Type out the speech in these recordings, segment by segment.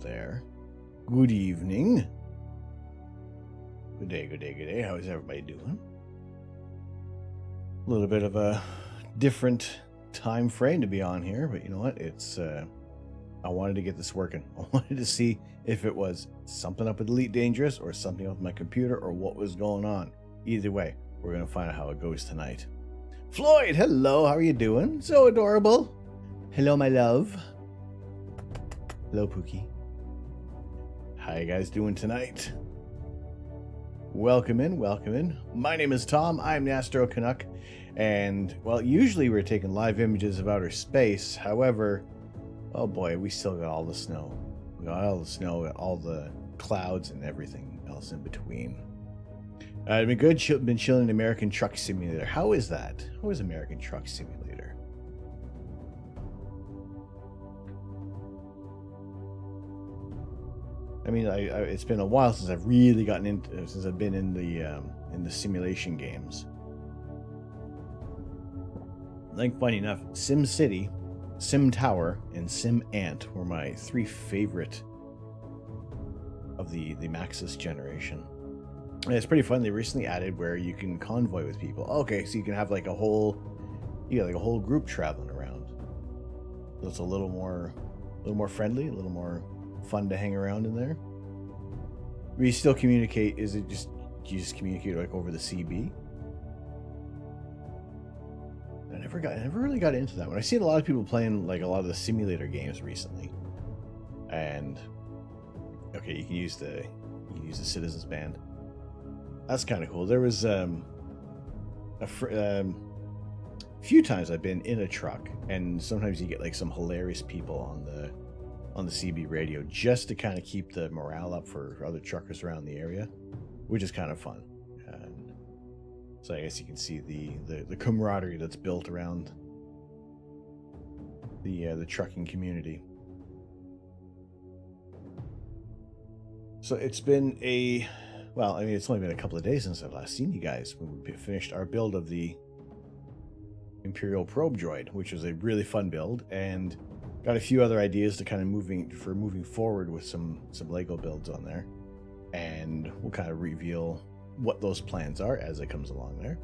there. Good evening. Good day, good day, good day. How is everybody doing? A little bit of a different time frame to be on here, but you know what? It's I wanted to get this working. I wanted to see if it was something up with Elite Dangerous or something up with my computer or what was going on. Either way, we're going to find out how it goes tonight. Floyd, hello. How are you doing? So adorable. Hello, my love. Hello, Pookie. How you guys doing tonight? Welcome in, welcome in. My name is Tom. I'm the Astro Canuck. And, well, usually we're taking live images of outer space. However, oh boy, we still got all the snow. We got all the snow, got all the clouds and everything else in between. I've been good. Been chilling in American Truck Simulator. How is that? How is American Truck Simulator? I mean, it's been a while since I've really gotten into, since I've been in the simulation games. I think, funny enough, Sim City, Sim Tower, and Sim Ant were my three favorite of the Maxis generation. And it's pretty fun. They recently added where you can convoy with people. Okay, so you can have like a whole group traveling around. So it's a little more friendly, a little more fun to hang around in there. We still communicate. Is it just you just communicate like over the CB? I never really got into that one. I've seen a lot of people playing like a lot of the simulator games recently. And okay, you can use the Citizens Band. That's kind of cool. There was a few times I've been in a truck, and sometimes you get like some hilarious people on the CB radio just to kind of keep the morale up for other truckers around the area, which is kind of fun. And so I guess you can see the camaraderie that's built around the trucking community. So it's been it's only been a couple of days since I've last seen you guys when we finished our build of the Imperial Probe Droid, which was a really fun build, and got a few other ideas to kind of moving forward with some Lego builds on there. And we'll kind of reveal what those plans are as it comes along there.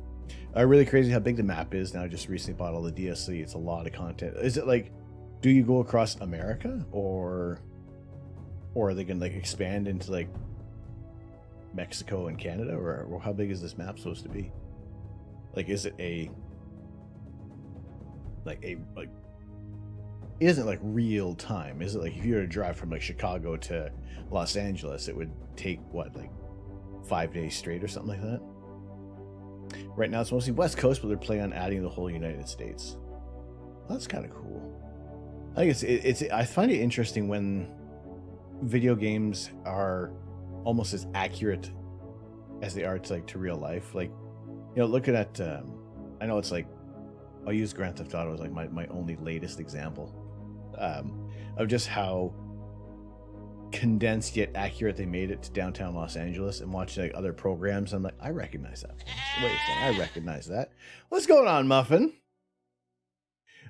Really crazy how big the map is now. I just recently bought all the DSC. It's a lot of content. Is it like, do you go across America, or are they going to like expand into like Mexico and Canada, or how big is this map supposed to be? Like, is it it isn't like real time? Is it like if you were to drive from like Chicago to Los Angeles, it would take what, like 5 days straight or something like that? Right now it's mostly West Coast, but they're planning on adding the whole United States. That's kind of cool. I think I find it interesting when video games are almost as accurate as they are to real life. Like, you know, looking at I know it's like, I'll use Grand Theft Auto as like my only latest example of just how condensed yet accurate they made it to downtown Los Angeles, and watching like other programs. I'm like, I recognize that. Wait a second, I recognize that. What's going on, Muffin?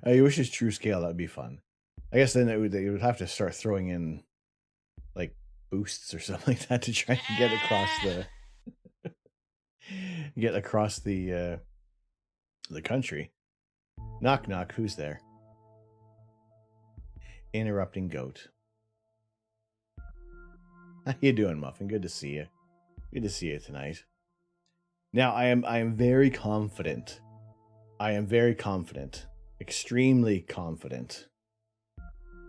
You wish it's true scale. That'd be fun. I guess then they would have to start throwing in like boosts or something like that to try and get across the country. Knock knock, who's there? Interrupting goat. How you doing, Muffin? Good to see you. Good to see you tonight. Now I am very confident. Extremely confident.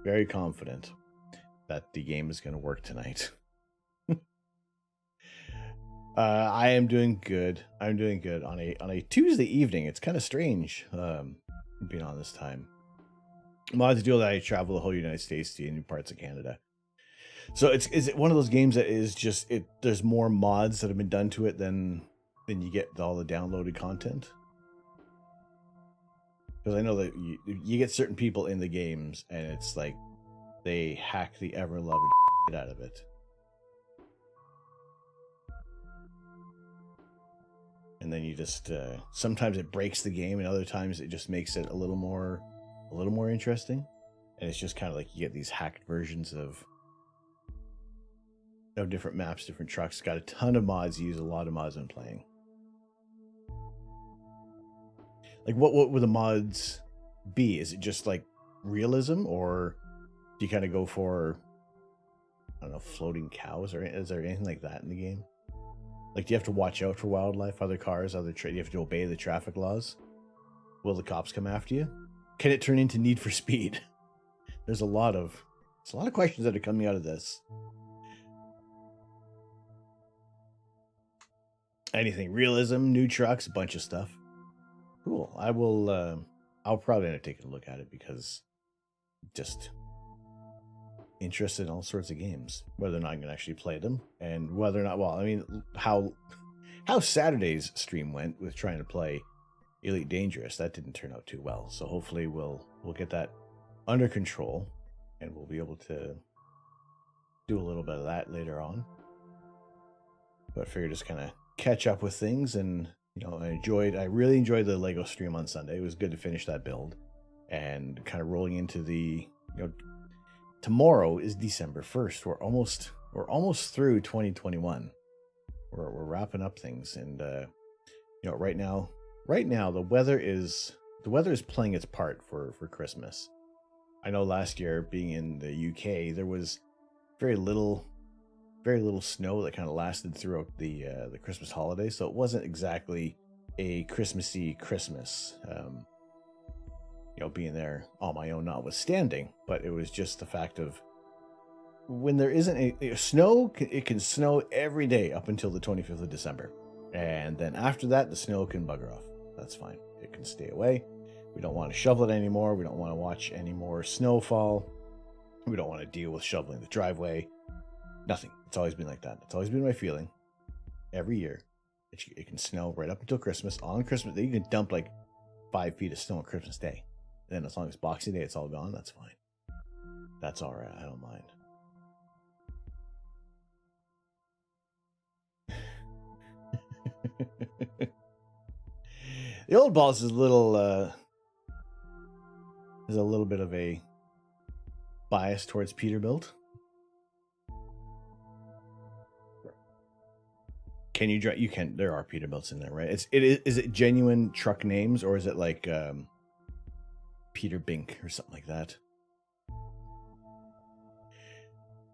Very confident that the game is going to work tonight. I am doing good. I'm doing good on a Tuesday evening. It's kind of strange being on this time. Well, I have to deal that I travel the whole United States to new parts of Canada. So is it one of those games that is just there's more mods that have been done to it than you get all the downloaded content? Because I know that you get certain people in the games, and it's like they hack the ever-loving shit out of it. And then you just sometimes it breaks the game, and other times it just makes it a little more interesting. And it's just kind of like you get these hacked versions of of different maps, different trucks. Got a ton of mods. Use a lot of mods when playing. Like, what would the mods be? Is it just like realism, or do you kind of go for, I don't know, floating cows, or is there anything like that in the game? Like, do you have to watch out for wildlife, other cars, do you have to obey the traffic laws? Will the cops come after you? Can it turn into Need for Speed? There's a lot of questions that are coming out of this. Anything realism, new trucks, a bunch of stuff. Cool. I'll probably end up taking a look at it because just interested in all sorts of games, whether or not I'm going to actually play them, and whether or not, well, I mean, how Saturday's stream went with trying to play Elite Dangerous, that didn't turn out too well. So hopefully we'll get that under control, and we'll be able to do a little bit of that later on. But I figured just kind of catch up with things, and I really enjoyed the Lego stream on Sunday. It was good to finish that build, and kind of rolling into the, tomorrow is December 1st. We're almost through 2021. We're wrapping up things, and right now the weather is playing its part for Christmas. I know last year, being in the UK, there was very little snow that kind of lasted throughout the Christmas holiday, so it wasn't exactly a Christmassy Christmas. Being there on my own notwithstanding, but it was just the fact of when there isn't a snow, it can snow every day up until the 25th of December. And then after that, the snow can bugger off. That's fine. It can stay away. We don't want to shovel it anymore. We don't want to watch any more snowfall. We don't want to deal with shoveling the driveway. Nothing. It's always been like that. It's always been my feeling. Every year, it can snow right up until Christmas. On Christmas Day, you can dump like 5 feet of snow on Christmas Day. And then as long as Boxing Day, it's all gone, that's fine. That's all right. I don't mind. The Old Balls is a little bit of a bias towards Peterbilt. Can you drive? You can. There are Peterbilts in there, right? Is it genuine truck names, or is it like Peter Bink or something like that?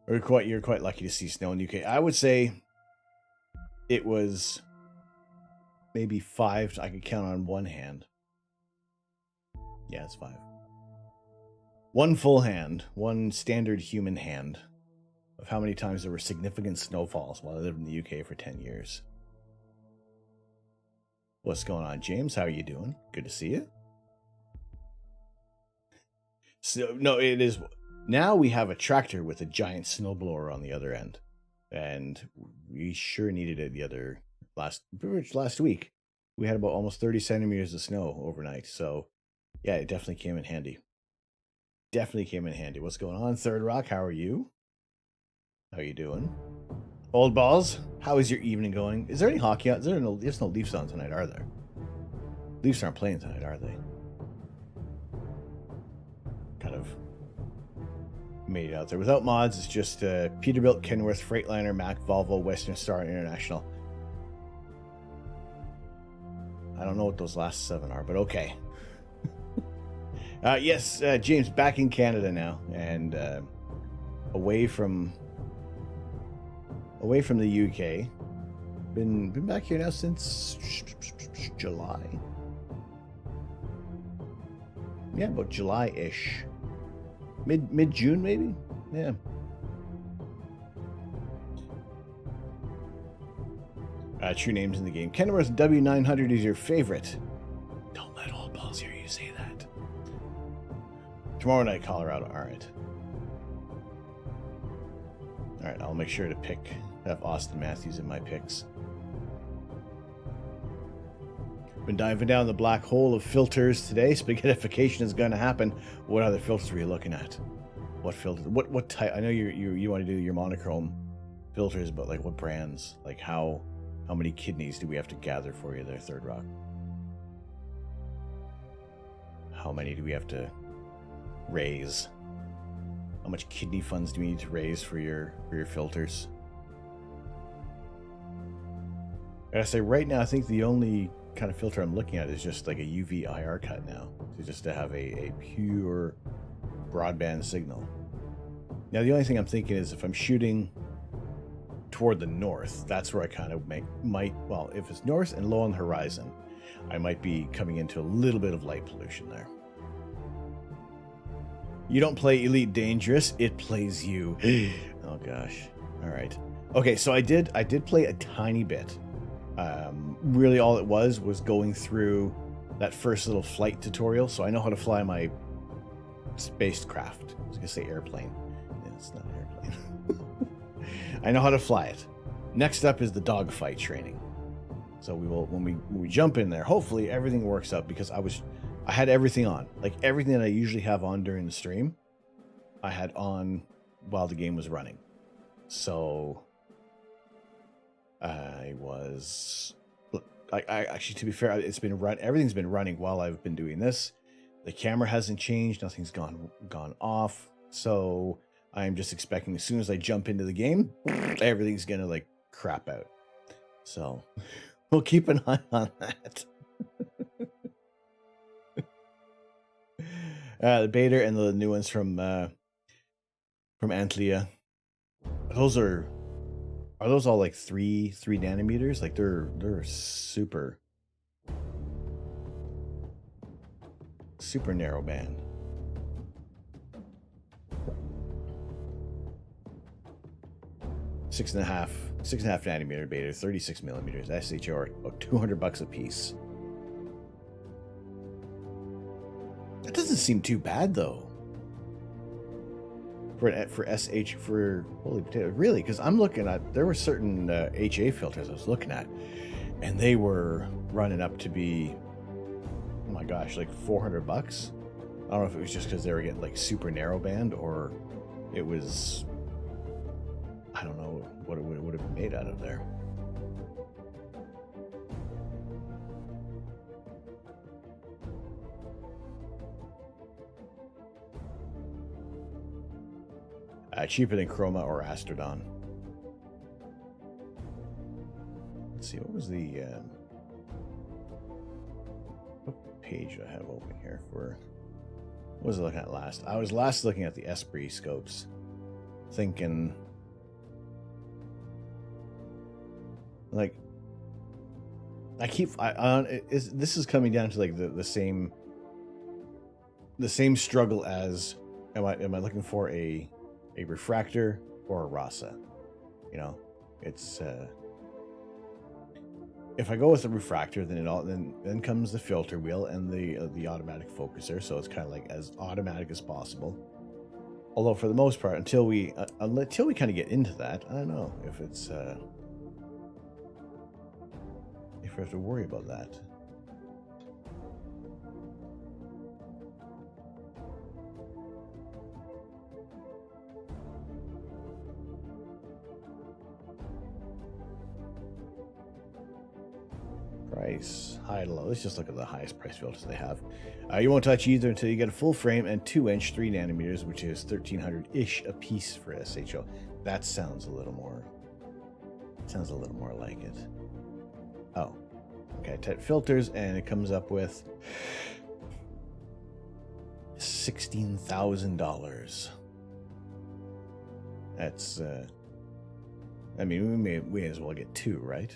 Or you're quite lucky to see snow in the UK. I would say it was maybe 5. I could count on one hand. Yeah, it's 5. One full hand, one standard human hand, of how many times there were significant snowfalls while I lived in the UK for 10 years. What's going on, James? How are you doing? Good to see you. So, no, it is. Now we have a tractor with a giant snowblower on the other end. And we sure needed it last week. We had about almost 30 centimeters of snow overnight. So, yeah, it definitely came in handy. What's going on, Third Rock? How are you? How are you doing? Old Balls, how is your evening going? Is there any hockey on? There's no Leafs on tonight, are there? Leafs aren't playing tonight, are they? Kind of made it out there. Without mods, it's just Peterbilt, Kenworth, Freightliner, Mack, Volvo, Western Star, International. I don't know what those last 7 are, but okay. Yes, James, back in Canada now, and away from the UK. Been back here now since July. Yeah, about July-ish. Mid-June, maybe? Yeah. True names in the game. Kenworth W900 is your favorite. Don't let Old Balls hear you say that. Tomorrow night, Colorado. All right, I'll make sure to have Austin Matthews in my picks. Been diving down the black hole of filters today. Spaghettification is going to happen. What other filters were you looking at? What filters? What type? I know you want to do your monochrome filters, but like what brands? Like how many kidneys do we have to gather for you there, Third Rock? How many do we have to raise? How much kidney funds do we need to raise for your filters? I say right now, I think the only kind of filter I'm looking at is just like a UV IR cut now, to have a pure broadband signal. Now, the only thing I'm thinking is if I'm shooting toward the north, that's where I kind of well, if it's north and low on the horizon, I might be coming into a little bit of light pollution there. You don't play Elite Dangerous, it plays you. Oh gosh. All right. Okay, so I did play a tiny bit. Really all it was going through that first little flight tutorial, so I know how to fly my spacecraft. I was gonna say airplane. Yeah, it's not an airplane. I know how to fly it. Next up is the dogfight training. So we will, when we jump in there, hopefully everything works out, because I had everything on. Like everything that I usually have on during the stream, I had on while the game was running. So I actually, to be fair, everything's been running while I've been doing this. The camera hasn't changed, nothing's gone off. So I'm just expecting as soon as I jump into the game, everything's gonna like crap out. So we'll keep an eye on that. The beta and the new ones from Antlia. Are those all like 3 nanometers? Like they're super narrow band. Six and a half nanometer beta, 36 millimeters SHR, about $200 a piece. That doesn't seem too bad though. For holy potato, really? Because I'm looking at, there were certain HA filters I was looking at, and they were running up to be, oh my gosh, like $400. I don't know if it was just because they were getting like super narrow band, or it was, I don't know what it would have been made out of there. Cheaper than Chroma or Astrodon. Let's see, what was the what page do I have open here for? What was I looking at last? I was last looking at the Esprit scopes, thinking like this is coming down to like the same struggle as am I looking for a refractor or a RASA? You know, it's if I go with the refractor, then then comes the filter wheel and the automatic focuser, so it's kind of like as automatic as possible. Although for the most part, until we kind of get into that, I don't know if it's if we have to worry about that. Price, high to low. Let's just look at the highest price filters they have. You won't touch either until you get a full frame and 2-inch 3 nanometers, which is 1,300-ish a piece for SHO. That sounds a little more like it. Oh, okay. Type filters, and it comes up with $16,000. That's I mean, we may as well get 2, right?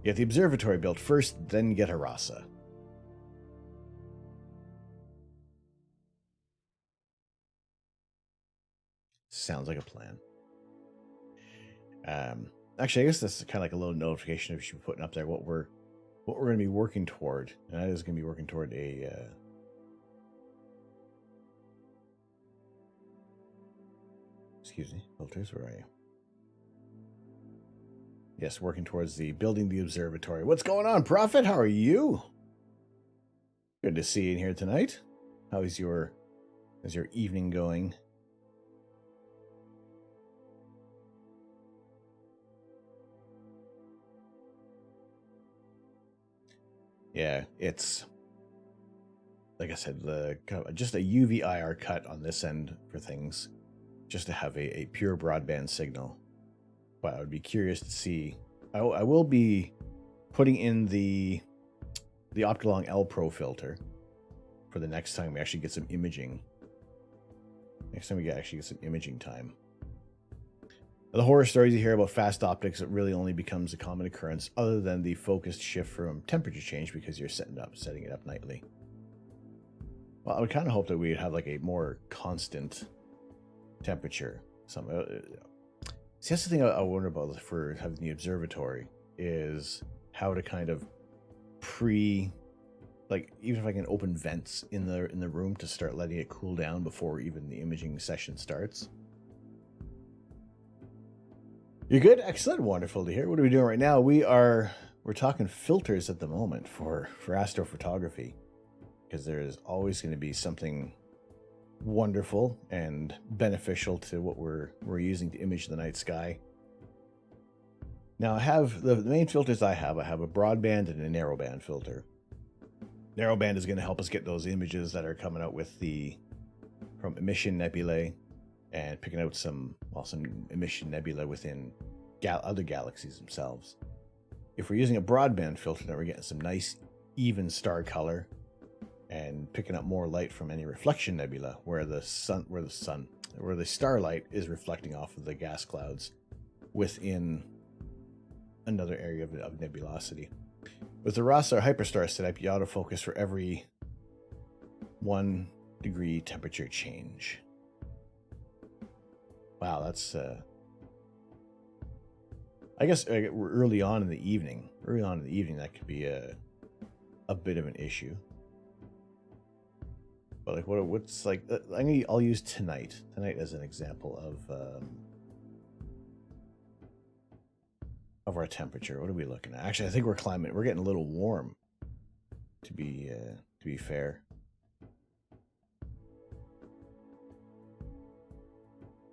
Get the observatory built first, then get a RASA. Sounds like a plan. Actually, I guess that's kind of like a little notification we should be putting up there what we're going to be working toward, and that is going to be working toward a excuse me, filters. Where are you? Yes, working towards building the observatory. What's going on, Prophet? How are you? Good to see you in here tonight. How's your evening going? Yeah, it's like I said, just a UV IR cut on this end for things, just to have a pure broadband signal. but I would be curious to see. I will be putting in the Optilong L Pro filter for the next time we actually get some imaging. Next time we actually get some imaging time. The horror stories you hear about fast optics, it really only becomes a common occurrence other than the focused shift from temperature change because you're setting it up nightly. Well, I would kind of hope that we'd have like a more constant temperature. See, that's the thing I wonder about for having the observatory is how to kind of like even if I can open vents in the room to start letting it cool down before even the imaging session starts. You're good? Excellent. Wonderful to hear. What are we doing right now? We're talking filters at the moment for astrophotography, because there is always going to be something wonderful and beneficial to what we're using to image the night sky. Now I have the main filters I have a broadband and a narrowband filter. Narrowband is going to help us get those images that are coming out from emission nebulae and picking out some emission nebula within other galaxies themselves. If we're using a broadband filter, then we're getting some nice even star color and picking up more light from any reflection nebula where the starlight is reflecting off of the gas clouds within another area of nebulosity. With the Rossar hyperstar setup, you autofocus for every 1 degree temperature change. Wow, that's I guess early on in the evening that could be a bit of an issue. But like what's like I'll use tonight as an example of our temperature. What are we looking at? Actually, I think we're getting a little warm, to be fair.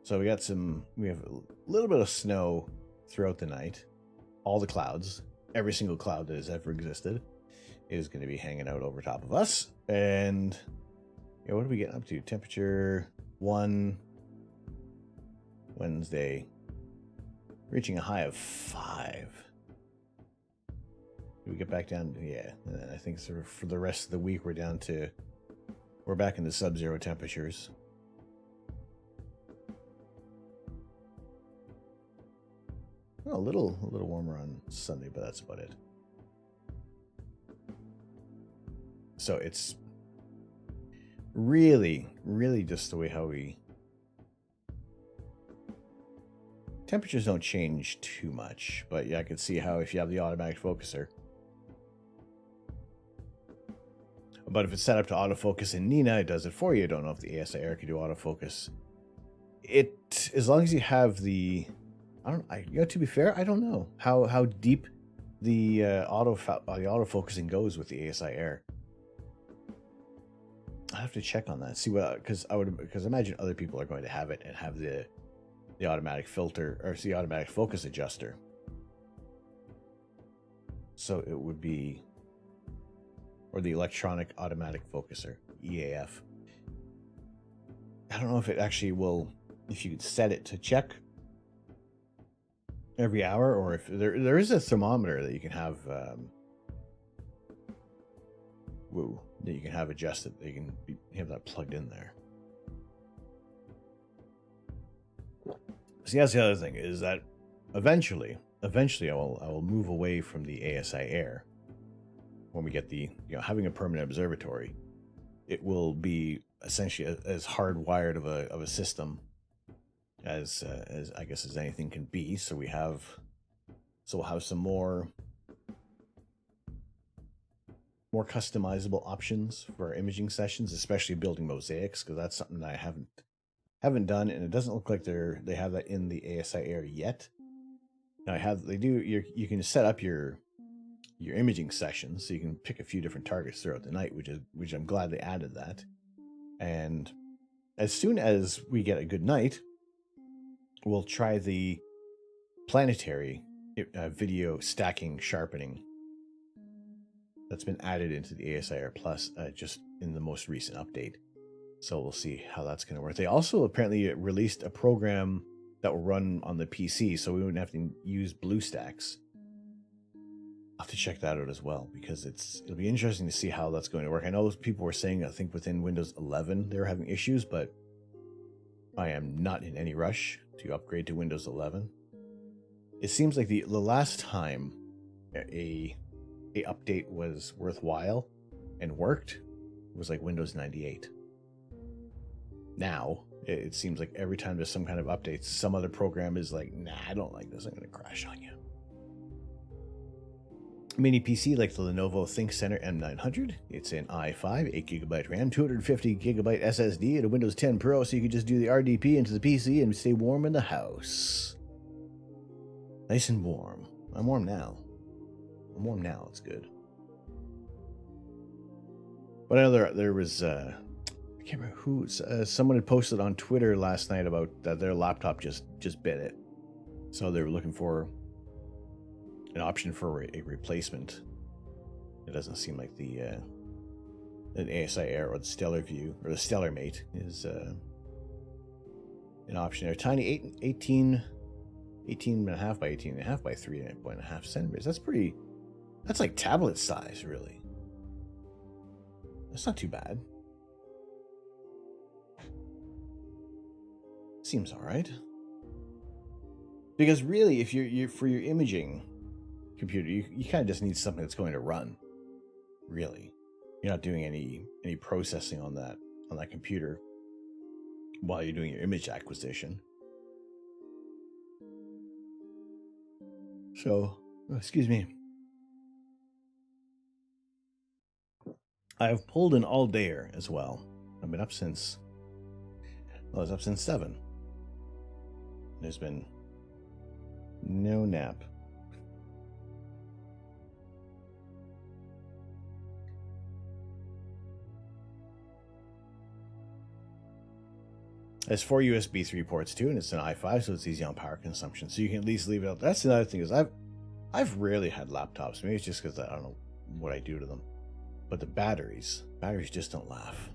So we have a little bit of snow throughout the night. All the clouds, every single cloud that has ever existed is going to be hanging out over top of us. And what are we getting up to? Temperature 1 Wednesday, reaching a high of 5. Do we get back down? Yeah. And then I think sort of for the rest of the week, we're back into sub-zero temperatures. A little warmer on Sunday, but that's about it. So it's really, really just the way how temperatures don't change too much, but yeah, I can see how if you have the automatic focuser. But if it's set up to autofocus in Nina, it does it for you. I don't know if the ASI Air can do autofocus. As long as you have the, to be fair, I don't know how deep the autofocusing goes with the ASI Air. I have to check on that. See because I imagine other people are going to have it and have the automatic filter or the automatic focus adjuster. So it would be, or the electronic automatic focuser, EAF. I don't know if it actually will, if you could set it to check every hour, or if there is a thermometer that you can have that you can have adjusted. You can have that plugged in there. See, that's the other thing, is that eventually I will move away from the ASI Air. When we get the, having a permanent observatory, it will be essentially as hardwired of a system as I guess as anything can be. So we'll have some more customizable options for our imaging sessions, especially building mosaics, because that's something that I haven't done, and it doesn't look like they have that in the ASI Air yet. Now you can set up your imaging sessions, so you can pick a few different targets throughout the night, which I'm glad they added that. And as soon as we get a good night, we'll try the planetary video stacking sharpening that's been added into the ASI Air Plus just in the most recent update. So we'll see how that's going to work. They also apparently released a program that will run on the PC, so we wouldn't have to use BlueStacks. I'll have to check that out as well, because it'll be interesting to see how that's going to work. I know people were saying, I think within Windows 11 they were having issues, but I am not in any rush to upgrade to Windows 11. It seems like the last time a update was worthwhile and worked was like Windows 98. Now it seems like every time there's some kind of update, some other program is like, nah, I don't like this, I'm going to crash on you. Mini PC like the Lenovo ThinkCentre M900. It's an i5, 8GB RAM, 250GB SSD, and a Windows 10 Pro, so you can just do the RDP into the PC and stay warm in the house. Nice and warm. I'm warm now. It's good. But I know there was, I can't remember who, someone had posted on Twitter last night about that their laptop just bit it. So they were looking for an option for a replacement. It doesn't seem like the an ASI Air or the Stellar View or the Stellar Mate is an option there. Tiny 18.5 by 18.5 by 3.5 centimeters. That's like tablet size, really. That's not too bad. Seems all right. Because really, if you're for your imaging computer, you kind of just need something that's going to run. Really, you're not doing any processing on that computer while you're doing your image acquisition. So, excuse me. I've pulled an all-dayer as well. I've been up since, I was up since 7. There's been no nap. There's 4 USB 3 ports too, and it's an i5, so it's easy on power consumption. So you can at least leave it out. That's another thing, is I've rarely had laptops. Maybe it's just because I don't know what I do to them. But the batteries just don't laugh.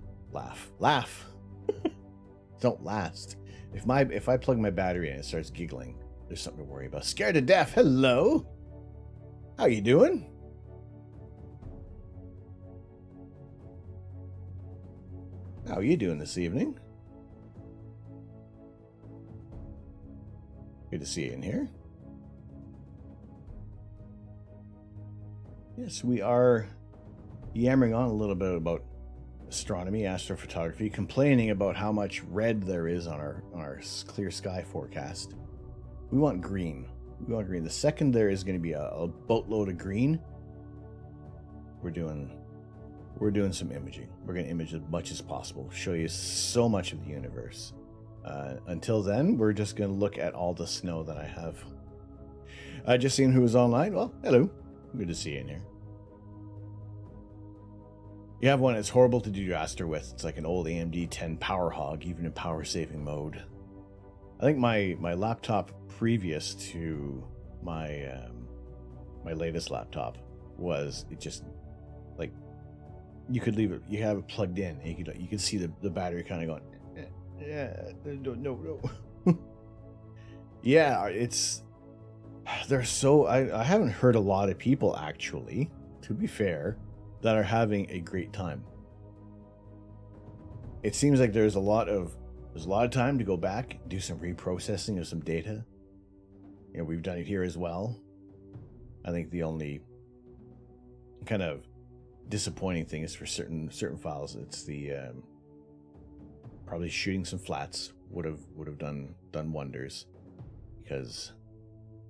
Don't last. If I plug my battery in and it starts giggling, there's something to worry about. Scared to death. Hello. How you doing? How are you doing this evening? Good to see you in here. Yes, we are yammering on a little bit about astronomy, astrophotography, complaining about how much red there is on our clear sky forecast. We want green. We want green. The second there is going to be a boatload of green, we're doing some imaging. We're going to image as much as possible, show you so much of the universe. Until then, we're just going to look at all the snow that I have. I just seen who was online. Well, hello. Good to see you in here. You have one that's horrible to do your Astro with. It's like an old AMD 10 Power Hog, even in power saving mode. I think my laptop previous to my my latest laptop was, it just, like, you could leave it, you have it plugged in, and you could see the battery kind of going, yeah, no. Yeah, they're so, I haven't heard a lot of people, actually, to be fair, that are having a great time. It seems like there's a lot of time to go back, do some reprocessing of some data. You know, we've done it here as well. I think the only kind of disappointing thing is for certain files, it's the probably shooting some flats would have done wonders, because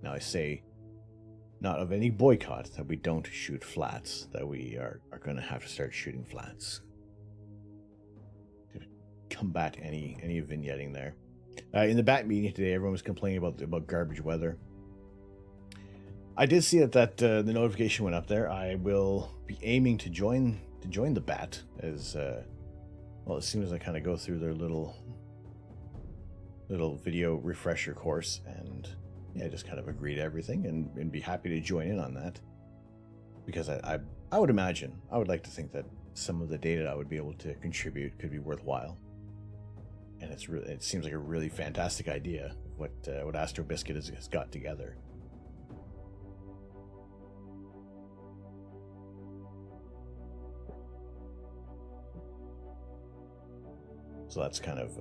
now I say, not of any boycott that we don't shoot flats, that we are going to have to start shooting flats to combat any vignetting there. In the bat meeting today, everyone was complaining about garbage weather. I did see that the notification went up there. I will be aiming to join the bat as soon as I kind of go through their little video refresher course, and yeah, just kind of agree to everything and be happy to join in on that, because I would imagine, I would like to think that some of the data I would be able to contribute could be worthwhile, and it seems like a really fantastic idea what Astro Biscuit has got together. So that's kind of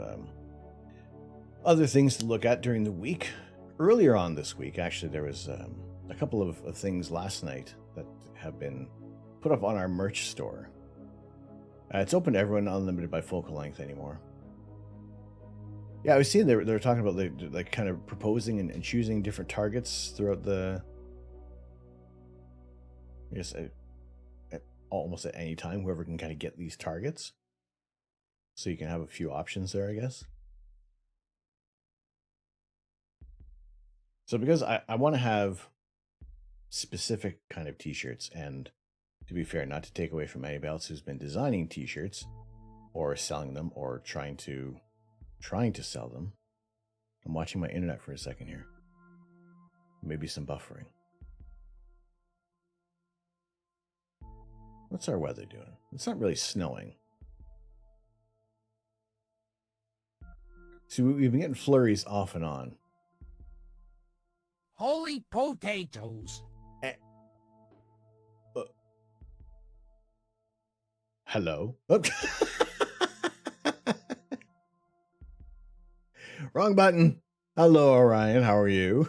other things to look at during the week. Earlier on this week, actually, there was a couple of things last night that have been put up on our merch store. It's open to everyone, unlimited by focal length anymore. Yeah, I was seeing they were talking about like kind of proposing and choosing different targets throughout the. I guess almost at any time, whoever can kind of get these targets. So you can have a few options there, I guess. So because I want to have specific kind of t-shirts, and to be fair, not to take away from anybody else who's been designing t-shirts or selling them or trying to sell them. I'm watching my internet for a second here. Maybe some buffering. What's our weather doing? It's not really snowing. See, we've been getting flurries off and on. Holy potatoes. Hello? Oh. Wrong button. Hello, Orion. How are you?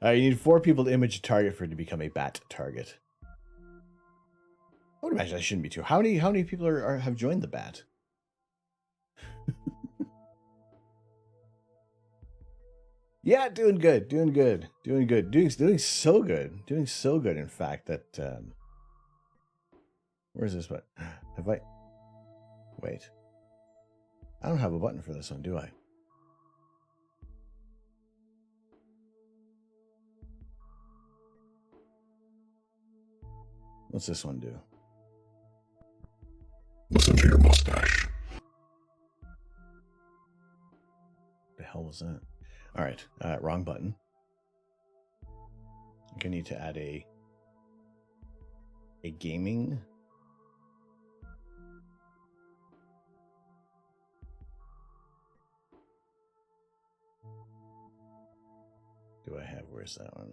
You need 4 people to image a target for it to become a bat target. I would imagine that shouldn't be too. How many people have joined the bat? Yeah, doing good. Doing so good. Doing so good, in fact, that where's this one? Have I wait. I don't have a button for this one, do I? What's this one do? Listen to your mustache. The hell was that? All right, wrong button. I'm gonna need to add a gaming. Do I have? Where's that one?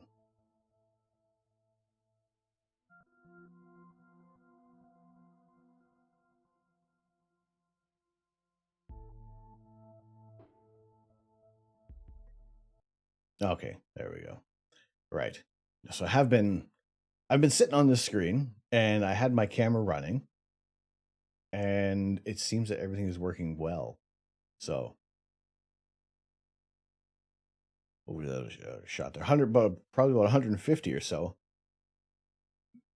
Okay, there we go. Right. So I've been sitting on this screen, and I had my camera running, and it seems that everything is working well. So what was that shot there? 100, probably about 150 or so.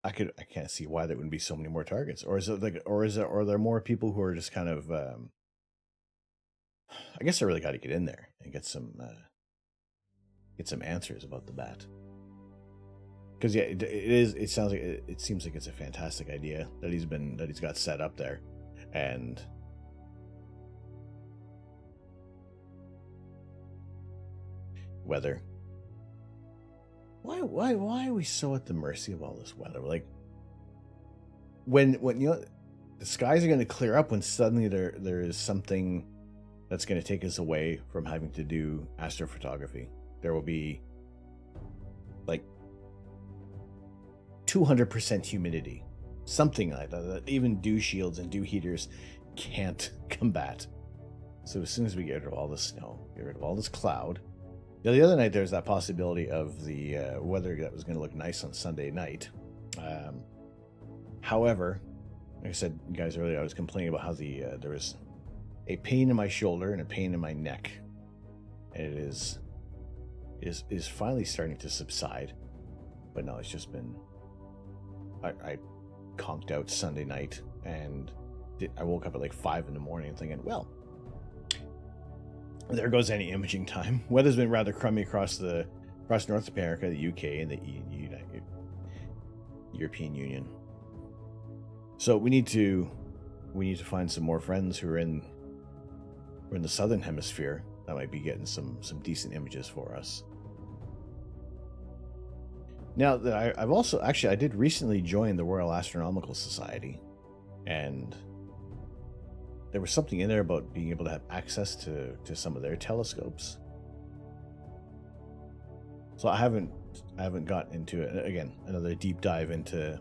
I can't see why there wouldn't be so many more targets, or is it are there more people who are just kind of? I guess I really got to get in there and get some answers about the bat. Because yeah, it sounds like it seems like it's a fantastic idea that he's got set up there, and weather. Why are we so at the mercy of all this weather? Like when you know the skies are going to clear up, when suddenly there is something that's going to take us away from having to do astrophotography. There will be like 200% humidity, something like that even dew shields and dew heaters can't combat. So as soon as we get rid of all this snow, get rid of all this cloud. Yeah, the other night there's that possibility of the weather that was going to look nice on Sunday night. However, like I said, guys, earlier, I was complaining about how there was a pain in my shoulder and a pain in my neck, and it is finally starting to subside. But no, it's just been I conked out Sunday night, and I woke up at like 5 in the morning thinking, well, there goes any imaging time. Weather's been rather crummy across North America, the UK, and the European Union. So we need to find some more friends who are in the southern hemisphere that might be getting some decent images for us. Now that I've also I did recently join the Royal Astronomical Society, and there was something in there about being able to have access to some of their telescopes. So I haven't gotten into it. Again, another deep dive into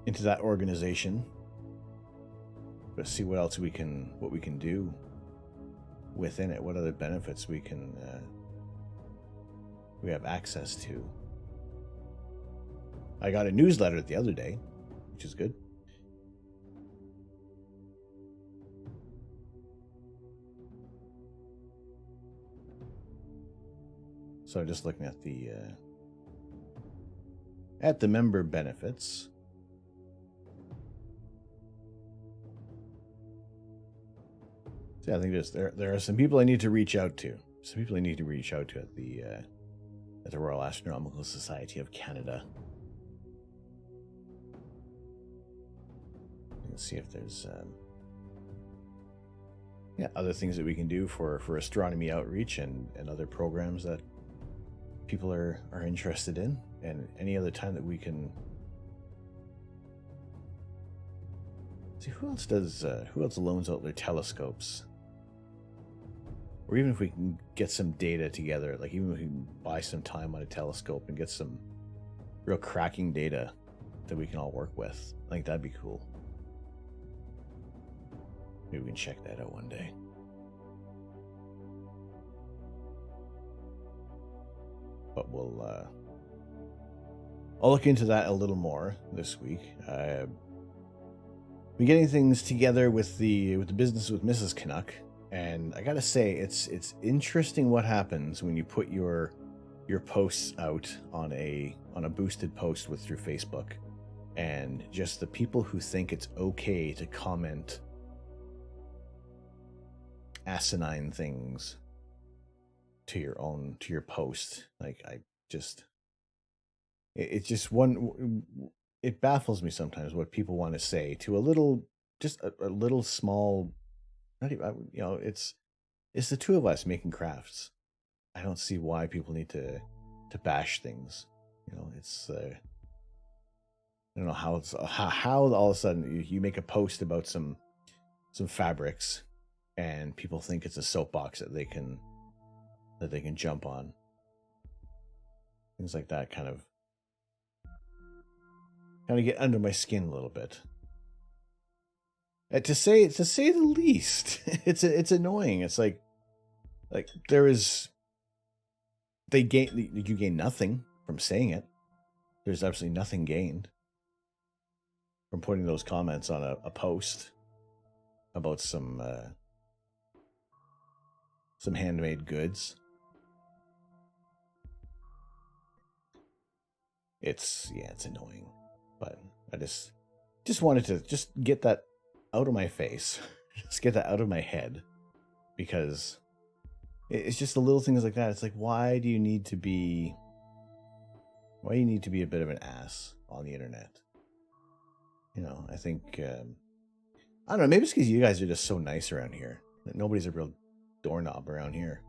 that organization, but see what else we can do within it. What other benefits we have access to. I got a newsletter the other day, which is good. So I'm just looking at the member benefits. So I think there are some people I need to reach out to. Some people I need to reach out to at the Royal Astronomical Society of Canada. Let's see if there's other things that we can do for astronomy outreach and other programs that people are interested in, and any other time that we can see who else loans out their telescopes, or even if we can get some data together, like even if we can buy some time on a telescope and get some real cracking data that we can all work with. I think that'd be cool. Maybe we can check that out one day. But I'll look into that a little more this week. We're getting things together with the business with Mrs. Canuck, and I gotta say it's interesting what happens when you put your posts out on a boosted post through Facebook, and just the people who think it's okay to comment asinine things to your post. Like, it baffles me sometimes what people want to say to a little small, not even, it's the two of us making crafts. I don't see why people need to bash things. It's I don't know how all of a sudden you make a post about some fabrics, and people think it's a soapbox that they can jump on. Things like that kind of get under my skin a little bit. To say the least. It's annoying. It's like you gain nothing from saying it. There's absolutely nothing gained from putting those comments on a post about some handmade goods. It's annoying, but I just wanted to just get that out of my face, just get that out of my head, because it's just the little things like that. It's like, why do you need to be a bit of an ass on the internet? I think I don't know. Maybe it's because you guys are just so nice around here that nobody's a real doorknob around here.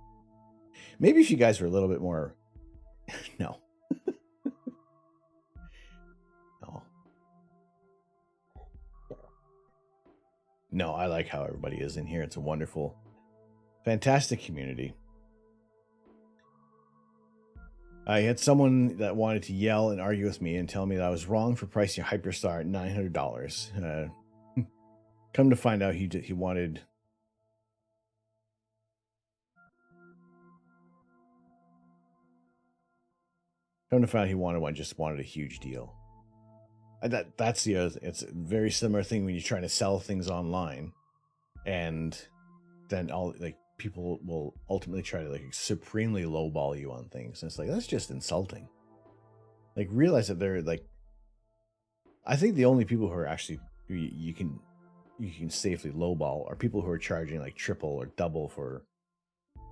Maybe if you guys were a little bit more, no. No, I like how everybody is in here. It's a wonderful, fantastic community. I had someone that wanted to yell and argue with me and tell me that I was wrong for pricing a Hyperstar at $900. Come to find out, he wanted... Come to find out he wanted one, just wanted a huge deal. That's the other thing. It's a very similar thing when you're trying to sell things online, and then people will ultimately try to supremely lowball you on things, and it's like, that's just insulting. Realize that they're I think the only people who are actually you can safely lowball are people who are charging triple or double for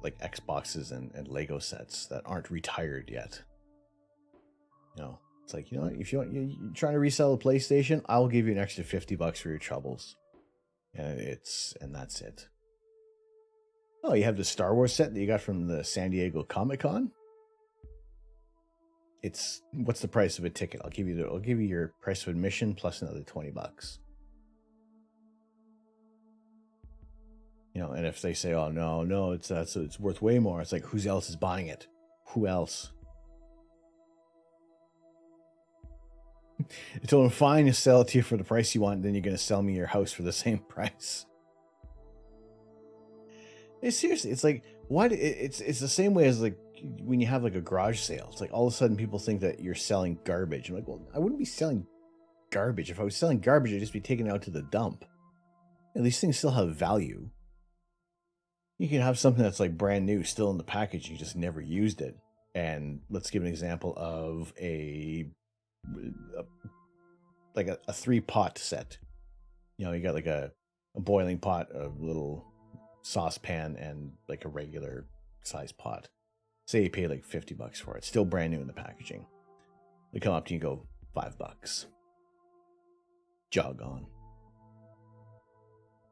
Xboxes and Lego sets that aren't retired yet. It's like, if you're trying to resell a PlayStation, I'll give you an extra $50 for your troubles. And that's it. Oh, you have the Star Wars set that you got from the San Diego Comic-Con? What's the price of a ticket? I'll give you your price of admission plus another $20. You know, and if they say, "Oh no, it's worth way more," it's like, who else is buying it? Who else? I told him, "Fine, you sell it to you for the price you want, then you're going to sell me your house for the same price." Seriously, it's like, why? It's the same way as like when you have like a garage sale. It's like all of a sudden people think that you're selling garbage. I'm like, well, I wouldn't be selling garbage. If I was selling garbage, I'd just be taking it out to the dump. And these things still have value. You can have something that's like brand new, still in the package. You just never used it. And let's give an example of a 3-pot set. You know, you got like a boiling pot, a little saucepan, and like a regular size pot. Say you pay like $50 for it, still brand new in the packaging. They come up to you and go, $5. Jog on.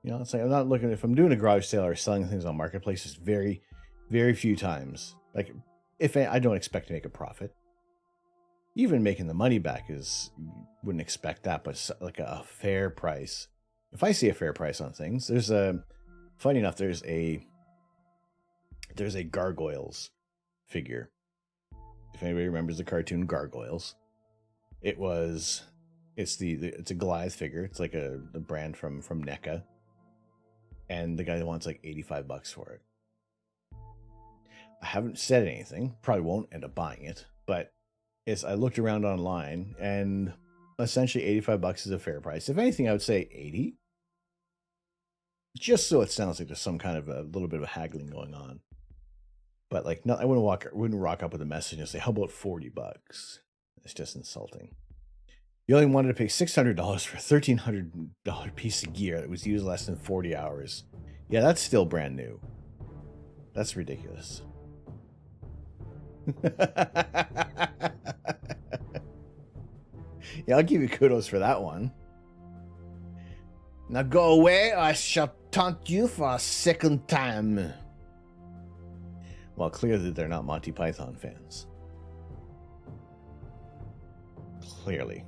You know, it's like, I'm not looking, if I'm doing a garage sale or selling things on marketplaces, very, very few times. Like, if I don't expect to make a profit. Even making the money back wouldn't expect that, but like a fair price. If I see a fair price on things, funny enough, there's a Gargoyles figure. If anybody remembers the cartoon Gargoyles, it's a Goliath figure. It's like a brand from NECA. And the guy wants like $85 for it. I haven't said anything. Probably won't end up buying it. But I looked around online, and essentially $85 is a fair price. If anything, I would say $80. Just so it sounds like there's some kind of a little bit of a haggling going on. But like, no, I wouldn't rock up with a message and say, "How about $40?" It's just insulting. You only wanted to pay $600 for a $1,300 piece of gear that was used less than 40 hours. Yeah, that's still brand new. That's ridiculous. Yeah, I'll give you kudos for that one. Now go away, or I shall taunt you for a second time. Well, clearly they're not Monty Python fans. Clearly.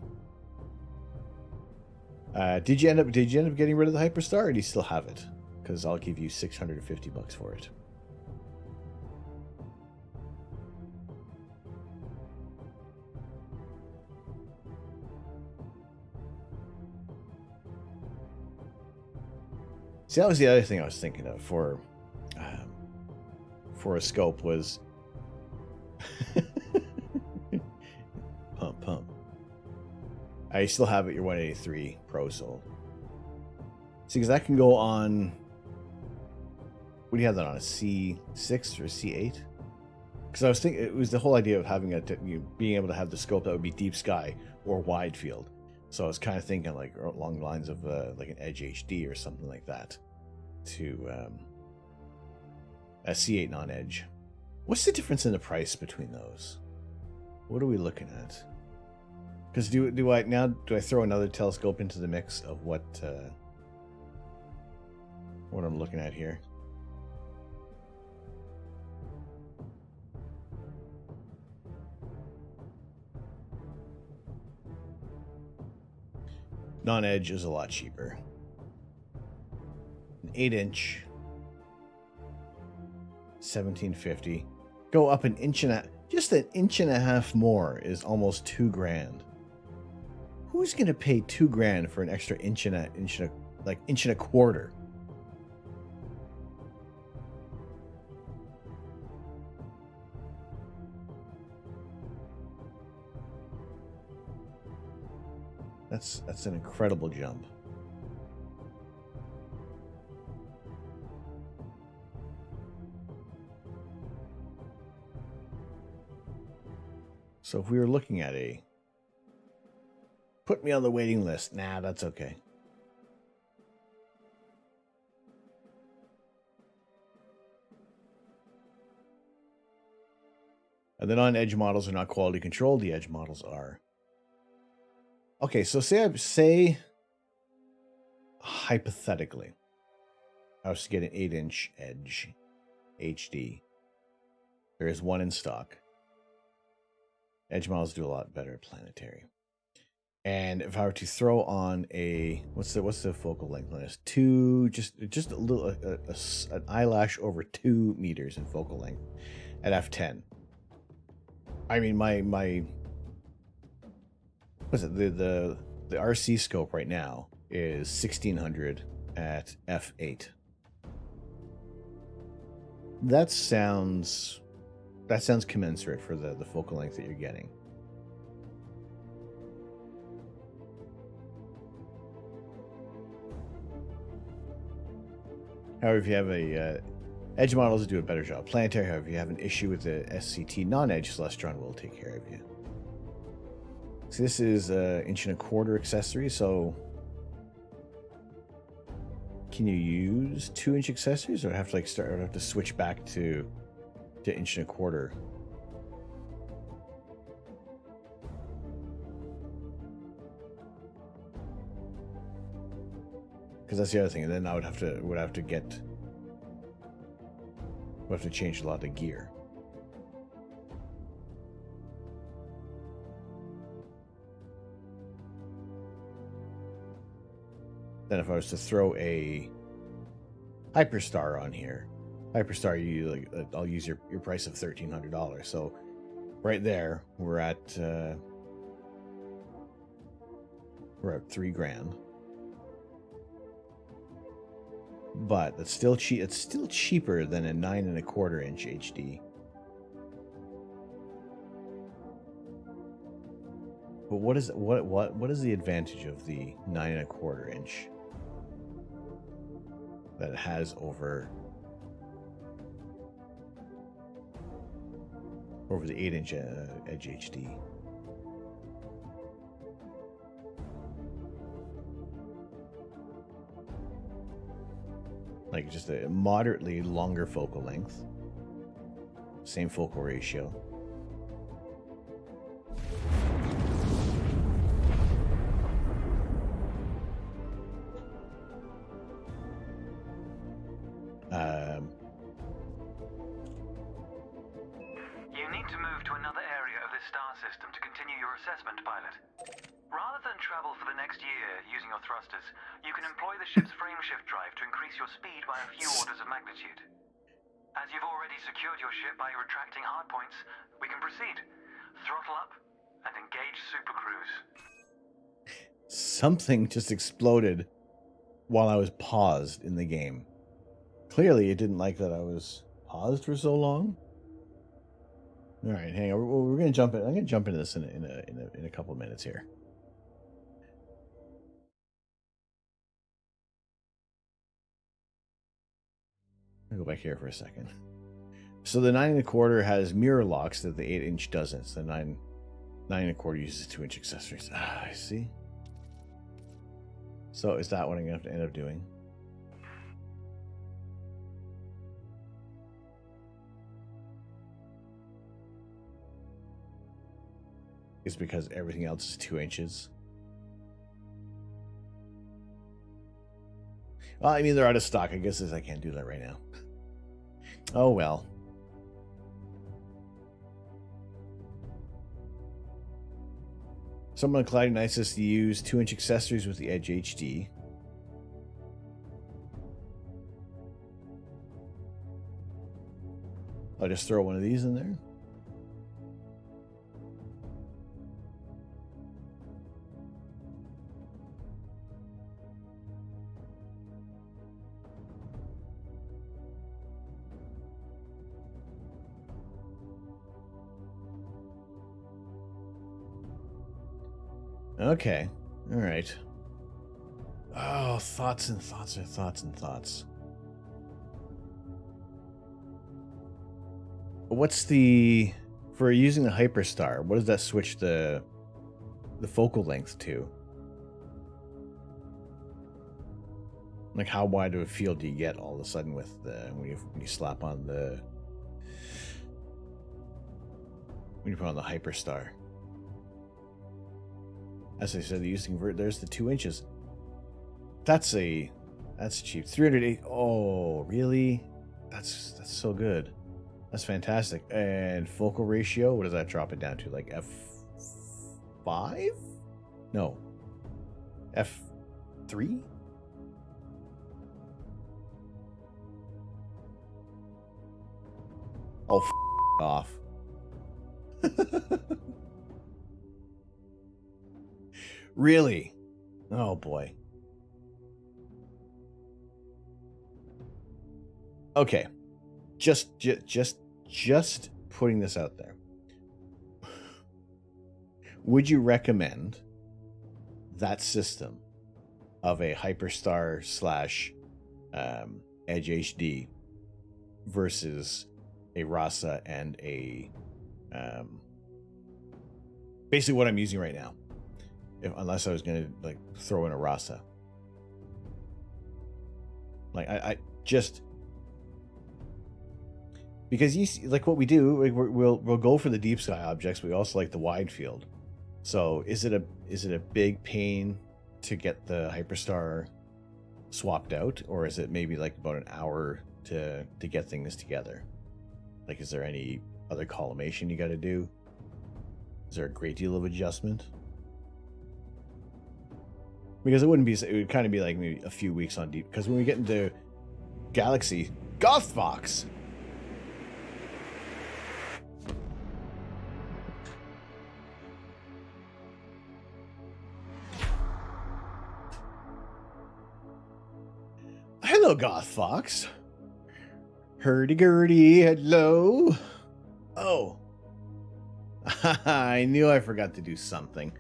Did you end up getting rid of the Hyperstar, or do you still have it? Because I'll give you $650 for it. See, that was the other thing I was thinking of for a scope was pump. I still have it, your 183 Pro Soul. See, because that can go on. What do you have that on? A C6 or a C8? Because I was thinking it was the whole idea of having being able to have the scope that would be deep sky or wide field. So I was kind of thinking like along the lines of like an Edge HD or something like that to a C8 non-Edge. What's the difference in the price between those? What are we looking at? Because do I throw another telescope into the mix of what I'm looking at here? Non-Edge is a lot cheaper. An 8-inch, $1,750. Go up an inch just an inch and a half more is almost $2,000. Who's gonna pay $2,000 for an extra inch and a quarter? That's an incredible jump. So if we were looking at put me on the waiting list. Nah, that's okay. And the non-edge models are not quality controlled. The edge models are. Okay, so say hypothetically, I was to get an 8-inch Edge HD. There is one in stock. Edge models do a lot better at planetary. And if I were to throw on a what's the focal length on this? Two, just a little an eyelash over 2 meters in focal length at f10. I mean my what's it the RC scope right now is 1600 at f8. That sounds commensurate for the focal length that you're getting. However, if you have a edge models do a better job. Planetary, however, if you have an issue with the SCT non-edge, Celestron will take care of you. So this is 1.25" accessory. So can you use 2-inch accessories, or have to have to switch back to 1.25"? Because that's the other thing, and then I would have to change a lot of gear. Then if I was to throw a Hyperstar on here, Hyperstar, I'll use your price of $1,300. So right there, we're at $3,000. But it's still cheap. It's still cheaper than a 9.25" HD. But what is the advantage of the 9.25" that it has over the 8-inch Edge HD? Like just a moderately longer focal length, same focal ratio. You need to move to another area of this star system to continue your assessment, pilot. Rather than travel for the next year using your thrusters, you can employ the ship's frameshift drive to increase your speed by a few orders of magnitude. As you've already secured your ship by retracting hardpoints, we can proceed. Throttle up and engage supercruise. Something just exploded while I was paused in the game. Clearly, it didn't like that I was paused for so long. All right, hang on. We're going to jump in. I'm going to jump into this in a couple of minutes here. I'll go back here for a second. So the 9.25" has mirror locks that the 8-inch doesn't. So the 9.25" uses 2-inch accessories. I see. So is that what I'm going to have to end up doing? It's because everything else is 2 inches. Well, I mean, they're out of stock. I guess I can't do that right now. Oh, well. So I'm going to Cloudy Nicest to use 2-inch accessories with the Edge HD. I'll just throw one of these in there. Okay. All right. Oh, thoughts and thoughts and thoughts and thoughts. What's for using the Hyperstar, what does that switch the focal length to? Like, how wide of a field do you get all of a sudden with when you slap on when you put on the Hyperstar? As I said, the use to convert, there's the 2 inches. That's cheap. 308. Oh, really? That's so good. That's fantastic. And focal ratio, what does that drop it down to? Like F5? No. F3? Oh, off. Really? Oh boy. Okay. Just putting this out there. Would you recommend that system of a Hyperstar / Edge HD versus a Rasa and a basically what I'm using right now, unless I was going to like throw in a Rasa? Like I just, because you see, like what we do, like we'll go for the deep sky objects. We also like the wide field. So is it a big pain to get the Hyperstar swapped out, or is it maybe like about an hour to get things together? Like, is there any other collimation you got to do? Is there a great deal of adjustment? Because it would kind of be like maybe a few weeks on deep. Because when we get into Galaxy, Gothfox. Hello, Gothfox. Hurdy-gurdy, hello. Oh. I knew I forgot to do something.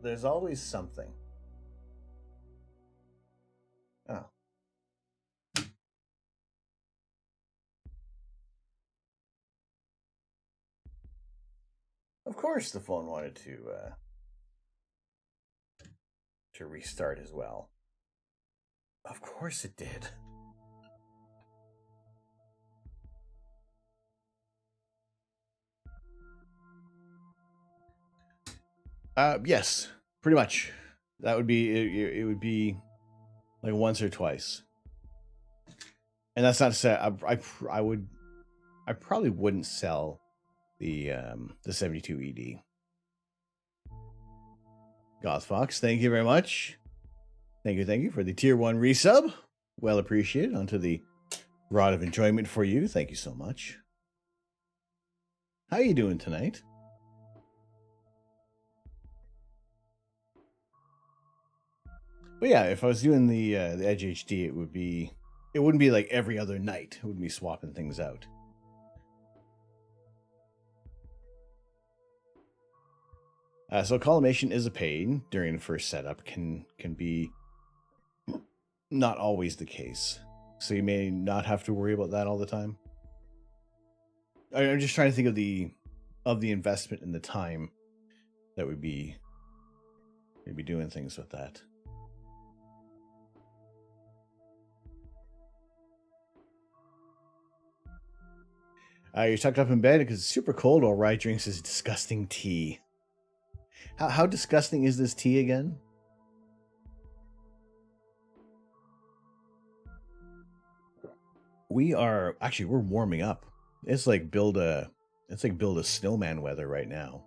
There's always something. Oh. Of course the phone wanted to restart as well. Of course it did. Yes, pretty much. That would be it would be like once or twice. And that's not to say I probably wouldn't sell the 72 ED. Gothfox, thank you very much. Thank you for the tier 1 resub. Well appreciated. Onto the rod of enjoyment for you. Thank you so much. How you doing tonight? But yeah, if I was doing the Edge HD, it wouldn't be like every other night. It wouldn't be swapping things out. So collimation is a pain during the first setup. Can be not always the case. So you may not have to worry about that all the time. I'm just trying to think of the investment and the time that would be maybe doing things with that. You're tucked up in bed because it's super cold while Rye drinks his disgusting tea. How disgusting is this tea again? We're warming up. It's like build a snowman weather right now.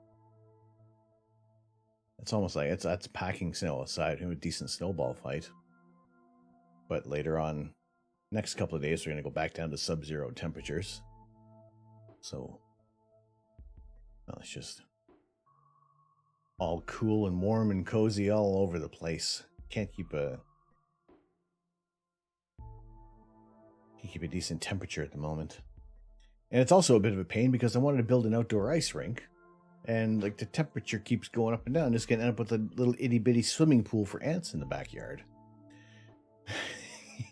It's almost like that's packing snow aside from a decent snowball fight. But later on, next couple of days, we're gonna go back down to sub-zero temperatures. So, well, it's just all cool and warm and cozy all over the place. Can't keep a decent temperature at the moment. And it's also a bit of a pain because I wanted to build an outdoor ice rink, and like the temperature keeps going up and down. Just gonna end up with a little itty bitty swimming pool for ants in the backyard.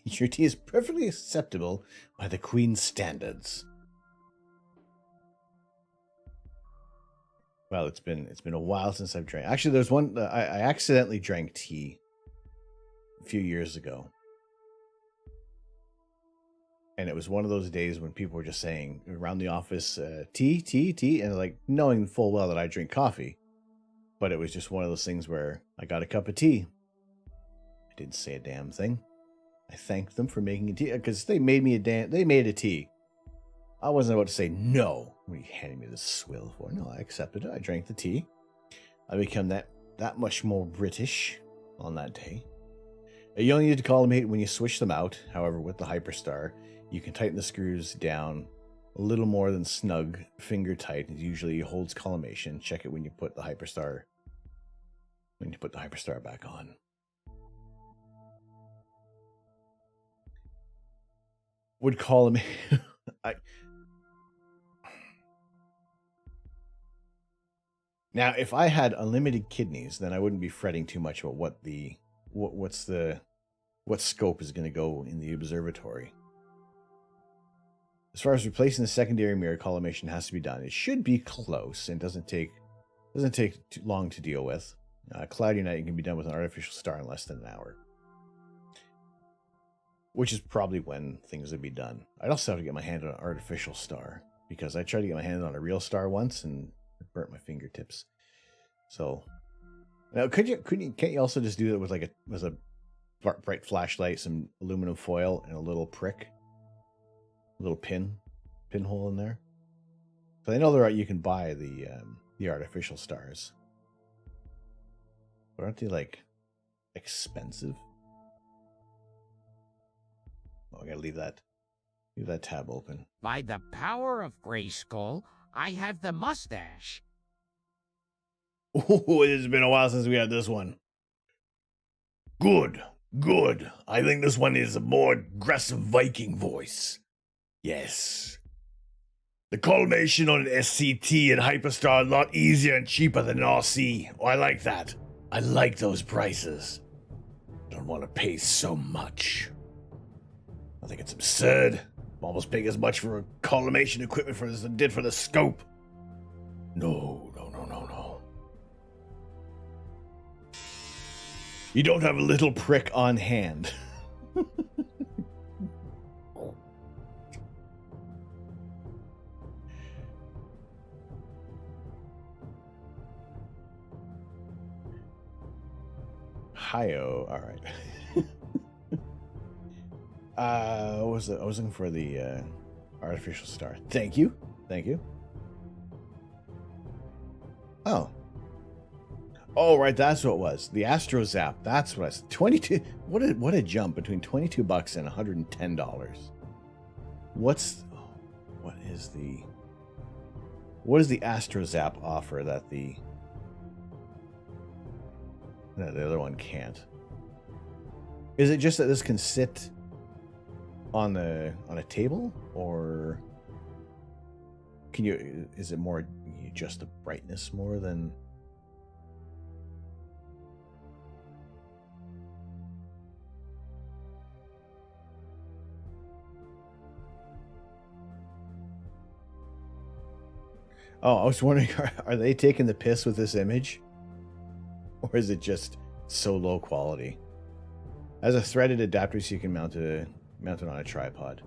Your tea is perfectly acceptable by the Queen's standards. Well, it's been a while since I've drank. Actually, there's one I accidentally drank tea a few years ago. And it was one of those days when people were just saying around the office, tea, and like knowing full well that I drink coffee. But it was just one of those things where I got a cup of tea. I didn't say a damn thing. I thanked them for making a tea because they made a tea. I wasn't about to say no. What are you handing me this swill for? No, I accepted it. I drank the tea. I become that much more British on that day. You only need to collimate when you switch them out. However, with the Hyperstar, you can tighten the screws down a little more than snug, finger tight. It usually holds collimation. Check it when you put the Hyperstar back on. Would collimate Now, if I had unlimited kidneys, then I wouldn't be fretting too much about what scope is going to go in the observatory. As far as replacing the secondary mirror, collimation has to be done. It should be close and doesn't take too long to deal with. Cloudy night can be done with an artificial star in less than an hour, which is probably when things would be done. I'd also have to get my hand on an artificial star because I tried to get my hand on a real star once and it burnt my fingertips. So now, can't you also just do it with a bright flashlight, some aluminum foil, and a little prick, a little pinhole in there? So I know you can buy the artificial stars, but aren't they like expensive? Oh, I gotta leave that tab open. By the power of Grayskull, I have the mustache. Oh, it has been a while since we had this one. Good. I think this one is a more aggressive Viking voice. Yes. The collimation on an SCT and Hyperstar are a lot easier and cheaper than an RC. Oh, I like that. I like those prices. Don't want to pay so much. I think it's absurd. Almost paying as much for collimation equipment as I did for the scope. No. You don't have a little prick on hand. Hi-oh. All right. I was looking for the artificial star. Thank you. Oh, right, that's what it was. The Astro Zap. That's what I said. 22. What a jump between $22 and $110. What is the Astro Zap offer that the other one can't? Is it just that this can sit on a table, or is it more you adjust the brightness more than? Oh, I was wondering, are they taking the piss with this image? Or is it just so low quality? As a threaded adapter, so you can mount it on a tripod.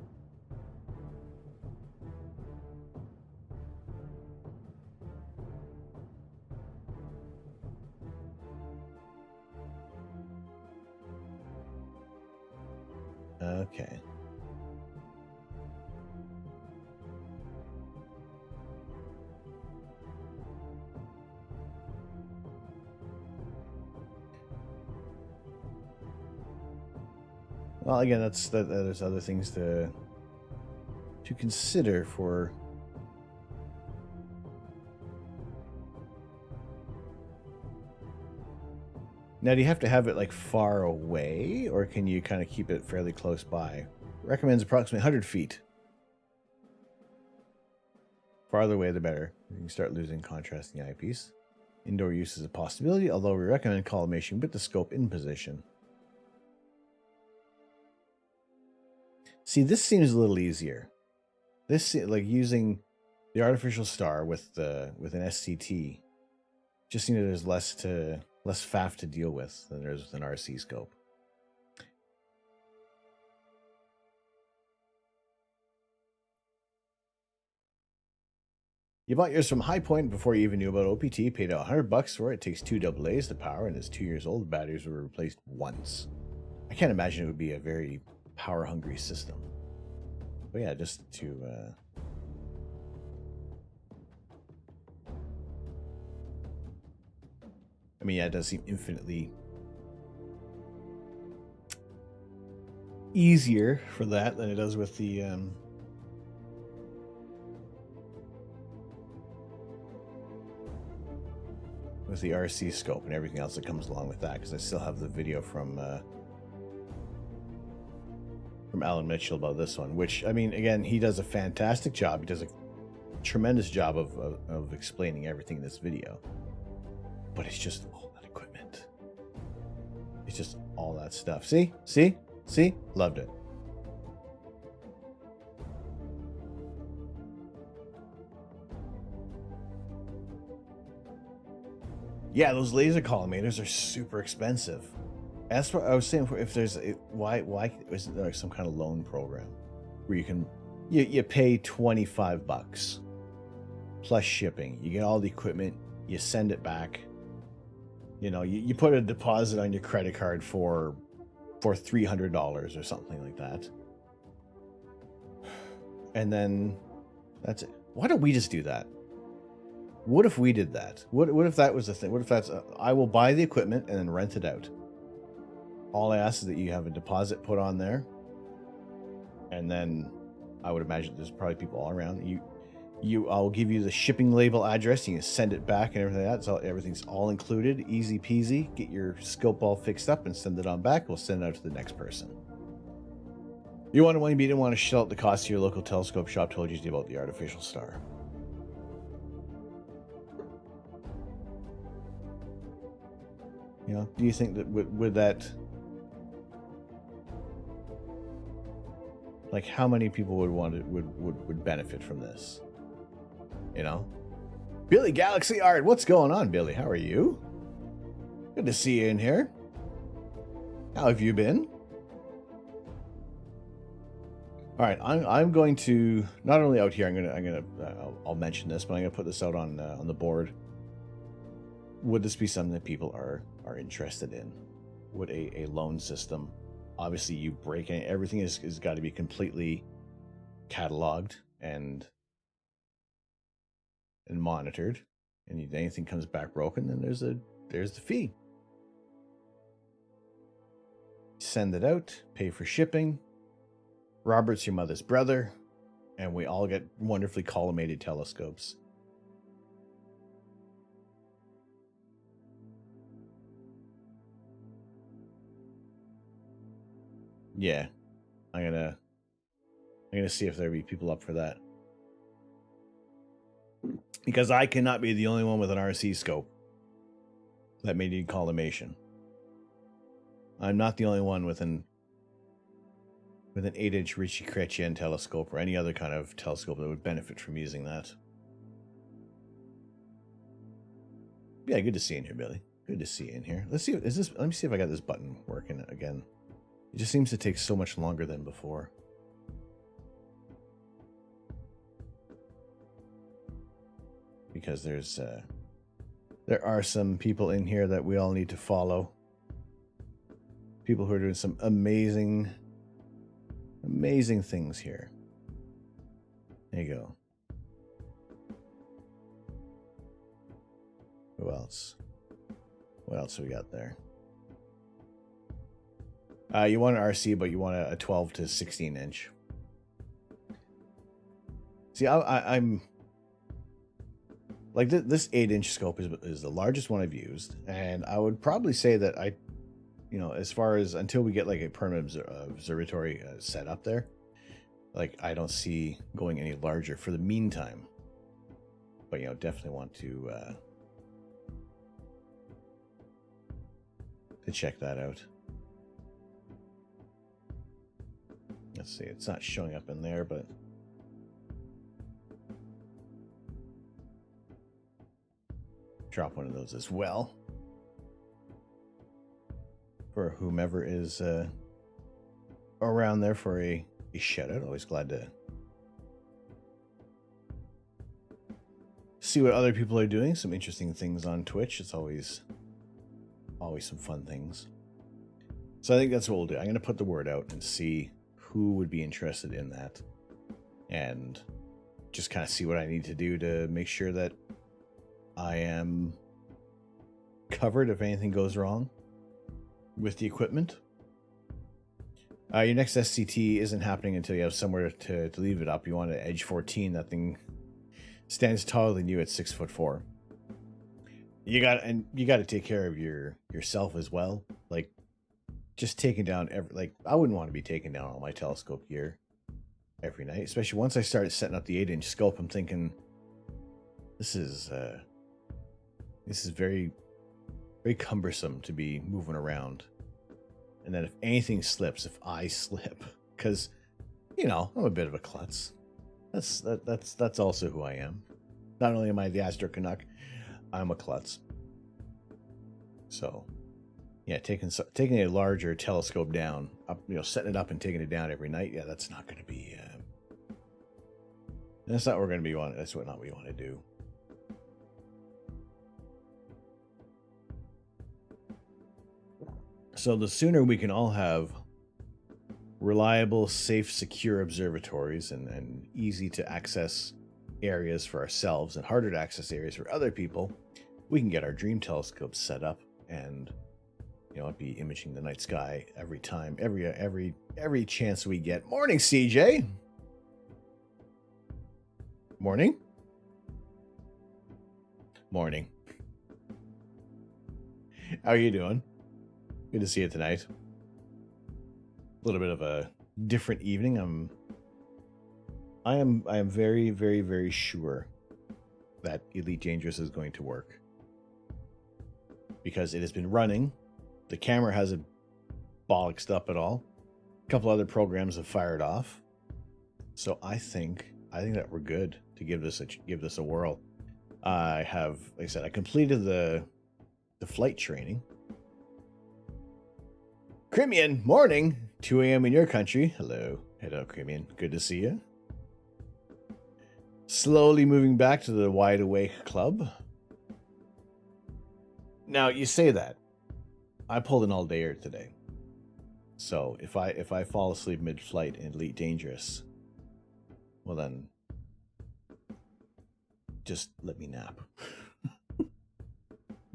Okay. Well, again, there's other things to consider for. Now, do you have to have it like far away, or can you kind of keep it fairly close by? Recommends approximately 100 feet. Farther away, the better. You can start losing contrast in the eyepiece. Indoor use is a possibility, although we recommend collimation with the scope in position. See, this seems a little easier. This, like using the artificial star with an SCT, just seems there's less faff to deal with than there is with an RC scope. You bought yours from High Point before you even knew about OPT, paid out $100 for it. It takes 2 AA's to power and is 2 years old. The batteries were replaced once. I can't imagine it would be a very power-hungry system. But yeah, just to mean, yeah, it does seem infinitely easier for that than it does with the RC scope and everything else that comes along with that, because I still have the video from Alan Mitchell about this one, which, I mean, again, he does a fantastic job. He does a tremendous job of explaining everything in this video, but it's just all that equipment. It's just all that stuff. See? Loved it. Yeah, those laser collimators are super expensive. That's what I was saying. If there's why isn't there like some kind of loan program where you pay $25 plus shipping, you get all the equipment, you send it back, you know, you put a deposit on your credit card for $300 or something like that, and then that's it. Why don't we just do that? What if we did that? What if that was the thing? What if that's I will buy the equipment and then rent it out. All I ask is that you have a deposit put on there, and then I would imagine there's probably people all around. I'll give you the shipping label address. You can send it back and everything like that. So everything's all included, easy peasy. Get your scope all fixed up and send it on back. We'll send it out to the next person. You didn't want to shell out the cost to your local telescope shop. Told you about the artificial star. You know, do you think that would that, like, how many people would benefit from this? You know, Billy Galaxy Art, what's going on, Billy? How are you? Good to see you in here. How have you been? All right, I'm going to not only out here. I'll mention this, but I'm gonna put this out on the board. Would this be something that people are interested in? Would a loan system? Obviously, you break it. Everything is got to be completely cataloged and monitored. And if anything comes back broken, then there's the fee. Send it out, pay for shipping. Robert's your mother's brother, and we all get wonderfully collimated telescopes. Yeah, I'm gonna see if there'll be people up for that, because I cannot be the only one with an RC scope that may need collimation. I'm not the only one with an 8-inch Ritchie-Chrétien telescope or any other kind of telescope that would benefit from using that. Yeah, good to see you in here, Billy. Good to see you in here. Let me see if I got this button working again. It just seems to take so much longer than before. Because there are some people in here that we all need to follow. People who are doing some amazing things here. There you go. Who else? What else have we got there? You want an RC, but you want a 12 to 16 inch. See, I'm like this 8-inch scope is the largest one I've used, and I would probably say that as far as until we get like a permanent observatory set up there, like I don't see going any larger for the meantime. But definitely want to check that out. Let's see, it's not showing up in there, but drop one of those as well for whomever is around there for a shout out. Always glad to see what other people are doing. Some interesting things on Twitch. It's always some fun things. So I think that's what we'll do. I'm going to put the word out and see who would be interested in that, and just kind of see what I need to do to make sure that I am covered if anything goes wrong with the equipment. Your next SCT isn't happening until you have somewhere to leave it up. You want an Edge 14. That thing stands taller than you at 6'4". You got to take care of yourself as well. Like, just taking down I wouldn't want to be taking down all my telescope gear every night, especially once I started setting up the 8-inch scope. I'm thinking, this is very, very cumbersome to be moving around. And then if anything slips, if I slip, because, you know, I'm a bit of a klutz. That's also who I am. Not only am I the Astro Canuck, I'm a klutz. So, yeah, taking a larger telescope down, up, you know, setting it up and taking it down every night, yeah, that's not going to be. That's not what we're going to be wanting. That's not what we want to do. So the sooner we can all have reliable, safe, secure observatories and easy to access areas for ourselves and harder to access areas for other people, we can get our dream telescopes set up and, you know, be imaging the night sky every time, every chance we get. Morning, CJ. Morning. Morning. How are you doing? Good to see you tonight. A little bit of a different evening. I am very, very, very sure that Elite Dangerous is going to work, because it has been running. The camera hasn't bollocksed up at all. A couple other programs have fired off. So I think that we're good to give this a whirl. I have, like I said, I completed the flight training. Crimean, morning. 2 a.m. in your country. Hello, Crimean. Good to see you. Slowly moving back to the Wide Awake Club. Now, you say that. I pulled an all-dayer today. So, if I fall asleep mid-flight in Elite Dangerous, well then, just let me nap.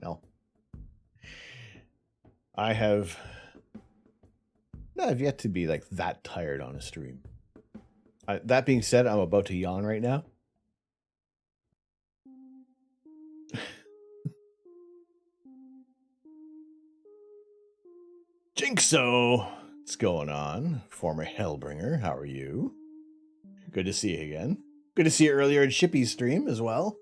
No. I've yet to be like that tired on a stream. That being said, I'm about to yawn right now. Jinxo, what's going on? Former Hellbringer, how are you? Good to see you again. Good to see you earlier in Shippy's stream as well.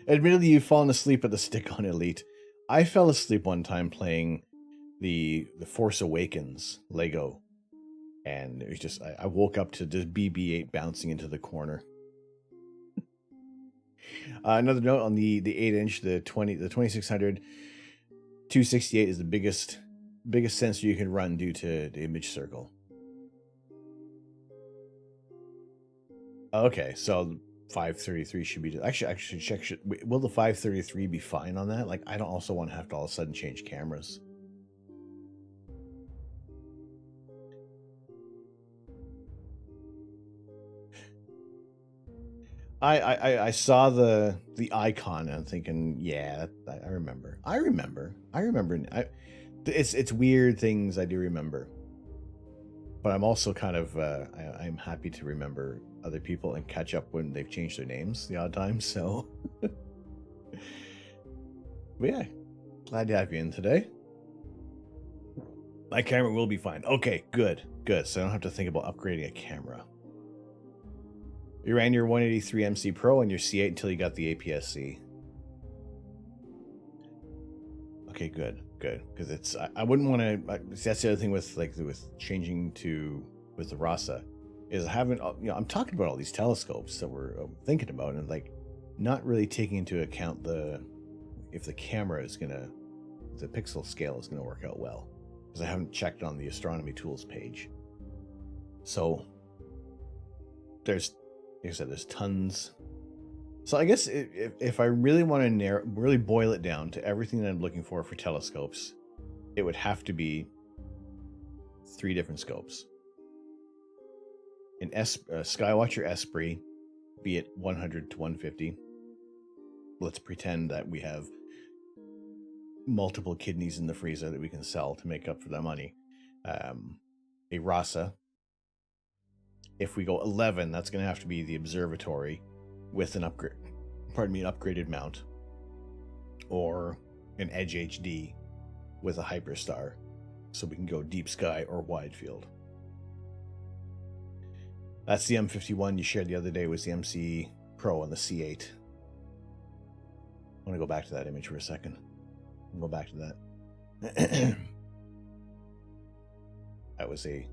Admittedly, you've fallen asleep at the stick on Elite. I fell asleep one time playing the Force Awakens Lego, and it was just I woke up to just BB-8 bouncing into the corner. Another note on the 8-inch, the 2600 268 is the biggest sensor you can run due to the image circle. Okay, so 533 should be actually check. Will the 533 be fine on that? Like, I don't also want to have to all of a sudden change cameras. I saw the icon and I'm thinking, yeah, I remember. It's weird things I do remember, but I'm also kind of I'm happy to remember other people and catch up when they've changed their names the odd time. So, but yeah, glad to have you in today. My camera will be fine. Okay, good. So I don't have to think about upgrading a camera. You ran your 183 MC Pro and your C8 until you got the APS-C. Okay, good. Because it's I wouldn't want to. That's the other thing with changing with the Rasa, is I haven't. I'm talking about all these telescopes that we're thinking about, and like not really taking into account if the camera is the pixel scale is gonna work out well, because I haven't checked on the Astronomy tools page. So there's, like I said, there's tons. So I guess if I really want to really boil it down to everything that I'm looking for telescopes, it would have to be 3 different scopes. An Skywatcher Esprit, be it 100 to 150. Let's pretend that we have multiple kidneys in the freezer that we can sell to make up for that money. A Rasa. If we go 11, that's going to have to be the observatory with an upgrade. Pardon me, an upgraded mount, or an Edge HD with a hyperstar, so we can go deep sky or wide field. That's the M51 you shared the other day. Was the MC Pro on the C8. I want to go back to that image for a second. I'll go back to that. That was a...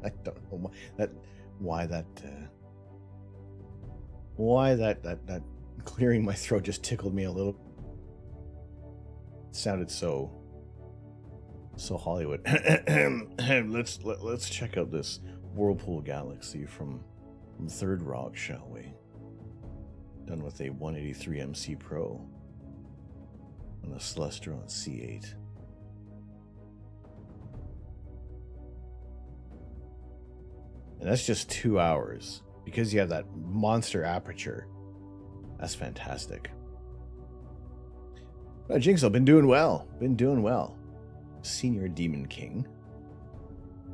I don't know why that clearing my throat just tickled me a little. It sounded so Hollywood. Let's check out this Whirlpool Galaxy from Third Rock, shall we? Done with a 183 MC Pro on a Celestron C8. And that's just 2 hours. Because you have that monster aperture. That's fantastic. Well, Jinx, I've been doing well. Senior Demon King.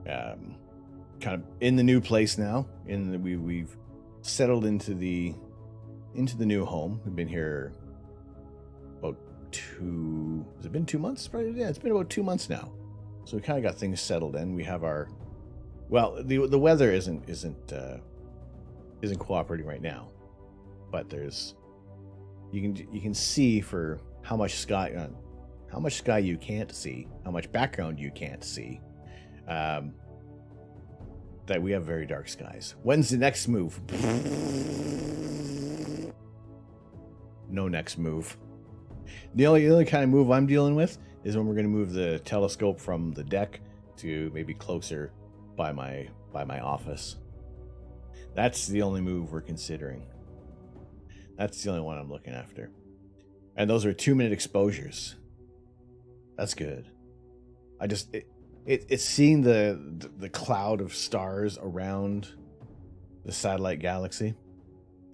Kind of in the new place now. We've settled into the new home. We've been here about has it been 2 months? Probably, yeah, it's been about 2 months now. So we kind of got things settled in. We have our... Well, the weather isn't cooperating right now, but there's you can see for how much sky you can't see, how much background you can't see, that we have very dark skies. When's the next move? No next move. The only kind of move I'm dealing with is when we're going to move the telescope from the deck to maybe closer by my office. That's the only move we're considering. That's the only one I'm looking after. And those are 2-minute exposures. That's good. It's seeing the cloud of stars around the satellite galaxy.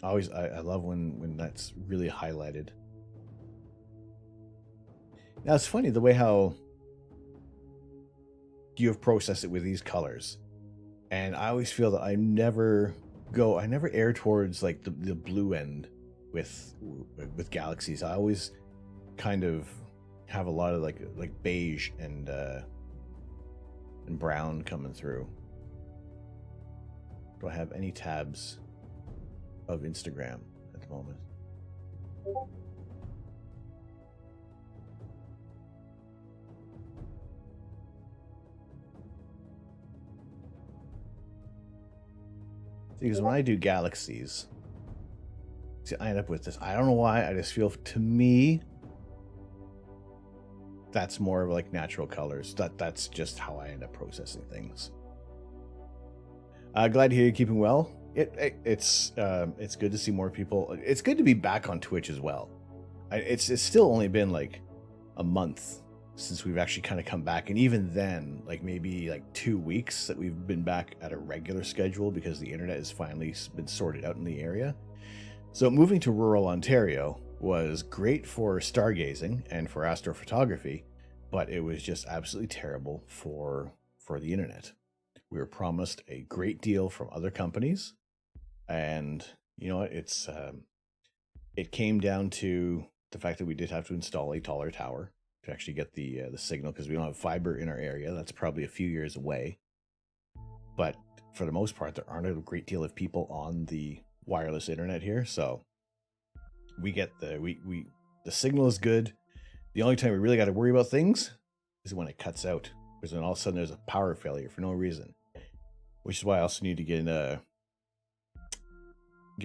I love when that's really highlighted. Now it's funny the way how you have processed it with these colors, and I always feel that I never err towards like the blue end with galaxies. I always kind of have a lot of like beige and brown coming through. Do I have any tabs of Instagram at the moment? Because when I do galaxies, I end up with this. I don't know why. I just feel, to me, that's more of like natural colors. That's just how I end up processing things. Glad to hear you're keeping well. It's good to see more people. It's good to be back on Twitch as well. It's still only been like a month since we've actually kind of come back, and even then, like maybe like 2 weeks that we've been back at a regular schedule because the internet has finally been sorted out in the area. So moving to rural Ontario was great for stargazing and for astrophotography, but it was just absolutely terrible for the internet. We were promised a great deal from other companies, and you know what? It came down to the fact that we did have to install a taller tower to actually get the signal, because we don't have fiber in our area. That's probably a few years away. But for the most part, there aren't a great deal of people on the wireless internet here, so we get the signal is good. The only time we really got to worry about things is when it cuts out, because then all of a sudden there's a power failure for no reason. Which is why I also need to get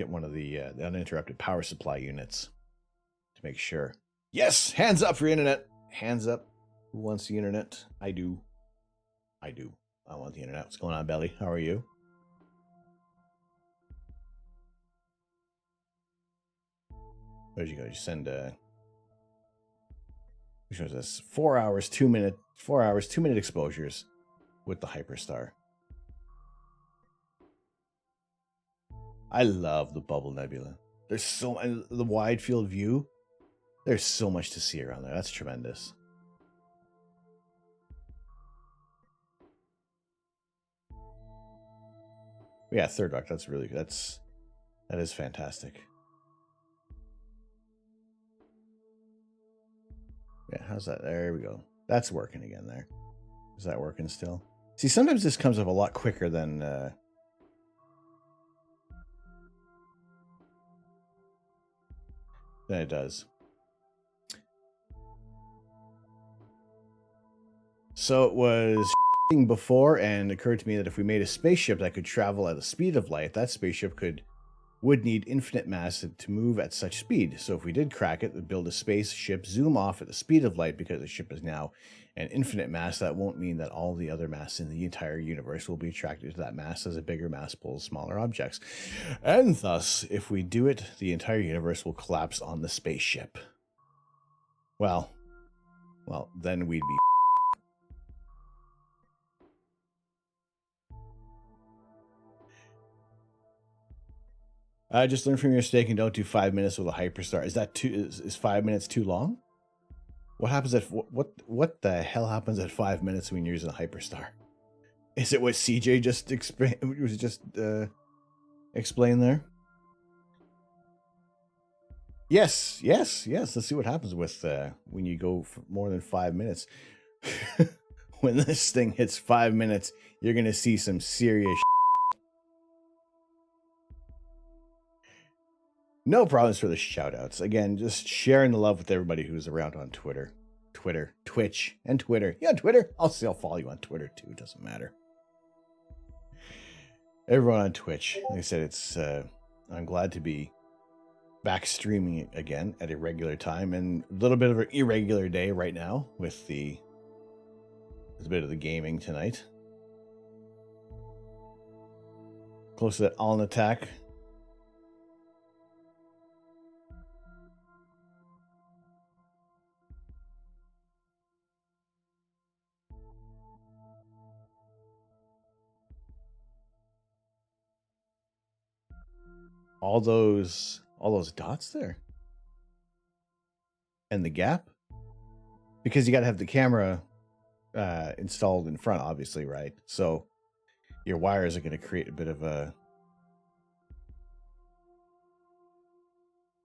one of the uninterrupted power supply units to make sure. Yes, hands up for internet. Hands up. Who wants the internet? I do. I want the internet. What's going on, Belly? How are you? Where'd you go? You send which was this? 4 hours, 2 minute exposures with the Hyperstar. I love the Bubble Nebula. There's the wide field view There's so much to see around there. That's tremendous. Yeah, third rock. That's really good. That is fantastic. Yeah, how's that? There we go. That's working again there. Is that working still? See, sometimes this comes up a lot quicker than it does. So it was before, and it occurred to me that if we made a spaceship that could travel at the speed of light, that spaceship would need infinite mass to move at such speed. So if we did crack it, build a spaceship, zoom off at the speed of light, because the ship is now an infinite mass, that won't mean that all the other mass in the entire universe will be attracted to that mass, as a bigger mass pulls smaller objects. And thus, if we do it, the entire universe will collapse on the spaceship. Well, then we'd be... I just learned from your mistake and don't do 5 minutes with a hyperstar. Is that is 5 minutes too long? What happens at what the hell happens at 5 minutes when you're using a hyperstar? Is it what CJ just explained there? Yes. Let's see what happens with when you go for more than 5 minutes. When this thing hits 5 minutes, you're gonna see some serious. No problems for the shout-outs. Again, just sharing the love with everybody who's around on Twitter, Twitch, and Twitter. Yeah, Twitter. I'll follow you on Twitter, too. It doesn't matter. Everyone on Twitch. Like I said, I'm glad to be back streaming again at a regular time, and a little bit of an irregular day right now with there's a bit of the gaming tonight. Close to that all-in attack. All those dots there. And the gap. Because you got to have the camera installed in front, obviously, right? So your wires are going to create a bit of a...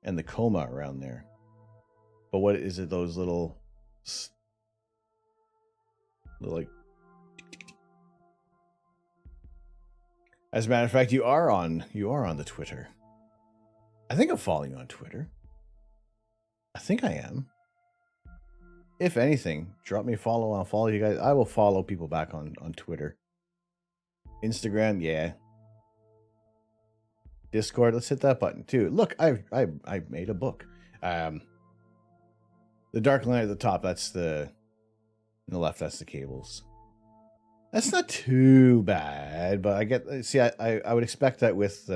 And the coma around there. But what is it, those little like... As a matter of fact, you are on the Twitter. I think I'm following you on Twitter. I think I am. If anything, drop me a follow. I'll follow you guys. I will follow people back on Twitter. Instagram, yeah. Discord, let's hit that button too. Look, I made a book. The dark line at the top, that's on the left, that's the cables. That's not too bad, but I would expect that with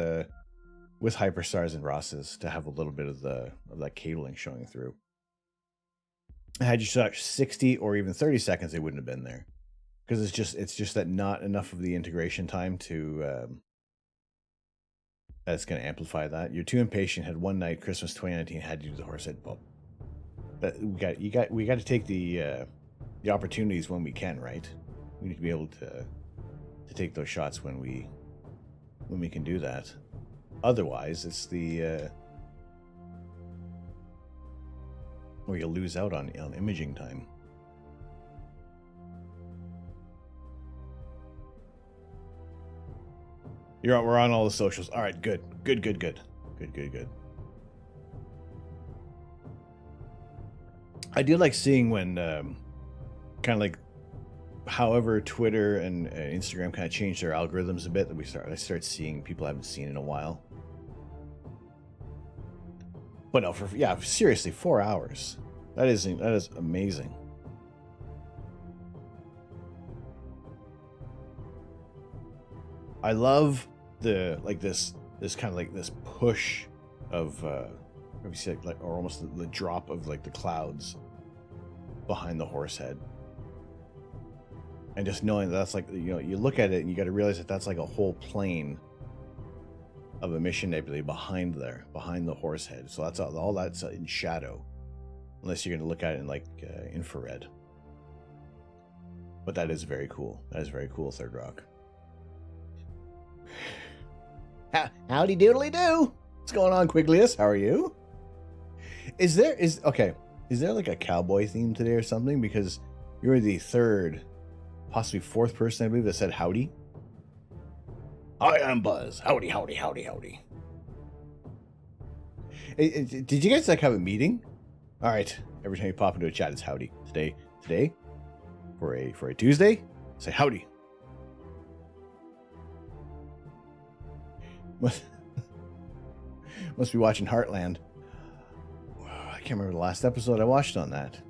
hyperstars and Rosses to have a little bit of that cabling showing through. Had you shot 60 or even 30 seconds, it wouldn't have been there, because it's just that not enough of the integration time to that's going to amplify that. You're too impatient. Had one night, Christmas 2019, had to do the horsehead pulp. But we got to take the opportunities when we can, right? We need to be able to take those shots when we can do that. Otherwise, it's or you'll lose out on imaging time. We're on all the socials. All right, good. I do like seeing when kind of like however Twitter and Instagram kind of change their algorithms a bit, that I start seeing people I haven't seen in a while. But no, seriously, 4 hours. That is amazing. I love this kind of like this push of maybe see or almost the drop of like the clouds behind the horse head. And just knowing that's like, you look at it and you got to realize that that's like a whole plane of emission nebulae behind the horse head. So that's all that's in shadow. unless you're going to look at it in like infrared. But that is very cool. That is very cool, Third Rock. Howdy doodly do. What's going on, Quiglius? How are you? Is there like a cowboy theme today or something? Because you're the third, possibly fourth person, I believe, that said howdy. Hi, I'm Buzz. Howdy, howdy, howdy, howdy. Did you guys like have a meeting? All right. Every time you pop into a chat, it's howdy. Today, for a Tuesday, say howdy. Must be watching Heartland. I can't remember the last episode I watched on that.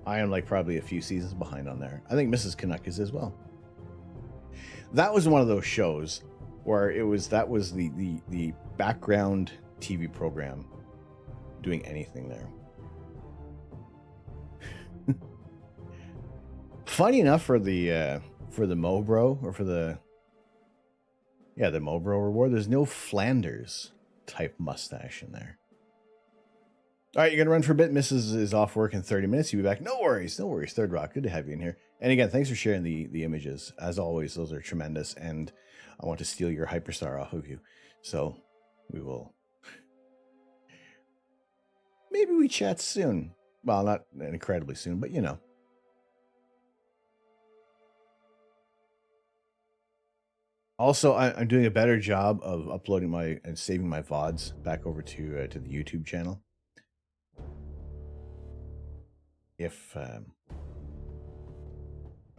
I am like probably a few seasons behind on there. I think Mrs. Canuck is as well. That was one of those shows where that was the background TV program doing anything there. Funny enough, for the Mobro, or for the Mobro reward, there's no Flanders type mustache in there. All right, you're gonna run for a bit. Mrs. is off work in 30 minutes. You'll be back. No worries. Third Rock, good to have you in here. And again, thanks for sharing the images. As always, those are tremendous, and I want to steal your hyperstar off of you. So we will. Maybe we chat soon. Well, not incredibly soon, but you know. Also, I'm doing a better job of uploading and saving my VODs back over to the YouTube channel.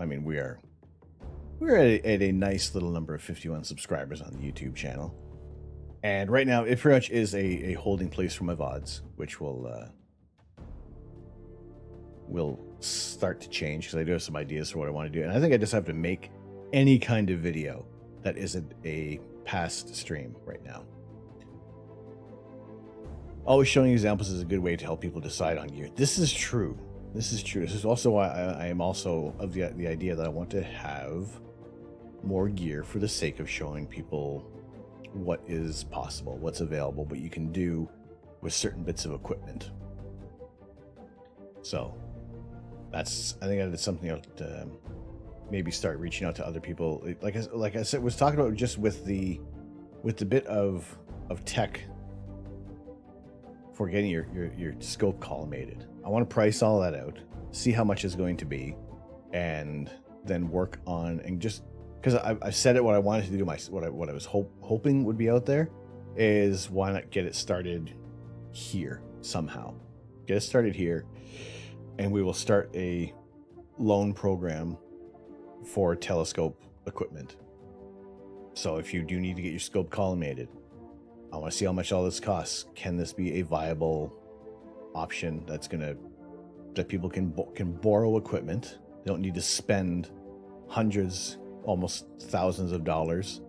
I mean, we're at a nice little number of 51 subscribers on the YouTube channel, and right now it pretty much is a holding place for my VODs, which will start to change because I do have some ideas for what I want to do, and I think I just have to make any kind of video that isn't a past stream right now. Always showing examples is a good way to help people decide on gear. This is true. This is also why I am also of the idea that I want to have more gear for the sake of showing people what is possible, what's available, what you can do with certain bits of equipment. So I think that is something I'll maybe start reaching out to other people. Like I said, was talking about just with the bit of tech for getting your scope collimated. I want to price all that out, see how much it's going to be, and then work on, and just because I said it, what I wanted to do, what I was hoping would be out there is, why not get it started here somehow? Get it started here, and we will start a loan program for telescope equipment. So if you do need to get your scope collimated, I want to see how much all this costs. Can this be a viable option that people can borrow equipment? They don't need to spend hundreds, almost thousands of dollars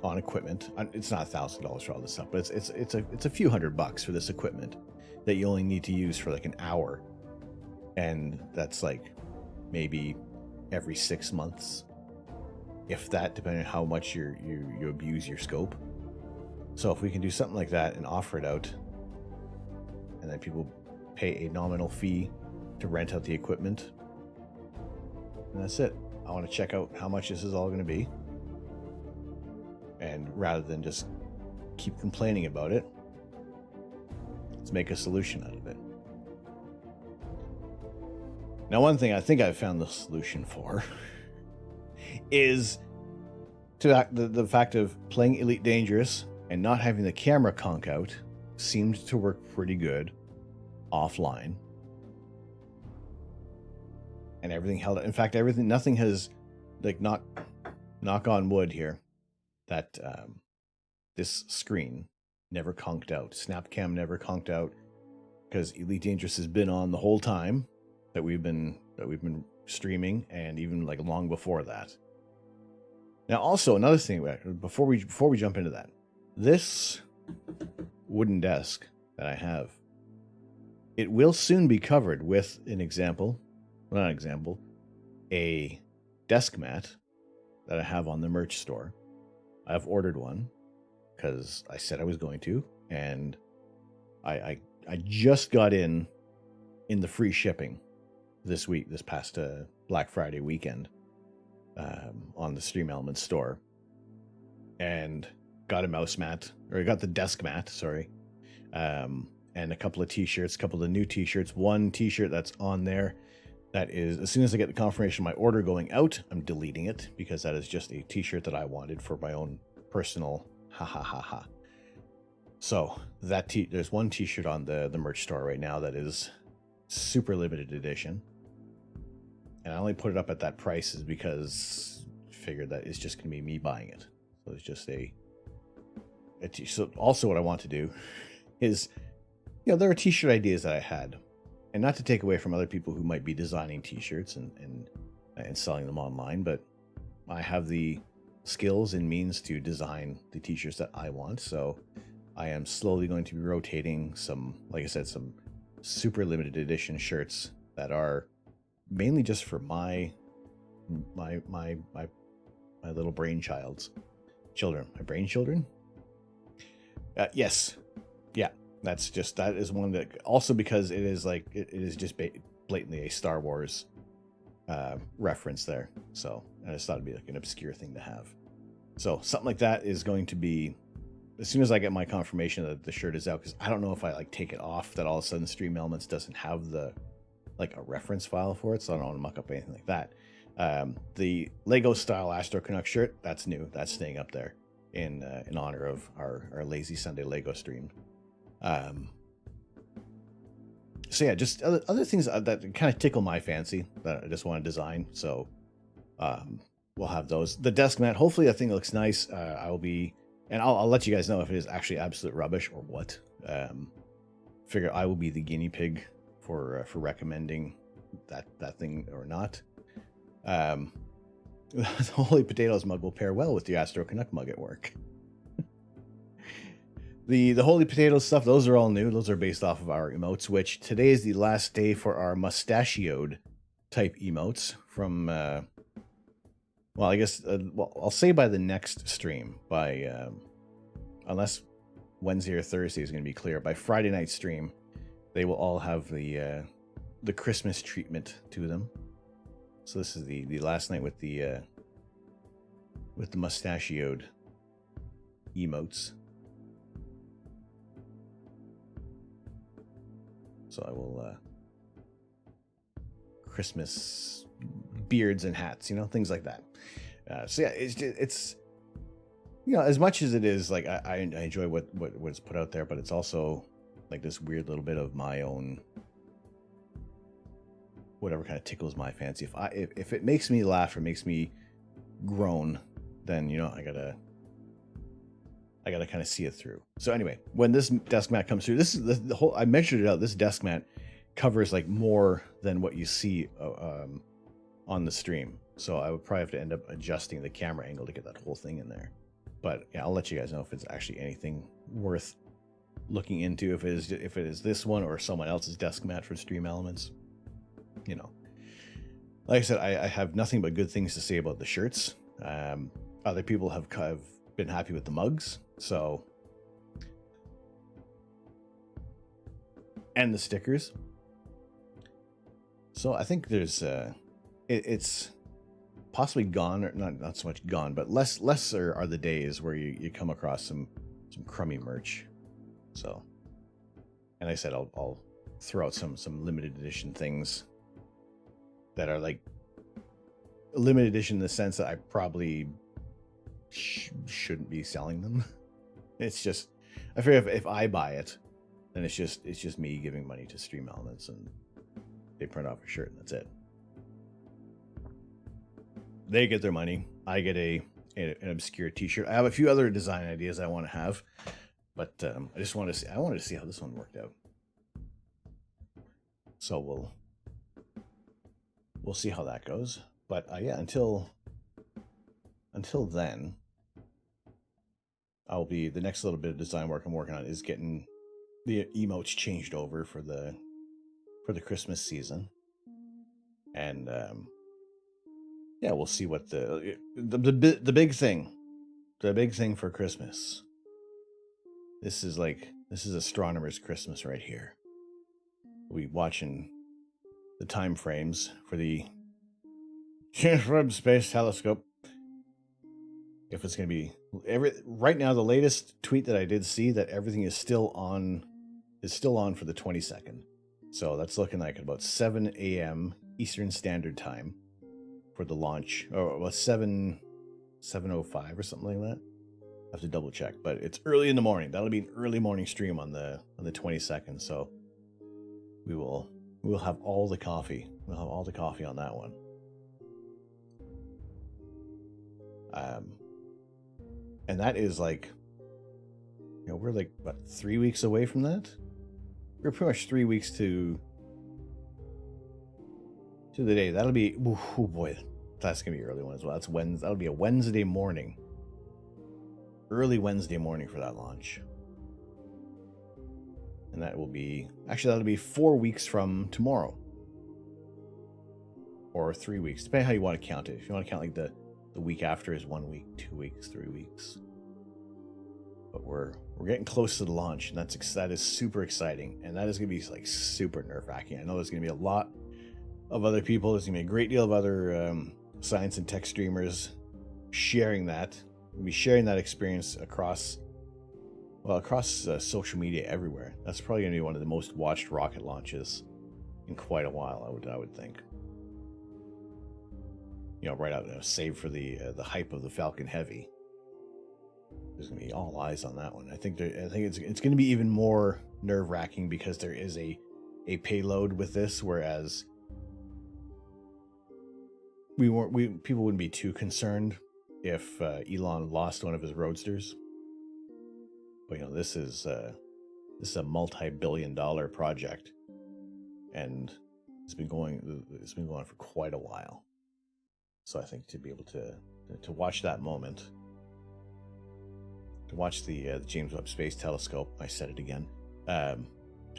on equipment. It's not $1,000 for all this stuff, but it's a few $100 for this equipment that you only need to use for like an hour, and that's like maybe every 6 months, if that, depending on how much you abuse your scope. So if we can do something like that and offer it out, and then people pay a nominal fee to rent out the equipment, and that's it. I want to check out how much this is all going to be, and rather than just keep complaining about it, let's make a solution out of it. Now, one thing I think I've found the solution for is the fact of playing Elite Dangerous and not having the camera conk out seemed to work pretty good offline. And everything held up. In fact, nothing has, like, knock on wood here, that this screen never conked out. Snapcam never conked out, because Elite Dangerous has been on the whole time that we've been streaming, and even like long before that. Now, also another thing, before we jump into that, this wooden desk that I have, it will soon be covered with a desk mat that I have on the merch store. I've ordered one because I said I was going to, and I just got in the free shipping this week, this past Black Friday weekend, on the Stream Elements store, and got a mouse mat, or I got the desk mat, sorry, and a couple of t-shirts, a couple of new t-shirts. One t-shirt that's on there, that is, as soon as I get the confirmation of my order going out, I'm deleting it, because that is just a t-shirt that I wanted for my own personal ha. So that there's one t-shirt on the merch store right now that is super limited edition, and I only put it up at that price is because I figured that it's just going to be me buying it. So it's just so also what I want to do is, there are t-shirt ideas that I had, and not to take away from other people who might be designing t-shirts and selling them online, but I have the skills and means to design the t-shirts that I want. So I am slowly going to be rotating some, like I said, some super limited edition shirts that are mainly just for my little brainchild's children, my brain children. Yes, yeah, that is one that, also because it is like it is just blatantly a Star Wars reference there. So I just thought it'd be like an obscure thing to have. So something like that is going to be, as soon as I get my confirmation that the shirt is out, because I don't know if I like take it off, that all of a sudden Stream Elements doesn't have the like a reference file for it, so I don't want to muck up anything like that. The Lego style Astro Canuck shirt, that's new, that's staying up there in honor of our Lazy Sunday Lego stream. So yeah, just other things that kind of tickle my fancy that I just want to design. So we'll have those. The desk mat, hopefully that thing looks nice. I will be, and I'll let you guys know if it is actually absolute rubbish or what. Figure I will be the guinea pig for recommending that thing or not. The Holy Potatoes mug will pair well with the Astro Canuck mug at work. The Holy Potatoes stuff, those are all new. Those are based off of our emotes, which today is the last day for our mustachioed type emotes from, well, I guess, I'll say by the next stream, by, unless Wednesday or Thursday is going to be clear, by Friday night stream, they will all have the Christmas treatment to them. So this is the last night with the mustachioed emotes. So I will Christmas beards and hats, things like that. So yeah, it's as much as it is like I enjoy what's put out there, but it's also like this weird little bit of my own, whatever kind of tickles my fancy. If it makes me laugh or makes me groan, then I gotta kind of see it through. So anyway, when this desk mat comes through, this is the whole, I measured it out. This desk mat covers like more than what you see on the stream. So I would probably have to end up adjusting the camera angle to get that whole thing in there. But yeah, I'll let you guys know if it's actually anything worth looking into, if it is this one or someone else's desk mat for Stream Elements. Like I said, I have nothing but good things to say about the shirts. Other people have been happy with the mugs, so, and the stickers. So I think there's it's possibly gone, or not so much gone, but lesser are the days where you come across some crummy merch. So, and I said I'll throw out some limited edition things that are like limited edition in the sense that I probably shouldn't be selling them. It's just, I figure if I buy it, then it's just me giving money to Stream Elements, and they print off a shirt and that's it. They get their money. I get an obscure t-shirt. I have a few other design ideas I want to have, but I just wanted to see how this one worked out. So we'll see how that goes. But yeah, until then, the next little bit of design work I'm working on is getting the emotes changed over for the Christmas season. And yeah, we'll see what the big thing for Christmas. This is like This is astronomer's Christmas right here. We'll be watching the time frames for the James Webb Space Telescope. If it's going to be right now, the latest tweet that I did see that everything is still on for the 22nd. So that's looking like about 7 a.m. Eastern Standard Time for the launch. Or well, 7:05 or something like that. I have to double check, but it's early in the morning. That'll be an early morning stream on the 22nd. So we'll have all the coffee. We'll have all the coffee on that one. And that is like, we're like, what, 3 weeks away from that? We're pretty much 3 weeks to the day. That'll be, oh boy, that's going to be an early one as well. That's Wednesday. That'll be a Wednesday morning. Early Wednesday morning for that launch. And that will be, actually, that'll be 4 weeks from tomorrow. Or 3 weeks, depending how you want to count it. If you want to count like the week after is 1 week, 2 weeks, 3 weeks. But we're getting close to the launch, and that is super exciting, and that is going to be like super nerve-wracking. I know there's going to be a lot of other people. There's going to be a great deal of other science and tech streamers sharing that. We'll be sharing that experience across social media everywhere. That's probably going to be one of the most watched rocket launches in quite a while. I would think. Right out there, save for the hype of the Falcon Heavy. There's going to be all eyes on that one. I think it's going to be even more nerve-wracking because there is a payload with this, whereas people wouldn't be too concerned if Elon lost one of his roadsters. But this is a multi-billion-dollar project, and it's been going for quite a while. So I think to be able to watch that moment, to watch the James Webb Space Telescope, I said it again, to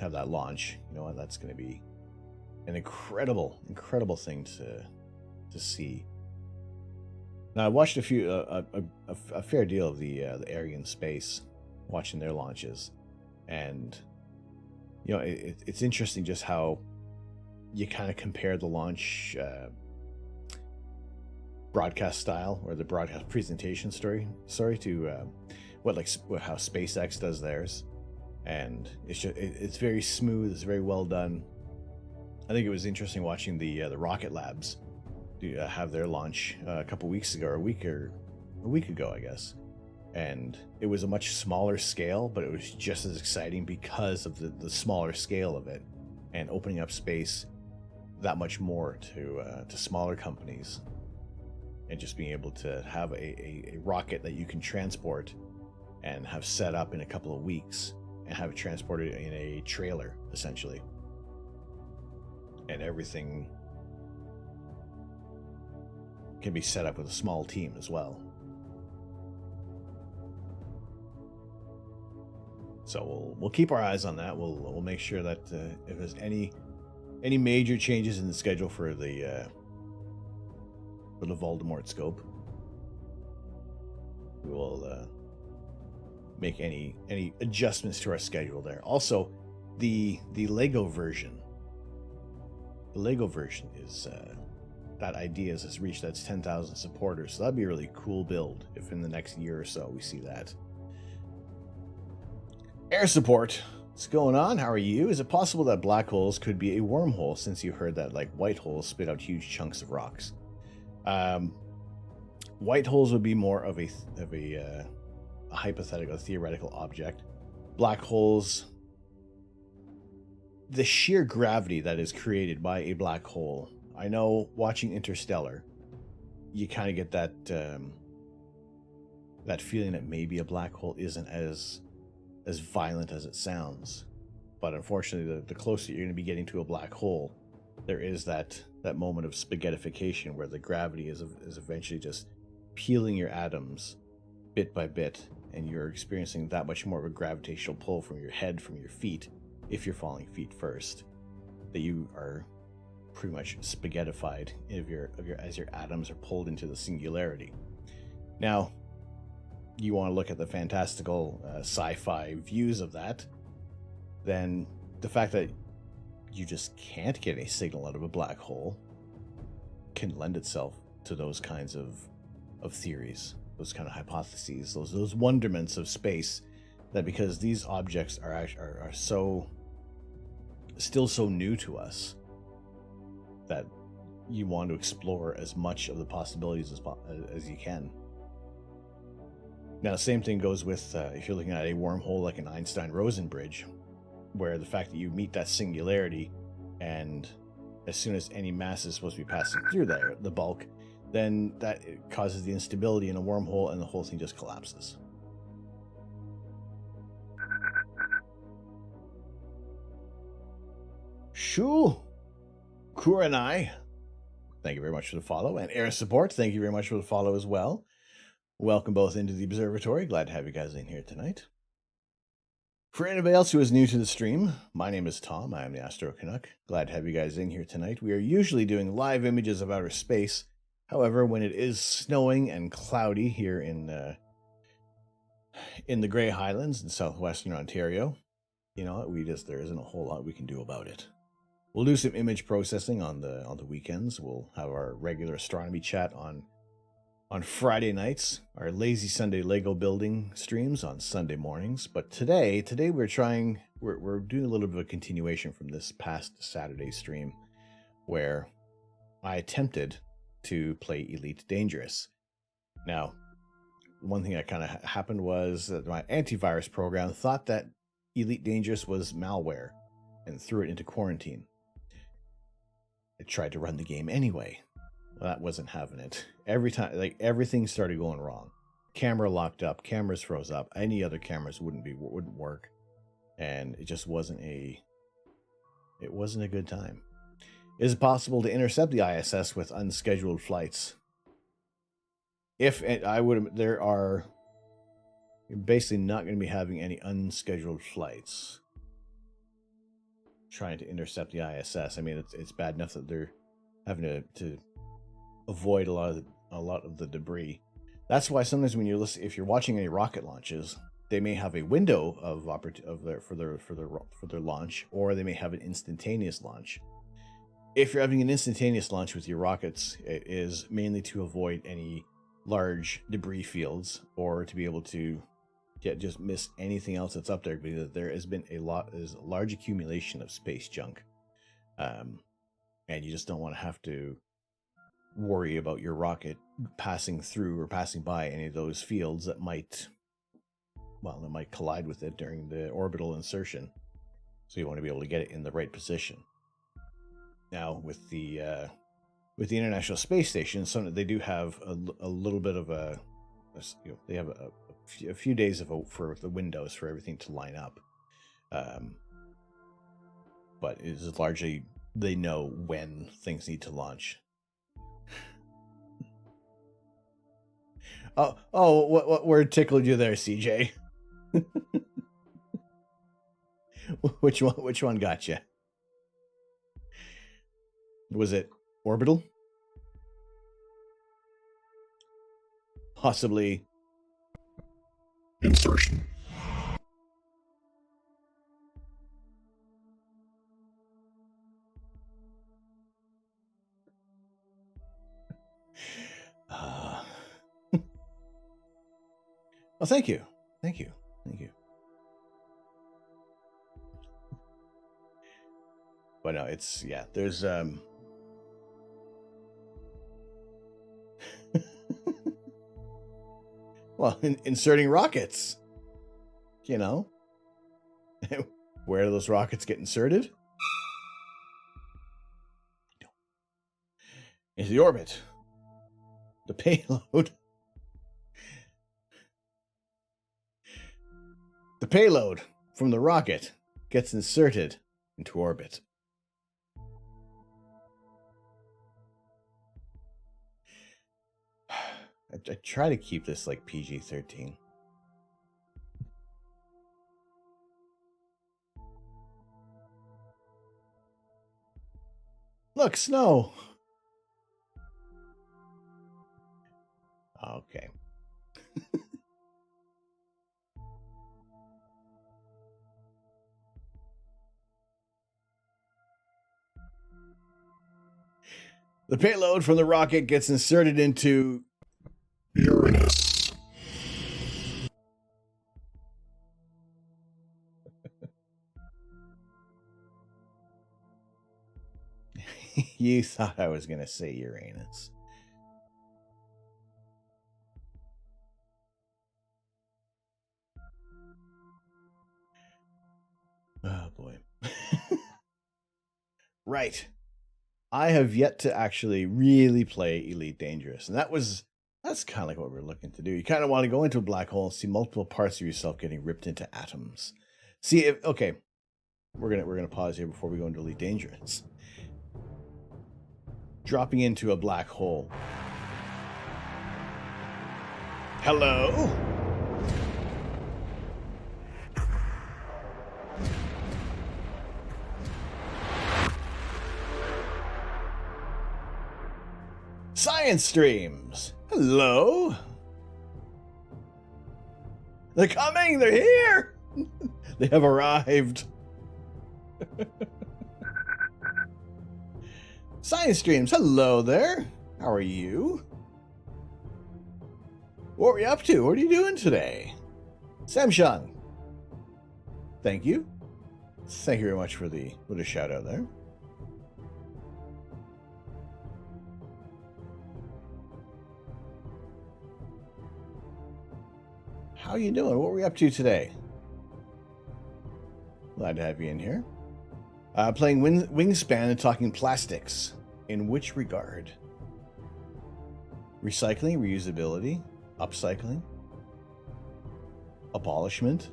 have that launch, that's going to be an incredible thing to see. Now I watched a fair deal of the Ariane Space, watching their launches, and it's interesting just how you kind of compare the launch broadcast style or the broadcast presentation story to how SpaceX does theirs, and it's very smooth. It's very well done. I think it was interesting watching the Rocket Labs have their launch a couple weeks ago, or a week ago, I guess, and it was a much smaller scale, but it was just as exciting because of the smaller scale of it and opening up space that much more to smaller companies. And just being able to have a rocket that you can transport and have set up in a couple of weeks and have it transported in a trailer, essentially. And everything can be set up with a small team as well. So we'll keep our eyes on that. We'll make sure that if there's any major changes in the schedule for the Voldemort scope, we will make any adjustments to our schedule there. Also, the Lego version. The Lego version is that idea has reached its 10,000 supporters, so that'd be a really cool build if in the next year or so we see that. Air support. What's going on? How are you? Is it possible that black holes could be a wormhole, since you heard that like white holes spit out huge chunks of rocks? White holes would be more of a hypothetical, theoretical object. Black holes, the sheer gravity that is created by a black hole. I know watching Interstellar, you kind of get that feeling that maybe a black hole isn't as violent as it sounds. But unfortunately, the closer you're going to be getting to a black hole, there is that moment of spaghettification where the gravity is eventually just peeling your atoms bit by bit, and you're experiencing that much more of a gravitational pull from your head, from your feet, if you're falling feet first, that you are pretty much spaghettified as your atoms are pulled into the singularity. Now, you want to look at the fantastical sci-fi views of that. then the fact that you just can't get a signal out of a black hole can lend itself to those kinds of theories, those kind of hypotheses, those wonderments of space, that because these objects are still so new to us, that you want to explore as much of the possibilities as you can. Now, the same thing goes with if you're looking at a wormhole like an Einstein-Rosen bridge, where the fact that you meet that singularity, and as soon as any mass is supposed to be passing through the bulk, then that causes the instability in a wormhole, and the whole thing just collapses. Shu Kuranai, thank you very much for the follow. And Air Support, thank you very much for the follow as well. Welcome both into the observatory. Glad to have you guys in here tonight. For anybody else who is new to the stream, my name is Tom. I am the Astro Canuck. Glad to have you guys in here tonight. We are usually doing live images of outer space. However, when it is snowing and cloudy here in the Grey Highlands in southwestern Ontario, you know, there isn't a whole lot we can do about it. We'll do some image processing on the weekends. We'll have our regular astronomy chat on Friday nights, our lazy Sunday Lego building streams on Sunday mornings. But today we're doing a little bit of a continuation from this past Saturday stream, where I attempted to play Elite Dangerous. Now, one thing that kind of happened was that my antivirus program thought that Elite Dangerous was malware and threw it into quarantine. I tried to run the game anyway. Well, that wasn't having it. Every time, like, everything started going wrong. Camera locked up, cameras froze up, any other cameras wouldn't work. And it just wasn't a good time. Is it possible to intercept the ISS with unscheduled flights? There are, you're basically not going to be having any unscheduled flights trying to intercept the ISS. I mean, it's bad enough that they're having to avoid a lot of the debris. That's why sometimes when if you're watching any rocket launches, they may have a window for their launch, or they may have an instantaneous launch. If you're having an instantaneous launch with your rockets, it is mainly to avoid any large debris fields, or to be able to just miss anything else that's up there, because there has been a large accumulation of space junk, and you just don't want to have to worry about your rocket passing through or passing by any of those fields that might collide with it during the orbital insertion. So you want to be able to get it in the right position. Now, with the International Space Station, they do have a little bit of they have a few days for the windows for everything to line up, but it is largely they know when things need to launch. What word tickled you there, CJ? Which one got you? Was it orbital? Possibly insertion. Well, thank you. But no, there's well, inserting rockets, you know. Where do those rockets get inserted? Into the orbit. The payload. The payload from the rocket gets inserted into orbit. I try to keep this like PG-13. Look, snow. Okay. The payload from the rocket gets inserted into Uranus. You thought I was going to say Uranus. Oh, boy. Right. I have yet to actually really play Elite Dangerous. And that's kind of like what we're looking to do. You kind of want to go into a black hole and see multiple parts of yourself getting ripped into atoms. See if, okay, we're gonna pause here before we go into Elite Dangerous. Dropping into a black hole. Hello? Science streams. Hello? They're coming. They're here. They have arrived. Science streams. Hello there. How are you? What are you up to? What are you doing today? Samshung. Thank you. Thank you very much for the shout out there. How are you doing? What were we up to today? Glad to have you in here. Playing Wingspan and talking plastics. In which regard? Recycling, reusability, upcycling, abolishment.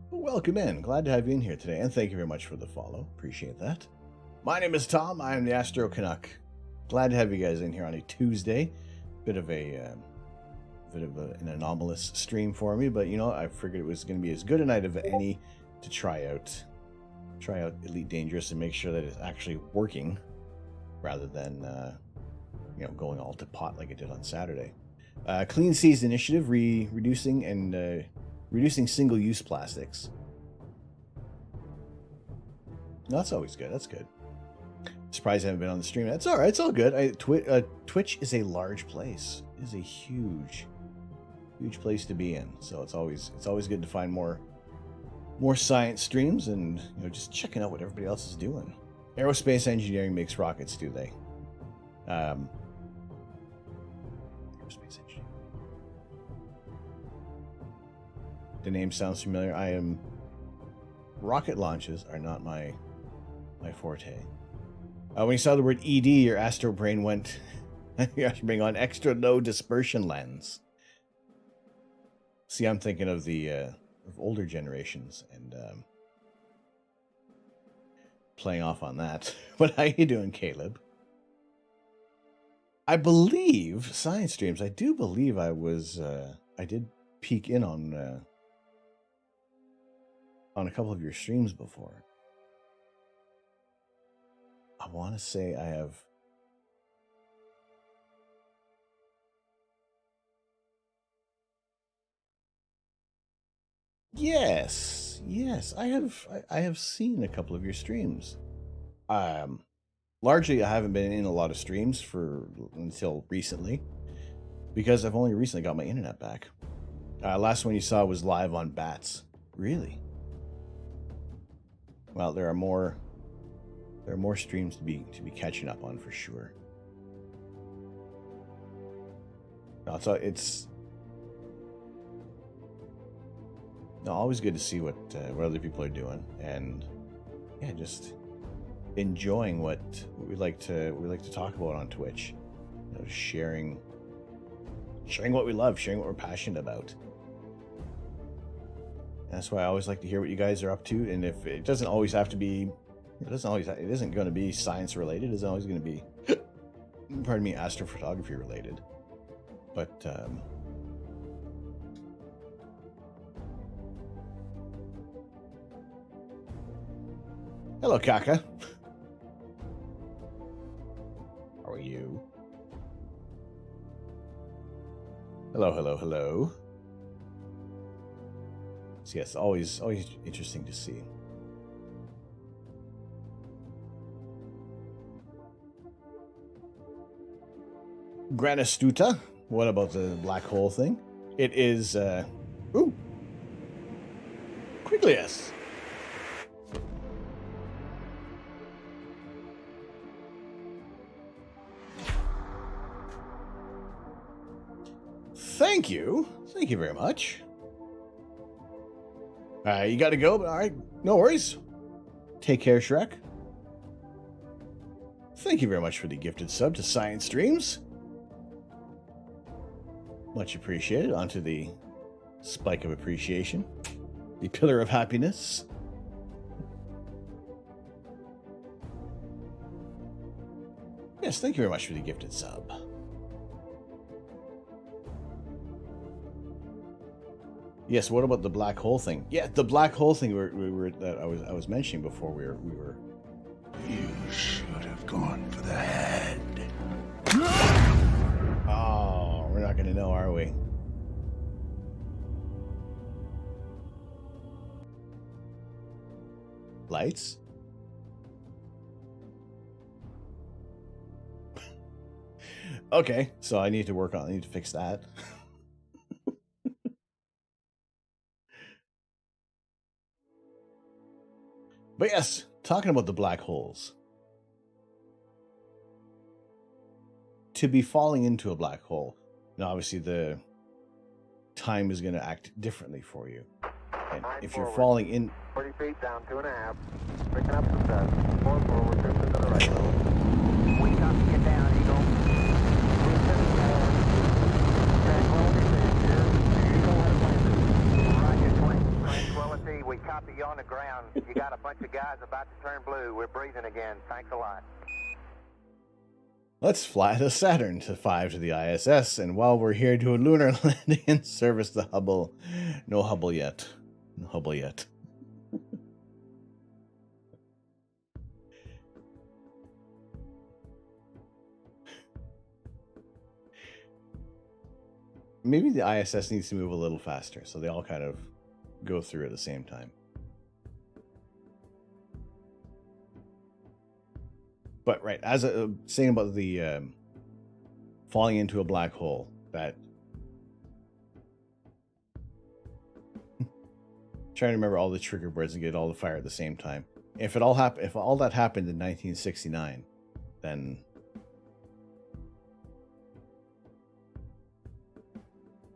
Well, welcome in. Glad to have you in here today, and thank you very much for the follow. Appreciate that. My name is Tom. I am the Astro Canuck. Glad to have you guys in here on a Tuesday. Bit of an anomalous stream for me, but you know, I figured it was going to be as good a night of any to try out Elite Dangerous and make sure that it's actually working rather than going all to pot like it did on Saturday. Clean Seas Initiative, reducing single-use plastics. No, that's always good. That's good. Surprised I haven't been on the stream. That's all right. It's all good. Twitch is a large place. It is a huge place to be in. So it's always good to find more science streams and just checking out what everybody else is doing. Aerospace engineering makes rockets, do they? Aerospace engineering. The name sounds familiar. Rocket launches are not my forte. When you saw the word ED, your astro brain went. You actually bring on extra low dispersion lens. See, I'm thinking of the of older generations and playing off on that. But how you doing, Caleb? I believe science streams. I do believe I did peek in on a couple of your streams before. I want to say I have. Yes, I have seen a couple of your streams. Largely, I haven't been in a lot of streams until recently, because I've only recently got my internet back. Last one you saw was live on Bats. Really? Well, there are more streams to be catching up on for sure. No, it's always good to see what other people are doing, and yeah, just enjoying what we like to talk about on Twitch. Sharing what we love, sharing what we're passionate about. That's why I always like to hear what you guys are up to, and if it doesn't always have to be, it isn't going to be science related. It's always going to be, pardon me, astrophotography related. But hello, Kaka. How are you? Hello. So yes, always interesting to see. Granastuta. What about the black hole thing? It is, ooh. Quiglius. Thank you. Thank you very much. You got to go, but all right. No worries. Take care, Shrek. Thank you very much for the gifted sub to Science Dreams. Much appreciated. Onto the spike of appreciation. The pillar of happiness. Yes, thank you very much for the gifted sub. Yes, what about the black hole thing? Yeah, the black hole thing we were that I was mentioning before we were. You should have gone for the head. Oh, we're not gonna know, are we? Lights? Okay, so I need to fix that. But yes, talking about the black holes. To be falling into a black hole, now obviously the time is going to act differently for you. And if you're falling in... 40 feet down, 2.5. Picking up some dust. 4 forward, drift to the right. We copy you down, Eagle. Tranquility, we copy you on the ground. You got a bunch of guys about to turn blue. We're breathing again. Thanks a lot. Let's fly to Saturn to 5 to the ISS, and while we're here, do a lunar landing and service the Hubble. No Hubble yet. No Hubble yet. Maybe the ISS needs to move a little faster, so they all kind of go through at the same time. But right, as saying about the falling into a black hole, that trying to remember all the trigger words and get all the fire at the same time. If all that happened in 1969, then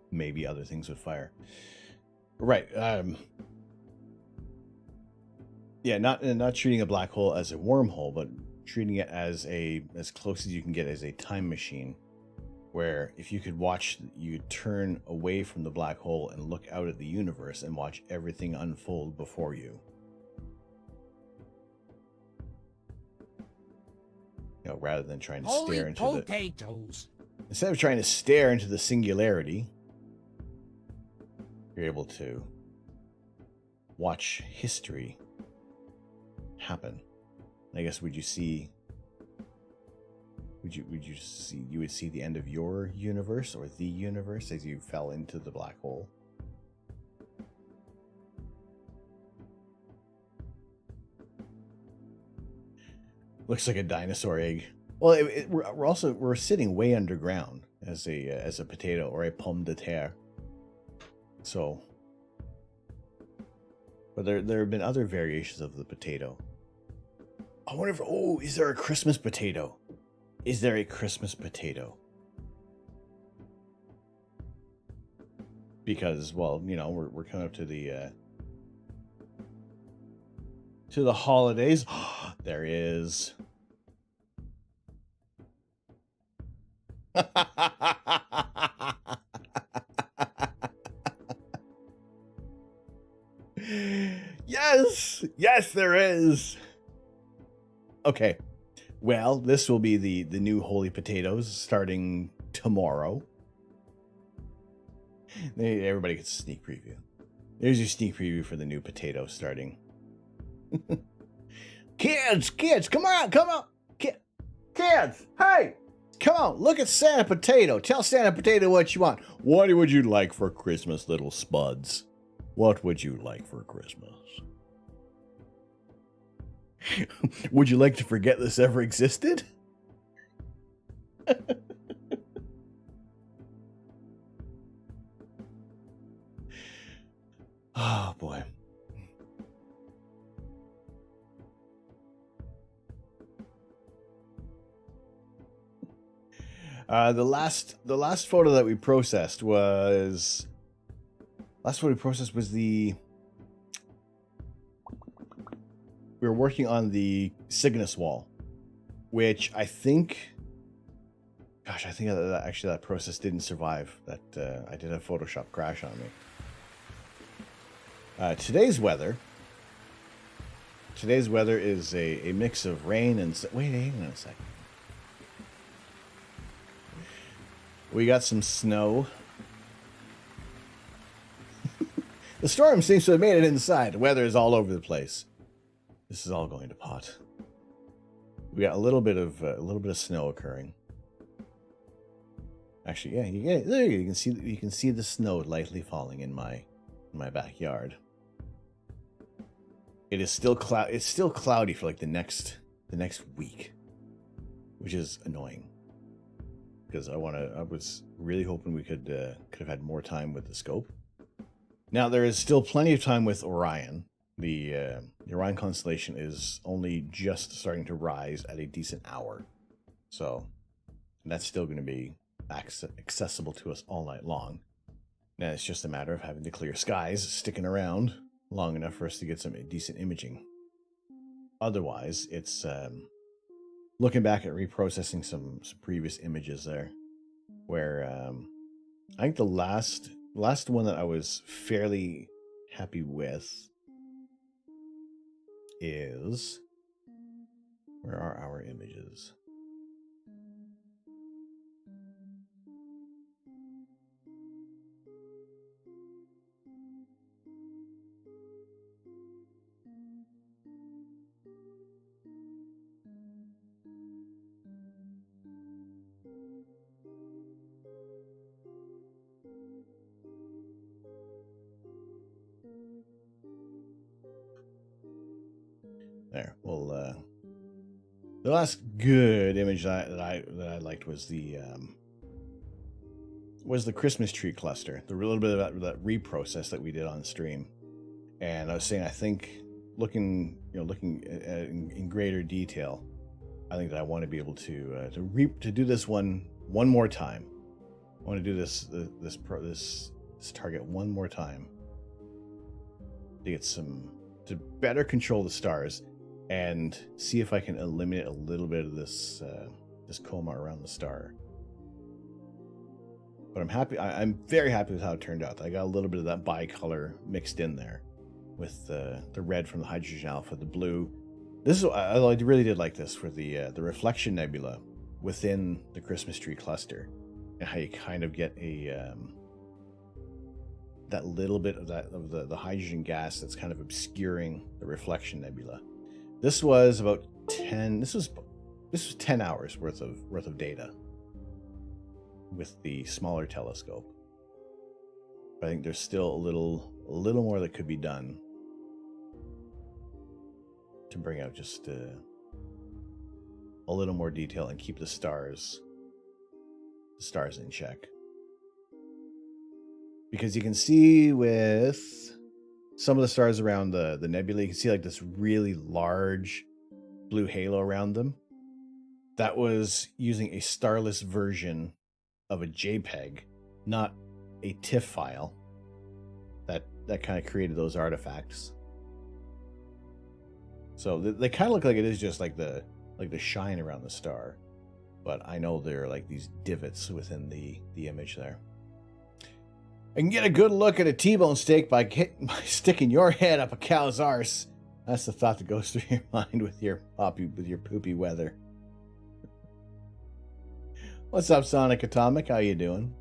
maybe other things would fire. Right. Yeah, not treating a black hole as a wormhole, but treating it as close as you can get as a time machine, where if you could watch, you turn away from the black hole and look out at the universe and watch everything unfold before you. You know, rather than trying to stare into potatoes. Instead of trying to stare into the singularity, you're able to watch history happen. I guess would you see the end of your universe or the universe as you fell into the black hole? Looks like a dinosaur egg. Well, we're sitting way underground as a potato or a pomme de terre. So, but there have been other variations of the potato. I wonder if, is there a Christmas potato? Is there a Christmas potato? Because, well, you know, we're coming up to the holidays. There is. Yes, there is. Okay, well, this will be the new holy potatoes starting tomorrow. Everybody gets a sneak preview. There's your sneak preview for the new potato starting. Kids, come on. Kids, hey, come on, look at Santa Potato. Tell Santa Potato what you want. What would you like for Christmas, little spuds? What would you like for Christmas? Would you like to forget this ever existed? Oh boy. The last photo that we processed was the we were working on the Cygnus wall, which I think that process didn't survive. That I did a Photoshop crash on me. Today's weather is a mix of rain and wait, hang on a second. We got some snow. The storm seems to have made it inside. The weather is all over the place. This is all going to pot. We got a little bit of snow occurring. Actually, yeah, there you can see the snow lightly falling in my backyard. It is still It's still cloudy for like the next week, which is annoying. Because I was really hoping we could have had more time with the scope. Now there is still plenty of time with Orion. The Orion constellation is only just starting to rise at a decent hour, so that's still going to be accessible to us all night long. Now it's just a matter of having the clear skies sticking around long enough for us to get some decent imaging. Otherwise, it's looking back at reprocessing some previous images there, where I think the last one that I was fairly happy with is, where are our images? There. Well, the last good image that I liked was the Christmas tree cluster. The little bit of that reprocess that we did on stream, and I was saying I think looking at in greater detail, I think that I want to be able to do this one more time. I want to do this target one more time to get to better control the stars and see if I can eliminate a little bit of this coma around the star. But I'm happy. I'm very happy with how it turned out. I got a little bit of that bicolor mixed in there with the red from the hydrogen alpha, the blue. I really did like this for the reflection nebula within the Christmas tree cluster, and how you kind of get that little bit of the hydrogen gas that's kind of obscuring the reflection nebula. This was about 10. This was 10 hours worth of data with the smaller telescope. But I think there's still a little more that could be done to bring out just a little more detail and keep the stars in check. Because you can see with some of the stars around the nebula, you can see like this really large blue halo around them. That was using a starless version of a JPEG, not a TIFF file. That kind of created those artifacts. So they kind of look like it is just like the shine around the star, but I know they're like these divots within the image there. I can get a good look at a T-bone steak by sticking your head up a cow's arse. That's the thought that goes through your mind with your poopy weather. What's up, Sonic Atomic? How you doing?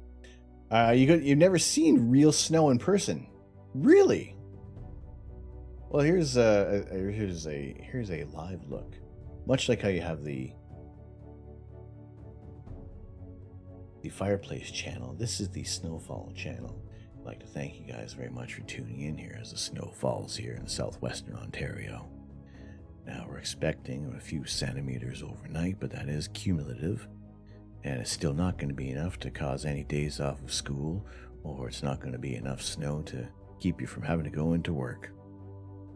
You've never seen real snow in person, really? Well, here's a live look, much like how you have the fireplace channel. This is the snowfall channel. I'd like to thank you guys very much for tuning in here as the snow falls here in southwestern Ontario. Now we're expecting a few centimeters overnight, but that is cumulative, and it's still not going to be enough to cause any days off of school, or it's not going to be enough snow to keep you from having to go into work.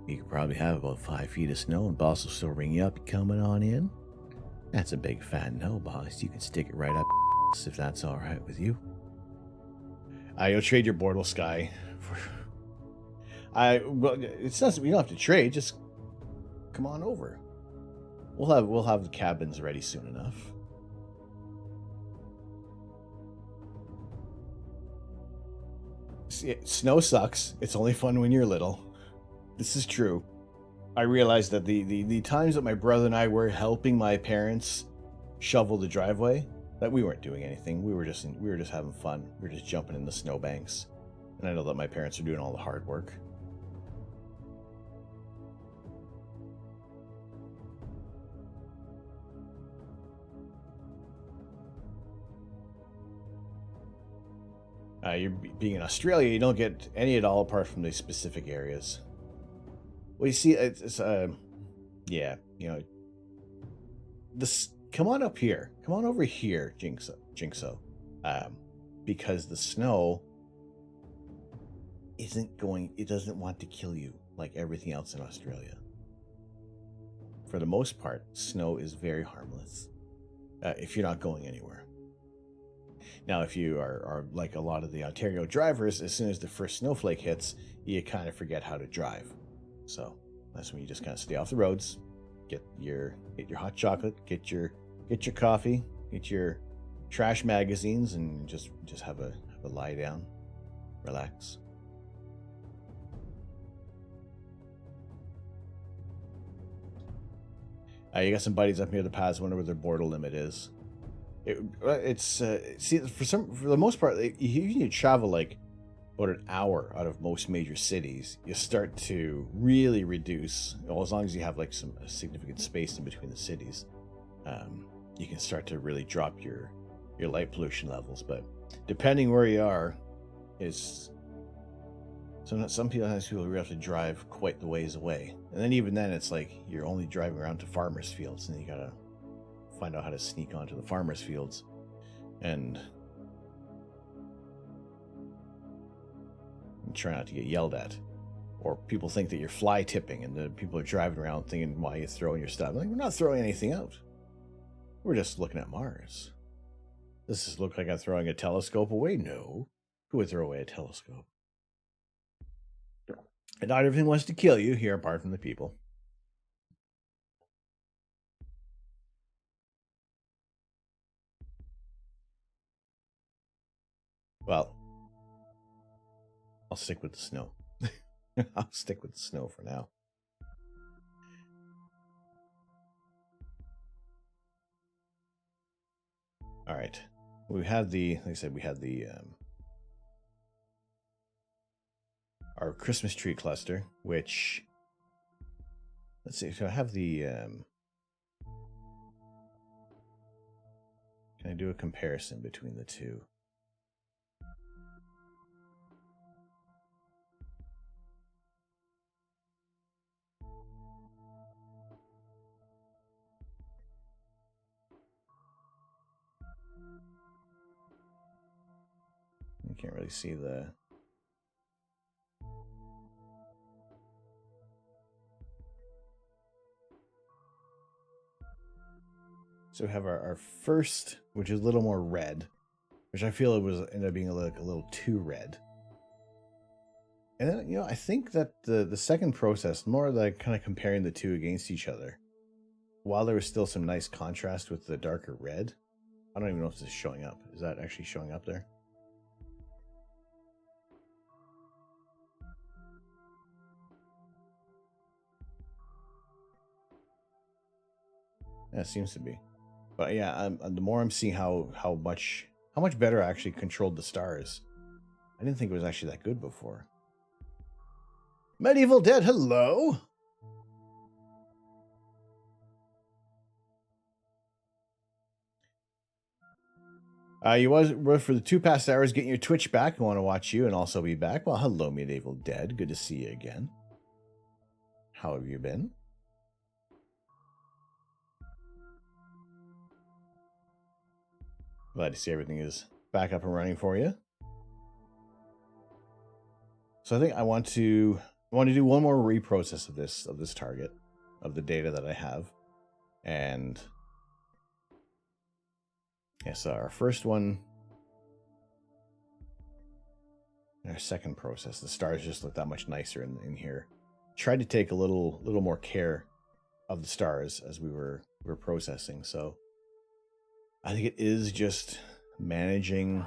You could probably have about 5 feet of snow, and boss will still ring you up coming on in. That's a big fat no, boss. You can stick it right up if that's all right with you. You'll trade your Bortle Sky for. Well, it's not. We don't have to trade. Just come on over. We'll have the cabins ready soon enough. See, snow sucks. It's only fun when you're little. This is true. I realized that the times that my brother and I were helping my parents shovel the driveway, that we weren't doing anything. We were just having fun. We were just jumping in the snowbanks. And I know that my parents are doing all the hard work. You're being in Australia, you don't get any at all apart from the specific areas. Well, you see, it's yeah, you know, this. Come on up here. Come on over here, Jinxo. Because the snow isn't going. It doesn't want to kill you like everything else in Australia. For the most part, snow is very harmless if you're not going anywhere. Now, if you are like a lot of the Ontario drivers, as soon as the first snowflake hits, you kind of forget how to drive. So that's when you just kind of stay off the roads, get your hot chocolate, get your coffee, get your trash magazines, and just have a lie down, relax. You got some buddies up near the paths. Wonder what their border limit is. See, for the most part, you need to travel like about an hour out of most major cities. You start to really reduce, well, as long as you have like some significant space in between the cities. You can start to really drop your light pollution levels. But depending where you are, is some people really have to drive quite the ways away, and then even then, it's like you're only driving around to farmers' fields, and you gotta find out how to sneak onto the farmers' fields, and try not to get yelled at, or people think that you're fly tipping, and the people are driving around thinking why you're throwing your stuff. Like, we're not throwing anything out. We're just looking at Mars. Does this look like I'm throwing a telescope away? No. Who would throw away a telescope? And not everything wants to kill you here, apart from the people. Well, I'll stick with the snow. I'll stick with the snow for now. All right. We had the, like I said, we had the our Christmas tree cluster, which, let's see. So I have the. Can I do a comparison between the two? You can't really see the. So we have our first, which is a little more red, which I feel ended up being a little too red. And then, you know, I think that the second process, more like kind of comparing the two against each other, while there was still some nice contrast with the darker red. I don't even know if this is showing up. Is that actually showing up there? Yeah, it seems to be. But yeah, the more I'm seeing how much better I actually controlled the stars. I didn't think it was actually that good before. Medieval Dead, hello. You were for the 2 past hours getting your Twitch back. I want to watch you and also be back. Well, hello, Medieval Dead. Good to see you again. How have you been? Glad to see everything is back up and running for you. So I think I want to do one more reprocess of this target, of the data that I have. And yeah, so our first one, our second process, the stars just look that much nicer in here. Tried to take a little more care of the stars as we were processing. So I think it is just managing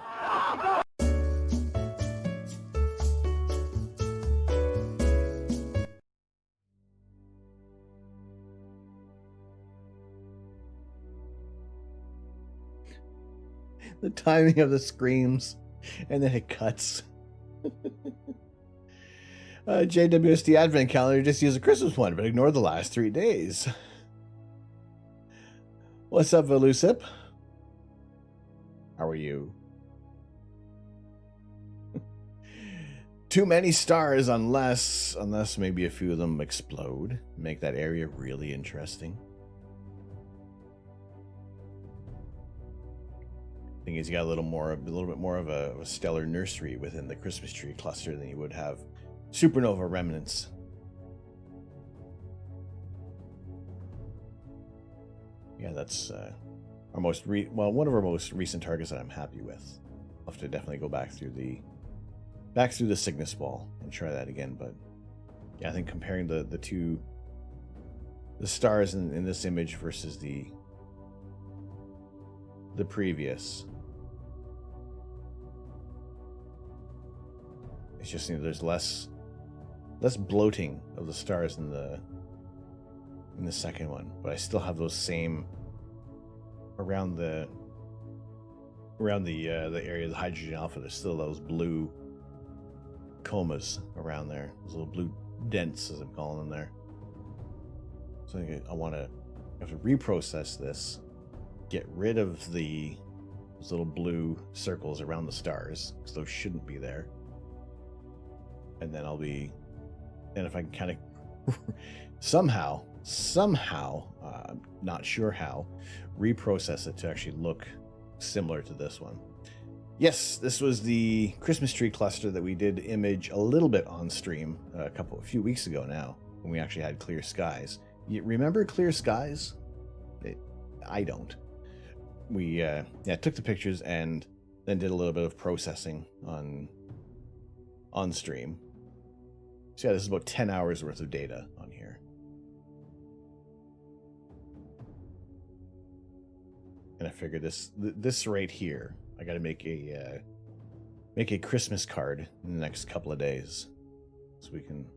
the timing of the screams, and then it cuts. JWSD Advent Calendar, just use a Christmas one, but ignore the last 3 days. What's up, Velusip? How are you? Too many stars unless maybe a few of them explode. Make that area really interesting. Thing is, you got a little bit more of a stellar nursery within the Christmas tree cluster than you would have supernova remnants. Yeah, that's our one of our most recent targets that I'm happy with. I'll have to definitely go back through the Cygnus ball and try that again. But yeah, I think comparing the stars in this image versus the previous, it's just, there's less bloating of the stars in the second one, but I still have those same around the area of the hydrogen alpha. There's still those blue comas around there, those little blue dents, as I'm calling them there. So I think I have to reprocess this, get rid of those little blue circles around the stars, because those shouldn't be there. And then if I can kind of somehow, not sure how, reprocess it to actually look similar to this one. Yes, this was the Christmas tree cluster that we did image a little bit on stream a few weeks ago now, when we actually had clear skies. You remember clear skies? I don't. We took the pictures and then did a little bit of processing on stream. So yeah, this is about 10 hours worth of data on here. And I figured this right here, I got to make a Christmas card in the next couple of days, so we can.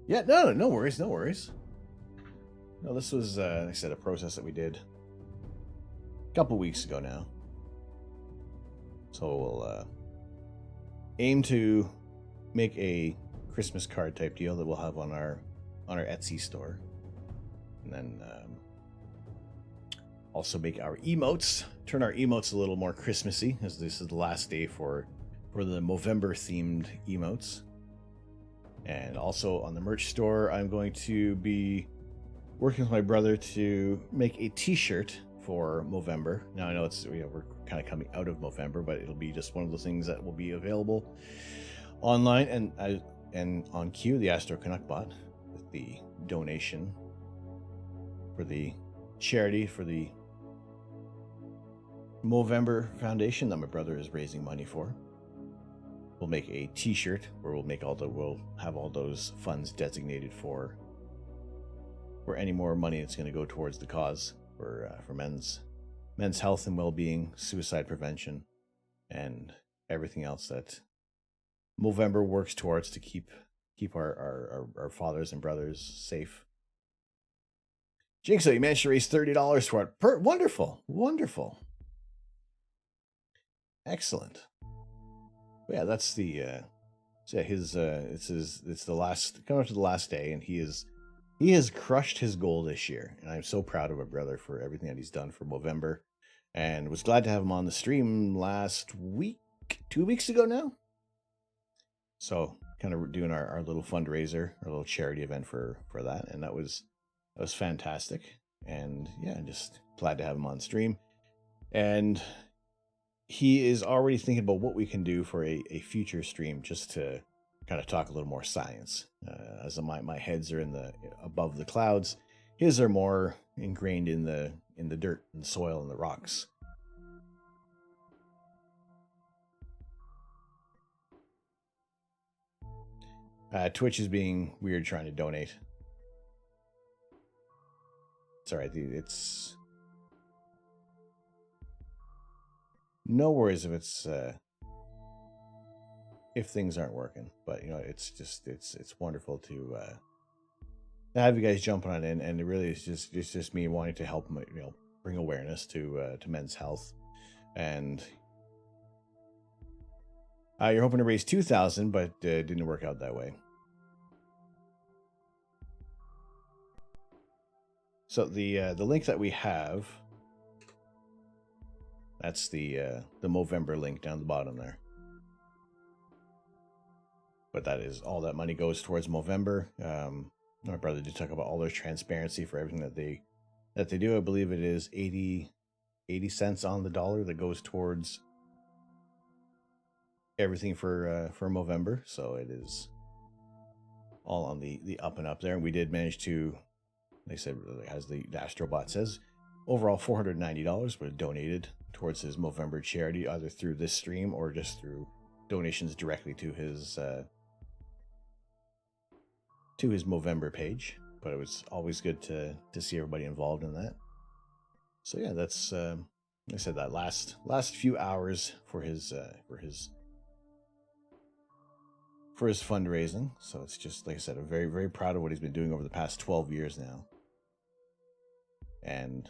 Yeah, no worries. No, this was, like I said, a process that we did a couple weeks ago now. So we'll aim to make a Christmas card type deal that we'll have on our Etsy store, and then also make our emotes, turn our emotes a little more Christmassy, as this is the last day for the Movember themed emotes. And also on the merch store, I'm going to be working with my brother to make a t-shirt for Movember. Now I know we're kind of coming out of Movember, but it'll be just one of those things that will be available online and on Q, the Astro Canuck bot, with the donation for the charity for the Movember Foundation that my brother is raising money for. We'll make a t-shirt where we'll have all those funds designated for any more money that's going to go towards the cause for men's health and well-being, suicide prevention, and everything else that Movember works towards to keep our fathers and brothers safe. Jinxo, you managed to raise $30 for it. Wonderful. Excellent. Yeah, that's the it's the last, coming up to the last day, and he has crushed his goal this year, and I'm so proud of my brother for everything that he's done for Movember, and was glad to have him on the stream last week, 2 weeks ago now. So kind of doing our little fundraiser, our little charity event for that, and that was fantastic. And yeah, just glad to have him on stream. And he is already thinking about what we can do for a future stream, just to kind of talk a little more science. As my heads are in the above the clouds, his are more ingrained in the dirt and soil and the rocks. Twitch is being weird trying to donate. It's all right. It's no worries if it's if things aren't working. But you know, it's just it's wonderful to have you guys jumping on in, and it really is just me wanting to help, you know, bring awareness to men's health. And you're hoping to raise 2,000, but it didn't work out that way. So the link that we have, that's the Movember link down the bottom there. But that is all that money goes towards Movember. My brother did talk about all their transparency for everything that they do. I believe it is 80 cents on the dollar that goes towards everything for Movember. So it is all on the up and up there. And we did manage to, like I said, as the Astrobot says, overall $490 was donated towards his Movember charity, either through this stream or just through donations directly to his Movember page. But it was always good to see everybody involved in that. So yeah, that's like I said, that last few hours for his fundraising. So it's just, like I said, I'm very, very proud of what he's been doing over the past 12 years now. And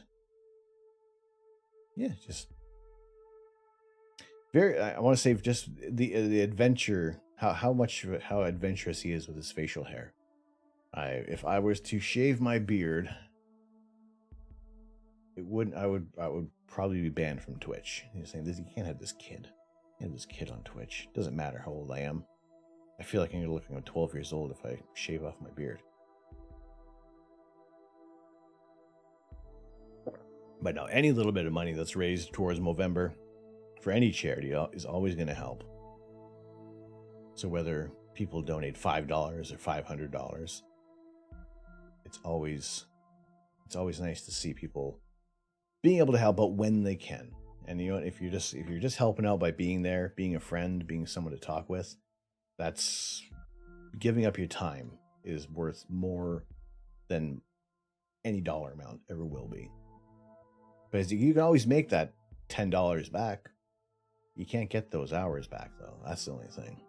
yeah, just very, I want to say just the adventure, how adventurous he is with his facial hair. If I was to shave my beard, I would probably be banned from Twitch. He's saying this, you can't have this kid. You can't have this kid on Twitch. Doesn't matter how old I am. I feel like I'm gonna look like I'm 12 years old if I shave off my beard. But no, any little bit of money that's raised towards Movember for any charity is always going to help. So whether people donate $5 or $500, it's always nice to see people being able to help out when they can. And you know, if you're just helping out by being there, being a friend, being someone to talk with, that's giving up your time is worth more than any dollar amount ever will be. Because you can always make that $10 back. You can't get those hours back, though. That's the only thing.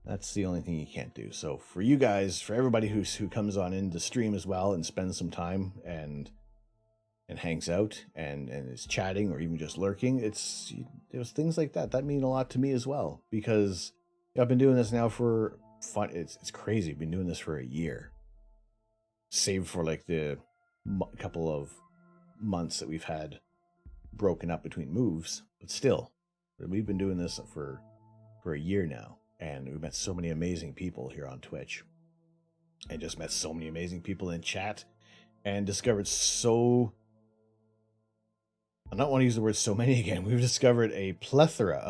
That's the only thing you can't do. So for you guys, for everybody who comes on in to stream as well and spends some time and hangs out and is chatting or even just lurking, there's things like that mean a lot to me as well. Because I've been doing this now for fun. It's crazy. I've been doing this for a year. Save for like the couple of months that we've had broken up between moves, but still, we've been doing this for a year now, and we've met so many amazing people here on Twitch, and just met so many amazing people in chat, and discovered I don't want to use the word so many again. We've discovered a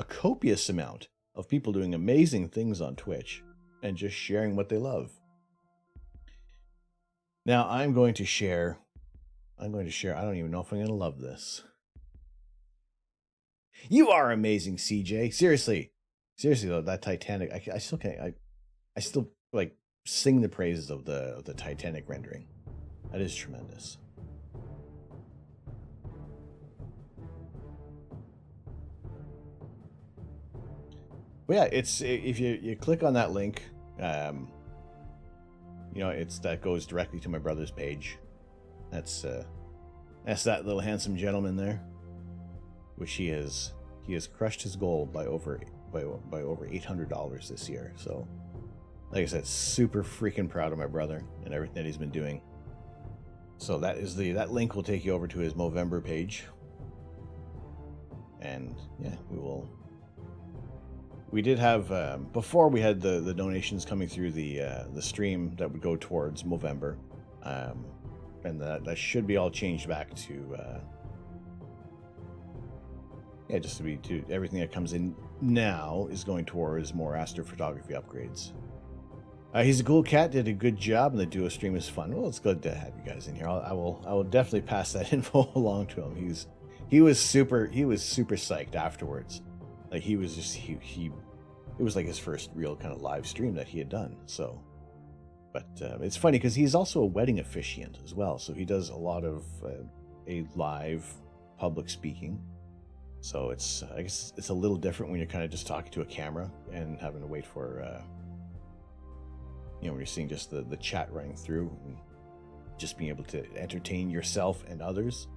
copious amount of people doing amazing things on Twitch and just sharing what they love. Now I'm going to share. I don't even know if I'm going to love this. You are amazing, CJ. Seriously though, that Titanic, I still can't, I still like sing the praises of the Titanic rendering. That is tremendous. But yeah, it's, if you click on that link, you know, that goes directly to my brother's page. That's that little handsome gentleman there, which he has crushed his goal by over $800 this year. So, like I said, super freaking proud of my brother and everything that he's been doing. So that link will take you over to his Movember page, and yeah, we did have before we had the donations coming through the stream that would go towards Movember. And that should be all changed back to yeah, just to everything that comes in now is going towards more astrophotography upgrades. He's a cool cat, did a good job, and the duo stream is fun. Well, it's good to have you guys in here. I will definitely pass that info along to him. He was super psyched afterwards. Like he was just it was like his first real kind of live stream that he had done. So, but it's funny because he's also a wedding officiant as well. So he does a lot of a live public speaking. So it's I guess it's a little different when you're kind of just talking to a camera and having to wait for you know, when you're seeing just the chat running through and just being able to entertain yourself and others.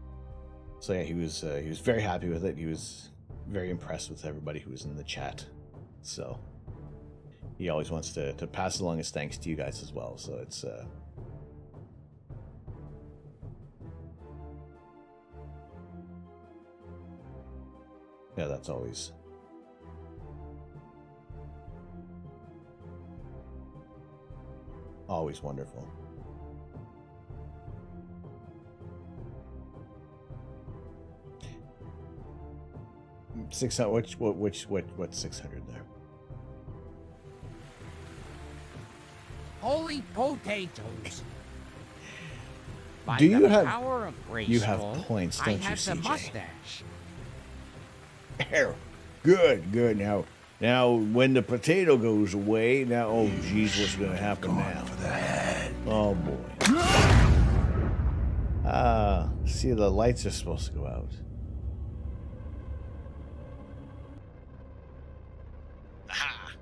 So yeah, he was very happy with it. He was very impressed with everybody who was in the chat. So he always wants to pass along his thanks to you guys as well. So it's yeah, that's always wonderful. What's 600 there? Holy potatoes! By Do you the have power of you have Grayskull, points, I don't you, have the CJ? mustache. Good. Now, when the potato goes away, now, oh, geez, what's going to happen now? For the head. Oh, boy. See, the lights are supposed to go out. Aha!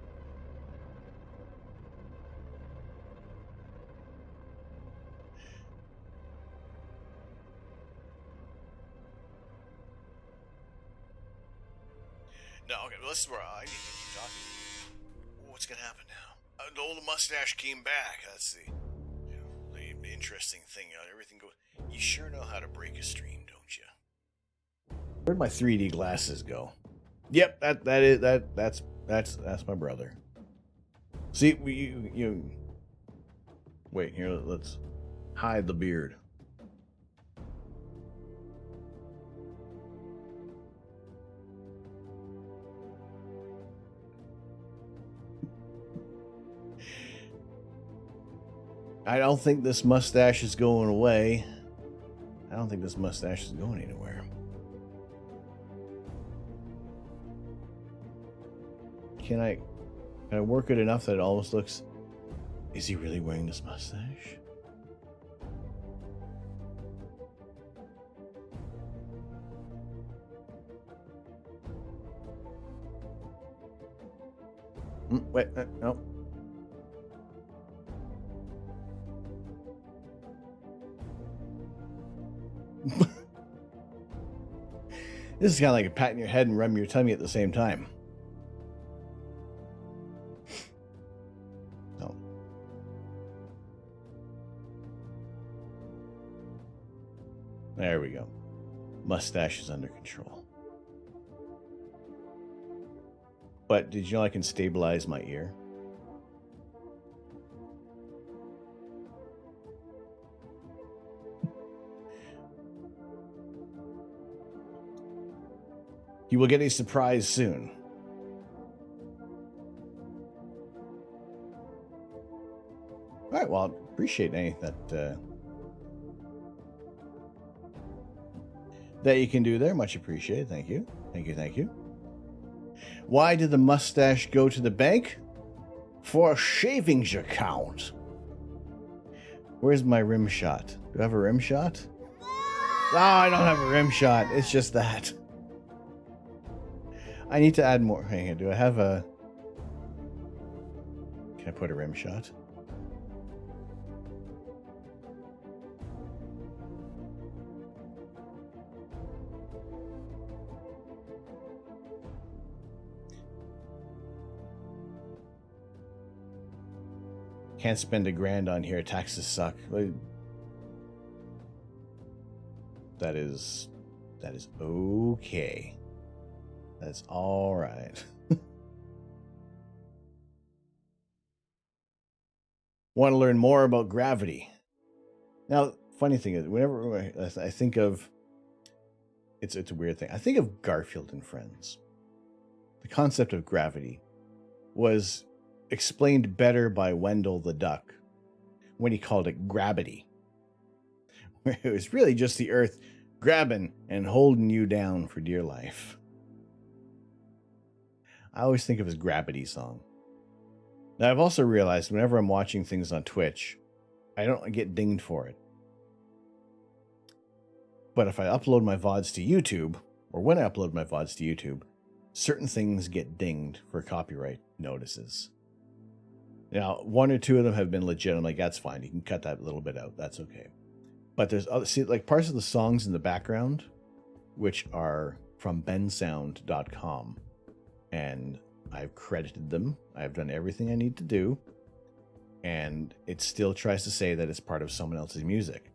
No, okay, well, this is where I need to keep talking. What's going to happen now? The old mustache came back. That's the, you know, the interesting thing. Everything goes. You sure know how to break a stream, don't you? Where'd my 3D glasses go? Yep, that's my brother. See, you wait here. Let's hide the beard. I don't think this mustache is going away. I don't think this mustache is going anywhere. Can I work it enough that it almost looks... Is he really wearing this mustache? Wait, no. This is kind of like a patting your head and rubbing your tummy at the same time. No. There we go. Mustache is under control. But did you know I can stabilize my ear? You will get a surprise soon. All right, well, I appreciate any that you can do there. Much appreciated. Thank you. Thank you. Why did the mustache go to the bank? For a shavings account. Where's my rim shot? Do I have a rim shot? Oh, I don't have a rim shot. It's just that. I need to add more. Hang on, do I have a... Can I put a rim shot? Can't spend $1,000 on here. Taxes suck. That is okay. That's all right. Want to learn more about gravity? Now, funny thing is, whenever I think of, it's a weird thing. I think of Garfield and Friends. The concept of gravity was explained better by Wendell the Duck when he called it gravity. Where it was really just the Earth grabbing and holding you down for dear life. I always think of his gravity song. Now, I've also realized whenever I'm watching things on Twitch, I don't get dinged for it. But if I upload my VODs to YouTube, or when I upload my VODs to YouTube, certain things get dinged for copyright notices. Now, one or two of them have been legit. I'm like, that's fine. You can cut that little bit out. That's okay. But there's other, see, like parts of the songs in the background, which are from bensound.com. And I've credited them. I've done everything I need to do. And it still tries to say that it's part of someone else's music.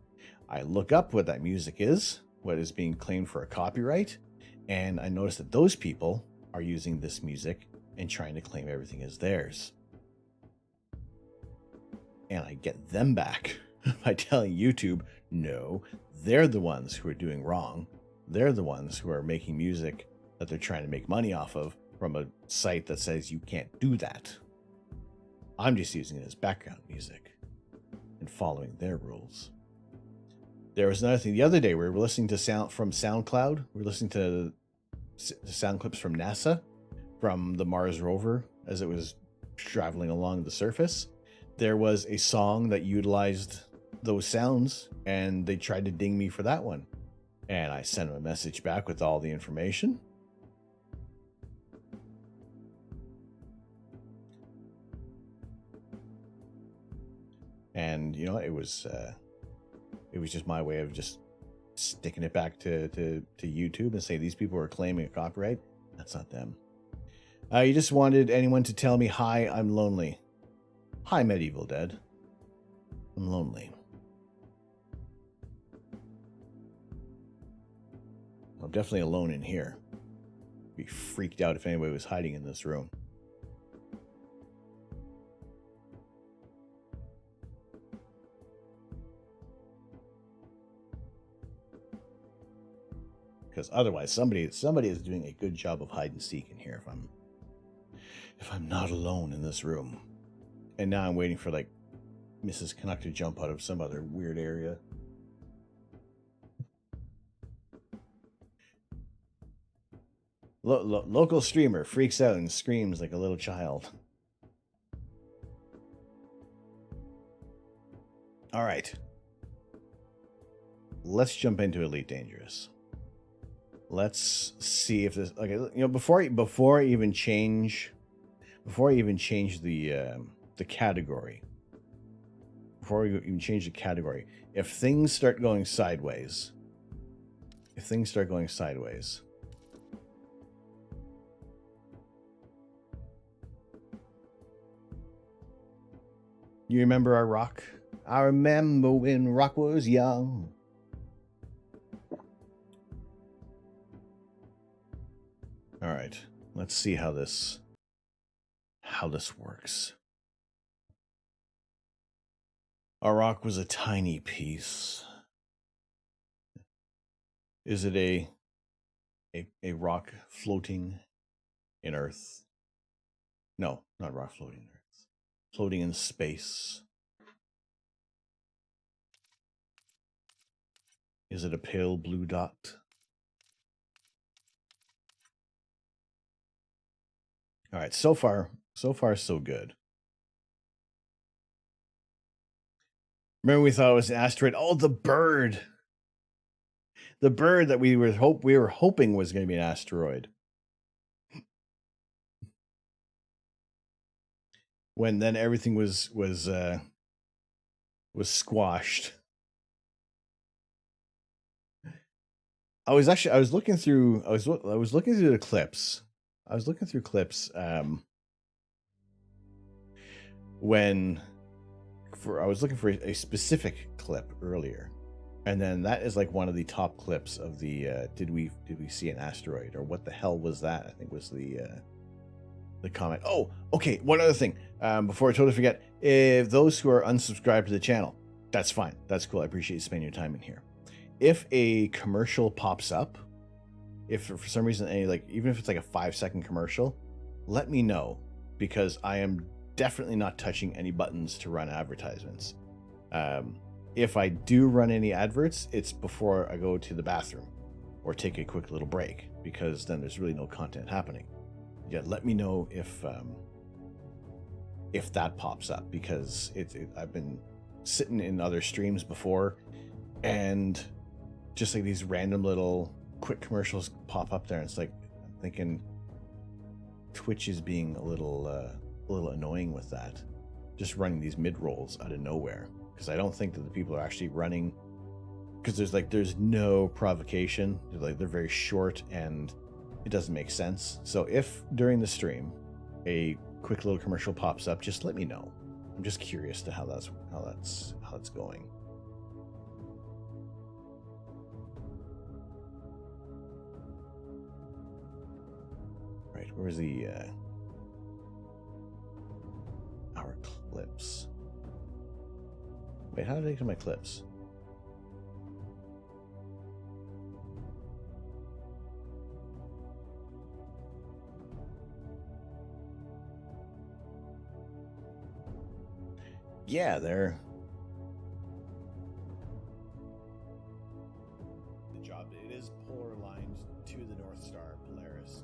I look up what that music is, what is being claimed for a copyright, and I notice that those people are using this music and trying to claim everything as theirs. And I get them back by telling YouTube, no, they're the ones who are doing wrong. They're the ones who are making music that they're trying to make money off of from a site that says you can't do that. I'm just using it as background music and following their rules. There was another thing the other day. We were listening to sound from SoundCloud. We were listening to sound clips from NASA, from the Mars rover as it was traveling along the surface. There was a song that utilized those sounds, and they tried to ding me for that one. And I sent them a message back with all the information. And, you know, it was just my way of just sticking it back to YouTube and saying these people are claiming a copyright. That's not them. You just wanted anyone to tell me, hi, I'm lonely. Hi, Medieval Dead. I'm lonely. I'm definitely alone in here. Be freaked out if anybody was hiding in this room. Because otherwise, somebody is doing a good job of hide and seek in here. If I'm not alone in this room, and now I'm waiting for like Mrs. Canuck to jump out of some other weird area. Local streamer freaks out and screams like a little child. All right, let's jump into Elite Dangerous. Let's see if this, okay, you know, before I even change the category, if things start going sideways, you remember our rock? I remember when rock was young. All right, let's see how this works. Our rock was a tiny piece. Is it a rock floating in Earth? No, not rock floating in Earth. Floating in space. Is it a pale blue dot? All right, so far, so good. Remember, we thought it was an asteroid. Oh, the bird that we were hoping was going to be an asteroid. When then everything was squashed. I was looking through the clips. I was looking through clips when I was looking for a specific clip earlier, and then that is like one of the top clips of the did we see an asteroid, or what the hell was that? I think was the comment. Oh, okay. One other thing before I totally forget: if those who are unsubscribed to the channel, That's fine. That's cool. I appreciate you spending your time in here. If a commercial pops up, if for some reason even if it's like a 5-second commercial, let me know, because I am definitely not touching any buttons to run advertisements. If I do run any adverts, it's before I go to the bathroom or take a quick little break, because then there's really no content happening. Yeah, let me know if that pops up, because I've been sitting in other streams before, and just like these random little quick commercials pop up there, and it's like, I'm thinking Twitch is being a little annoying with that, just running these mid rolls out of nowhere, because I don't think that the people are actually running, because there's no provocation. They're very short and it doesn't make sense. So if during the stream a quick little commercial pops up, just let me know. I'm just curious to how that's going. Right, where's the our clips? Wait, how did I get to my clips? Yeah, they're the job. It is polar aligned to the North Star, Polaris.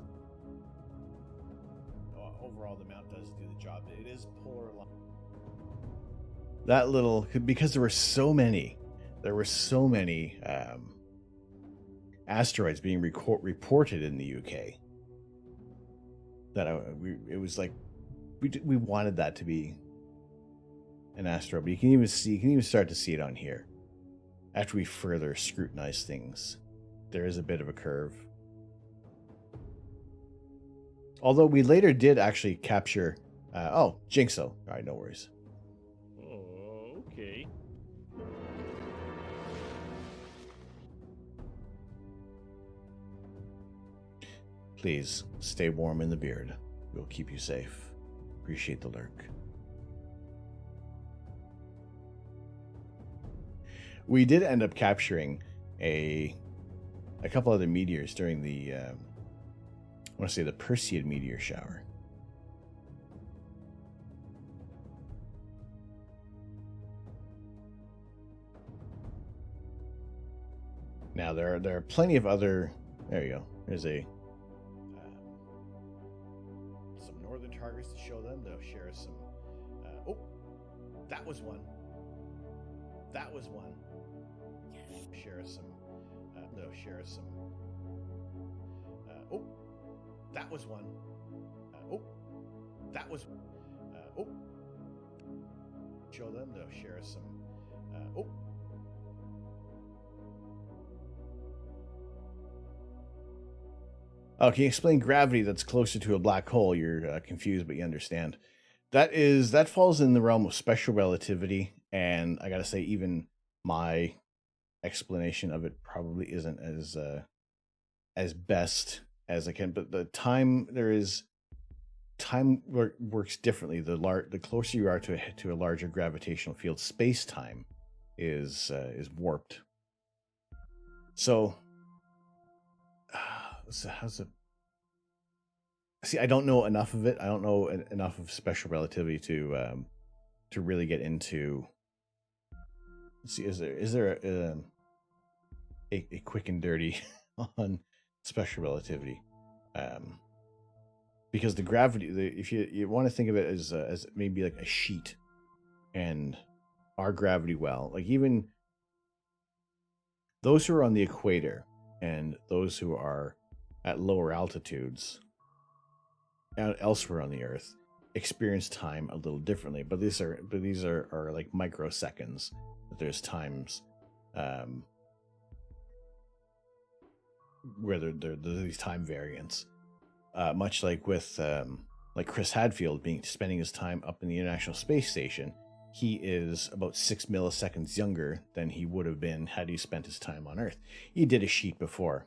Overall, the mount does do the job. It is polar aligned. That little, because there were so many asteroids being reported in the UK, that it was like we wanted that to be an asteroid, but you can even start to see it on here. After we further scrutinize things, there is a bit of a curve. Although we later did actually capture, Jinxo. All right, no worries. Oh, okay. Please stay warm in the beard. We'll keep you safe. Appreciate the lurk. We did end up capturing a couple other meteors during the I want to say the Perseid meteor shower. Now there are plenty of other. There you go. There's some northern targets to show them. They'll share some. That was one. That was one. Share some. They'll share some. That was one. That was. Show them. They'll share some. Oh, can you explain gravity that's closer to a black hole? You're confused, but you understand. That falls in the realm of special relativity, and I gotta say, even my explanation of it probably isn't as best as I can. But time works differently. The closer you are to a larger gravitational field, space time is warped. So how's it? See, I don't know enough of it. I don't know enough of special relativity to really get into. Let's see, is there a quick and dirty on special relativity? Because the gravity, if you want to think of it as maybe like a sheet, and our gravity well, like even those who are on the equator and those who are at lower altitudes elsewhere on the Earth experience time a little differently. But these are like microseconds. There's times where there's these time variants, much like with like Chris Hadfield spending his time up in the International Space Station. He is about 6 milliseconds younger than he would have been had he spent his time on Earth. He did a sheet before.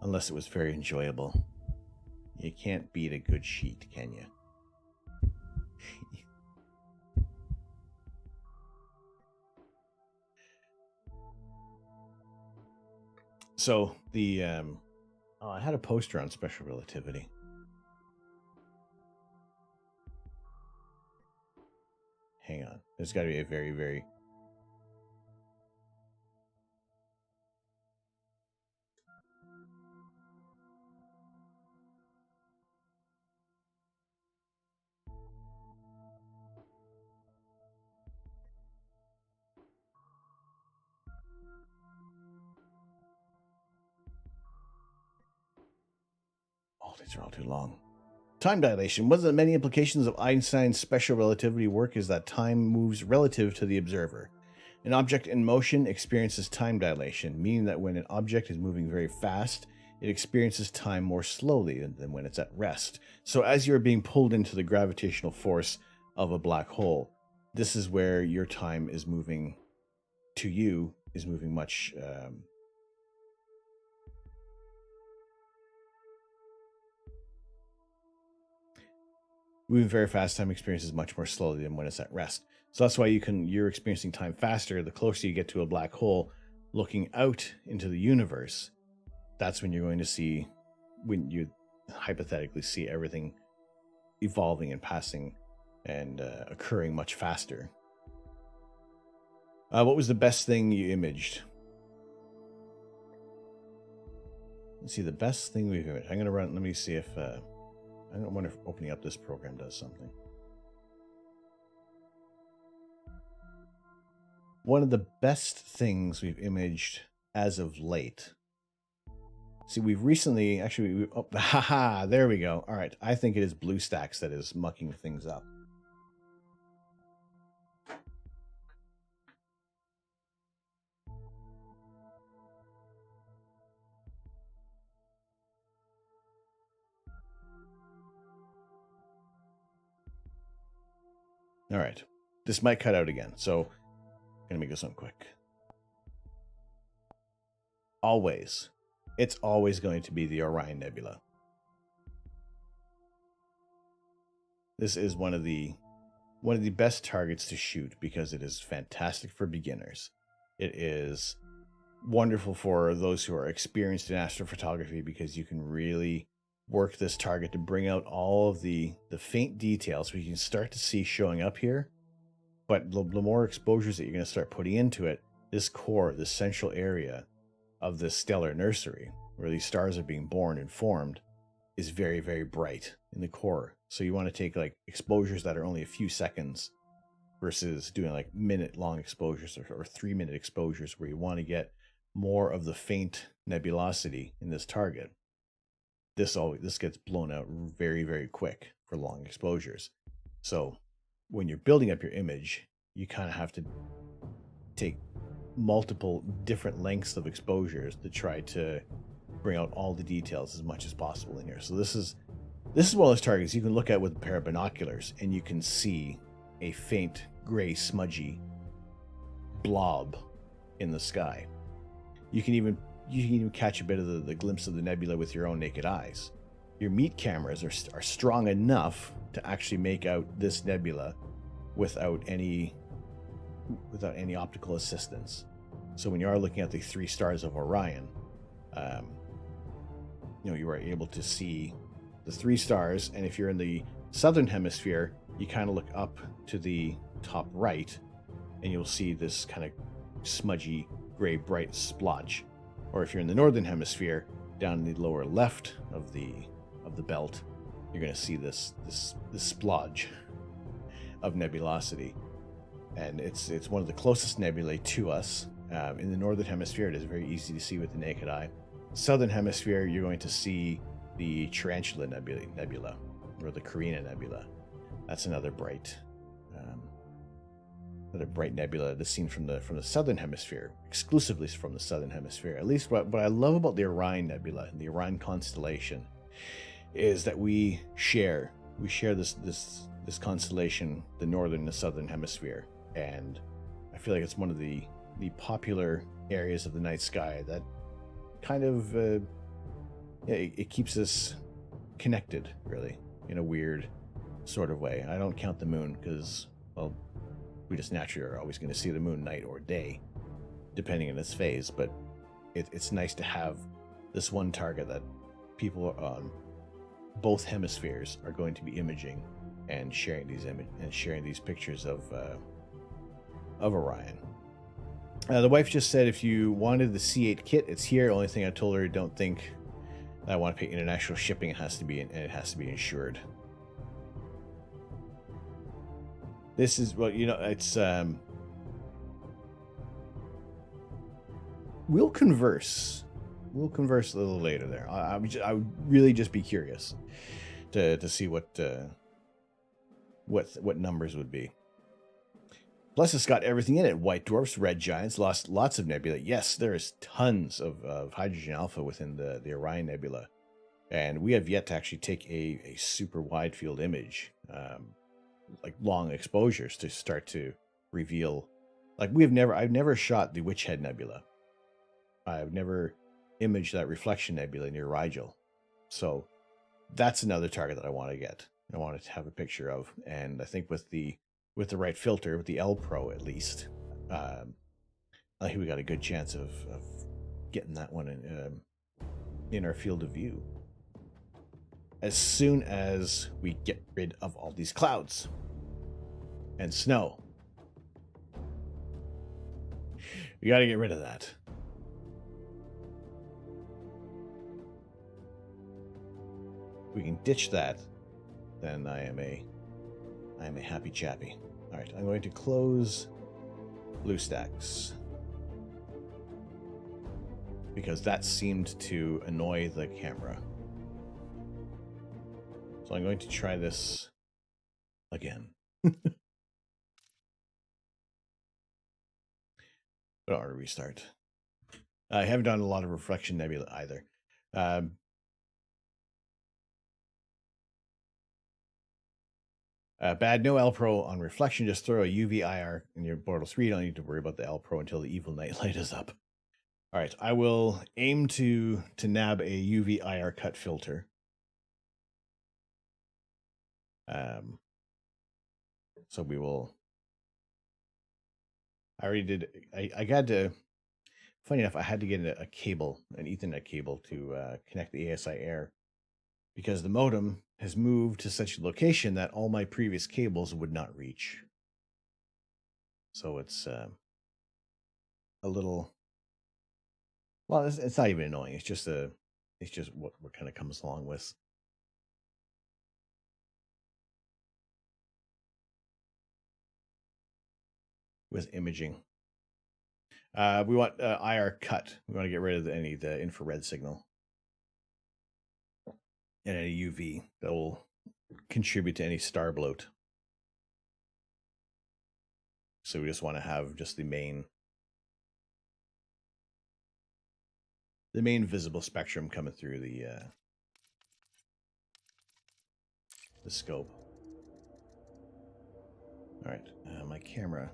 Unless it was very enjoyable. You can't beat a good sheet, can you? So the I had a poster on special relativity. Hang on. There's got to be a very, very... Oh, these are all too long. Time dilation. One of the many implications of Einstein's special relativity work is that time moves relative to the observer. An object in motion experiences time dilation, meaning that when an object is moving very fast, it experiences time more slowly than when it's at rest. So as you're being pulled into the gravitational force of a black hole, this is where your time is moving to you, is moving much... moving very fast. Time experiences much more slowly than when it's at rest. So that's why you're experiencing time faster the closer you get to a black hole. Looking out into the universe, that's when you're going to see, when you hypothetically see everything evolving and passing and occurring much faster. What was the best thing you imaged? Let's see, the best thing we've imaged. I'm going to run, let me see if... I don't wonder if opening up this program does something. One of the best things we've imaged as of late. See, we've recently, actually, haha, there we go. All right, I think it is BlueStacks that is mucking things up. All right, this might cut out again, so I'm gonna make this one quick. Always, it's always going to be the Orion Nebula. This is one of the best targets to shoot because it is fantastic for beginners. It is wonderful for those who are experienced in astrophotography because you can really work this target to bring out all of the faint details we can start to see showing up here. But the more exposures that you're going to start putting into it, this core, this central area of this stellar nursery where these stars are being born and formed, is very, very bright in the core. So you want to take like exposures that are only a few seconds versus doing like minute-long exposures or 3-minute exposures where you want to get more of the faint nebulosity in this target. This gets blown out very, very quick for long exposures. So when you're building up your image, you kind of have to take multiple different lengths of exposures to try to bring out all the details as much as possible in here. So this is one of those targets you can look at with a pair of binoculars and you can see a faint gray smudgy blob in the sky. You can even catch a bit of the glimpse of the nebula with your own naked eyes. Your meat cameras are strong enough to actually make out this nebula without any optical assistance. So when you are looking at the 3 stars of Orion, you are able to see the 3 stars. And if you're in the southern hemisphere, you kind of look up to the top right, and you'll see this kind of smudgy gray bright splotch. Or if you're in the northern hemisphere, down in the lower left of the belt, you're going to see this splodge of nebulosity. And it's one of the closest nebulae to us. In the northern hemisphere, it is very easy to see with the naked eye. Southern hemisphere, you're going to see the Tarantula Nebula, or the Carina Nebula. That's another bright nebula that's seen from the southern hemisphere, exclusively from the southern hemisphere. At least what I love about the Orion Nebula and the Orion constellation is that we share this constellation, the northern and the southern hemisphere, and I feel like it's one of the popular areas of the night sky that kind of it keeps us connected, really, in a weird sort of way. I don't count the moon because, well, we just naturally are always going to see the moon night or day, depending on its phase. But it's nice to have this one target that people on both hemispheres are going to be imaging and sharing these pictures of Orion. The wife just said if you wanted the C8 kit, it's here. Only thing I told her, don't think I want to pay international shipping. It has to be insured. This is, well, you know, it's we'll converse a little later there. I would really just be curious to see what numbers would be. Plus, it's got everything in it: white dwarfs, red giants, lots of nebula. Yes, there is tons of hydrogen alpha within the Orion Nebula, and we have yet to actually take a super wide field image, like long exposures, to start to reveal. Like I've never shot the Witch Head Nebula. I've never imaged that reflection nebula near Rigel, so that's another target that I want to get. I want to have a picture of, and I think with the right filter, with the L Pro at least, I think we got a good chance of getting that one in our field of view as soon as we get rid of all these clouds and snow. We got to get rid of that. We can ditch that, then I am a happy chappy. All right, I'm going to close BlueStacks because that seemed to annoy the camera. So I'm going to try this again. But I want to restart. I haven't done a lot of reflection nebula either. Bad, no L Pro on reflection. Just throw a UV IR in your Portal 3. You don't need to worry about the L Pro until the evil nightlight is up. All right, I will aim to nab a UV IR cut filter. So we will. I already did. I got to. Funny enough, I had to get a cable, an Ethernet cable, to connect the ASI Air, because the modem has moved to such a location that all my previous cables would not reach. So it's a little, well, it's not even annoying. It's just what kind of comes along with. With imaging. We want IR cut. We want to get rid of the infrared signal. And any UV that will contribute to any star bloat. So we just want to have just the main visible spectrum coming through the scope. All right, my camera.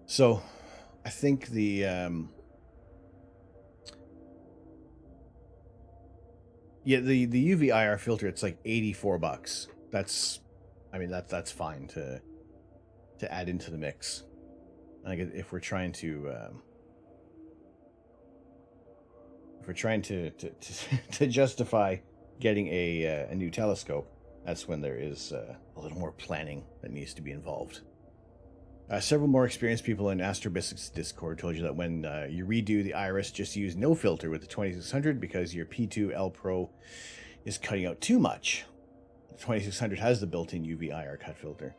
So, I think the UV IR filter, it's like $84. That's fine to add into the mix. Like if we're trying to to justify getting a new telescope, that's when there is a little more planning that needs to be involved. Several more experienced people in Astrobisic's Discord told you that when you redo the iris, just use no filter with the 2600 because your P2 L Pro is cutting out too much. The 2600 has the built-in UV IR cut filter.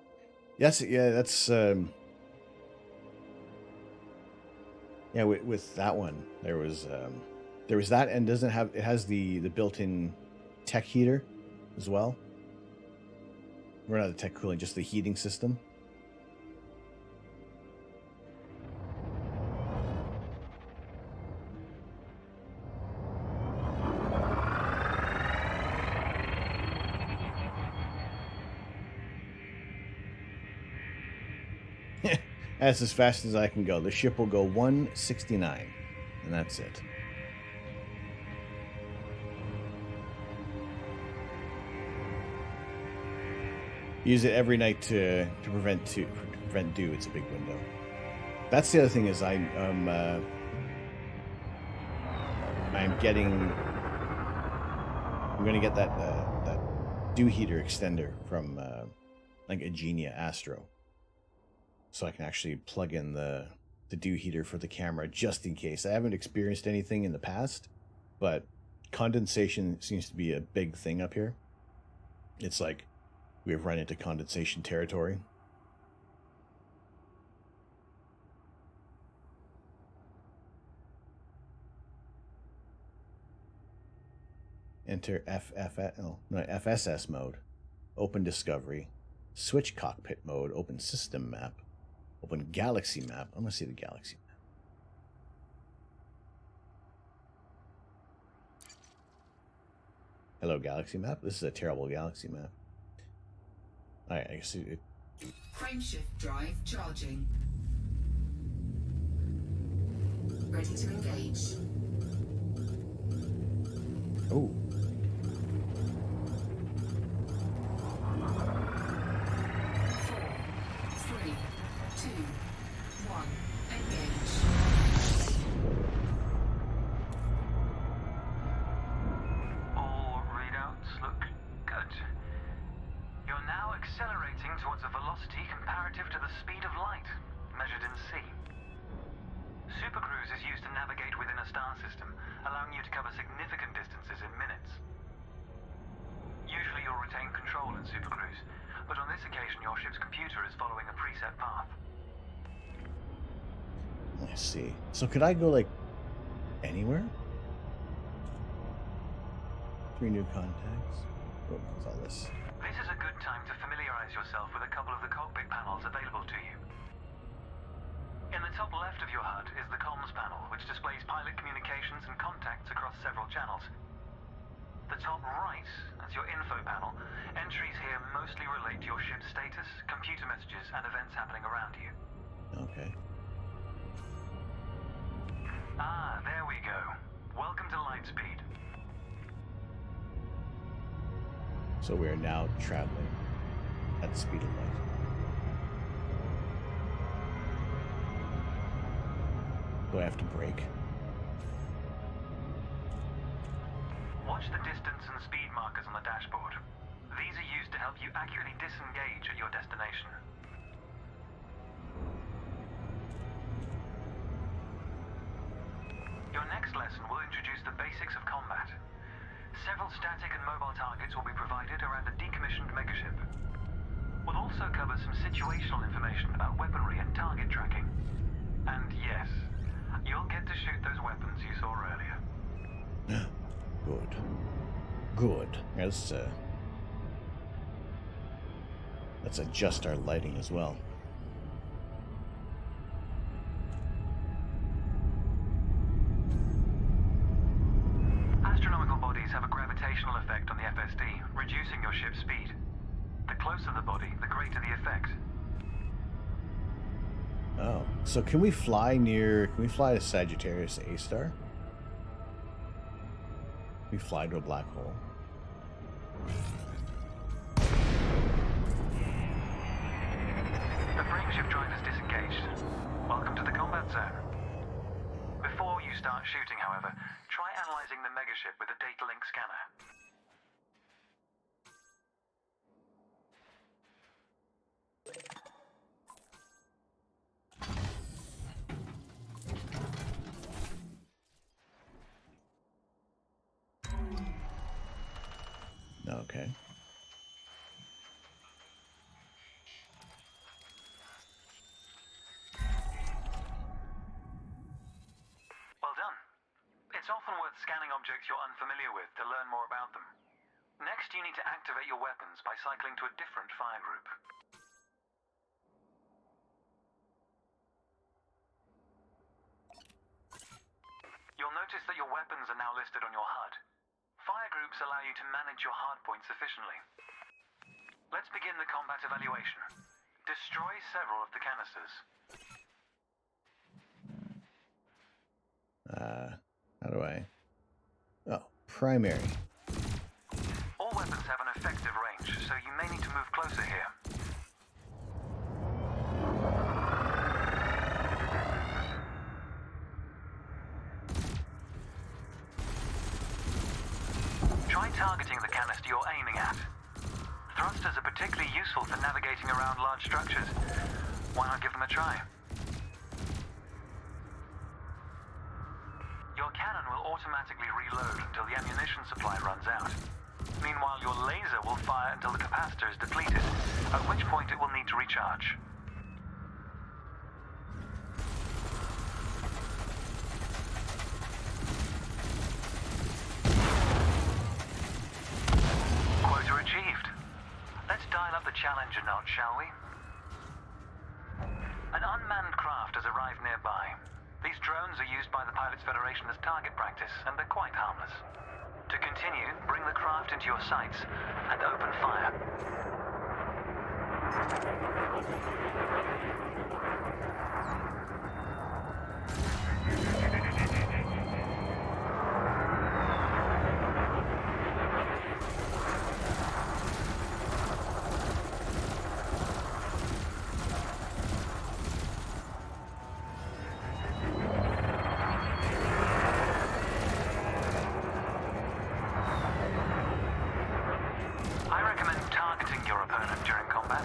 Yes, yeah, that's yeah. With that one, there was that, and it has the built-in tech heater as well. Or not the tech cooling, just the heating system. That's as fast as I can go. The ship will go 169, and that's it. Use it every night to prevent dew. It's a big window. That's the other thing is I'm going to get that dew heater extender from like Agenia Astro, so I can actually plug in the dew heater for the camera just in case. I haven't experienced anything in the past, but condensation seems to be a big thing up here. It's like we've run into condensation territory. Enter FSS mode. Open discovery. Switch cockpit mode. Open system map. Open galaxy map. I'm going to see the galaxy map. Hello, galaxy map. This is a terrible galaxy map. Alright, I see it. Frameshift drive charging. Ready to engage. Oh. 4, 3, 2, 1, engage. All readouts look good. You're now accelerating towards a velocity comparative to the speed of light, measured in c. Supercruise is used to navigate within a star system, allowing you to cover significant distances in minutes. Usually you'll retain control in Supercruise, but on this occasion your ship's computer is following a preset path. I see. So could I go, like, anywhere? 3 new contacts. What is all this? This is a good time to familiarize yourself with a couple of the cockpit panels available to you. In the top left of your HUD is the comms panel, which displays pilot communications and contacts across several channels. The top right is your info panel. Entries here mostly relate to your ship's status, computer messages, and events happening around you. Okay. Ah, there we go. Welcome to Lightspeed. So we are now traveling at the speed of light. Do I have to brake? Watch the distance and speed markers on the dashboard. These are used to help you accurately disengage at your destination. Your next lesson will introduce the basics of combat. Several static and mobile targets will be provided around a decommissioned megaship. We'll also cover some situational information about weaponry and target tracking. And yes, you'll get to shoot those weapons you saw earlier. Good. Good. Yeah, let's adjust our lighting as well. Astronomical bodies have a gravitational effect on the FSD, reducing your ship's speed. The closer the body, the greater the effect. Oh, so can we fly to Sagittarius A star? We fly to a black hole. The frameshift drive is disengaged. Welcome to the combat zone. Before you start shooting, however, try analyzing the megaship with a data link scanner. Okay. Well done. It's often worth scanning objects you're unfamiliar with to learn more about them. Next, you need to activate your weapons by cycling to a different fire group. You'll notice that your weapons are now listed on your HUD. Fire groups allow you to manage your hardpoints efficiently. Let's begin the combat evaluation. Destroy several of the canisters. How do I? Oh, primary. All weapons have an effective range, so you may need to move closer here. Try targeting the canister you're aiming at. Thrusters are particularly useful for navigating around large structures. Why not give them a try? Your cannon will automatically reload until the ammunition supply runs out. Meanwhile, your laser will fire until the capacitor is depleted, at which point it will need to recharge. Quota achieved. Let's dial up the challenge a notch, shall we? An unmanned craft has arrived nearby. These drones are used by the Pilots Federation as target practice, and they're quite harmless. To continue, bring the craft into your sights and open fire. I recommend targeting your opponent during combat.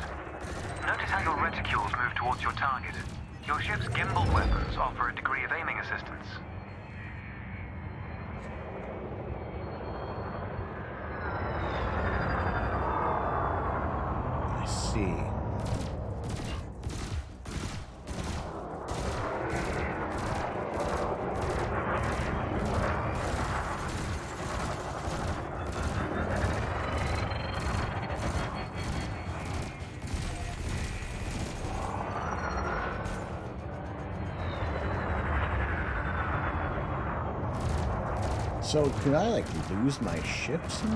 Notice how your reticules move towards your target. Your ship's gimbal weapons offer a degree of aiming assistance. I see. So, can I, like, lose my ships? The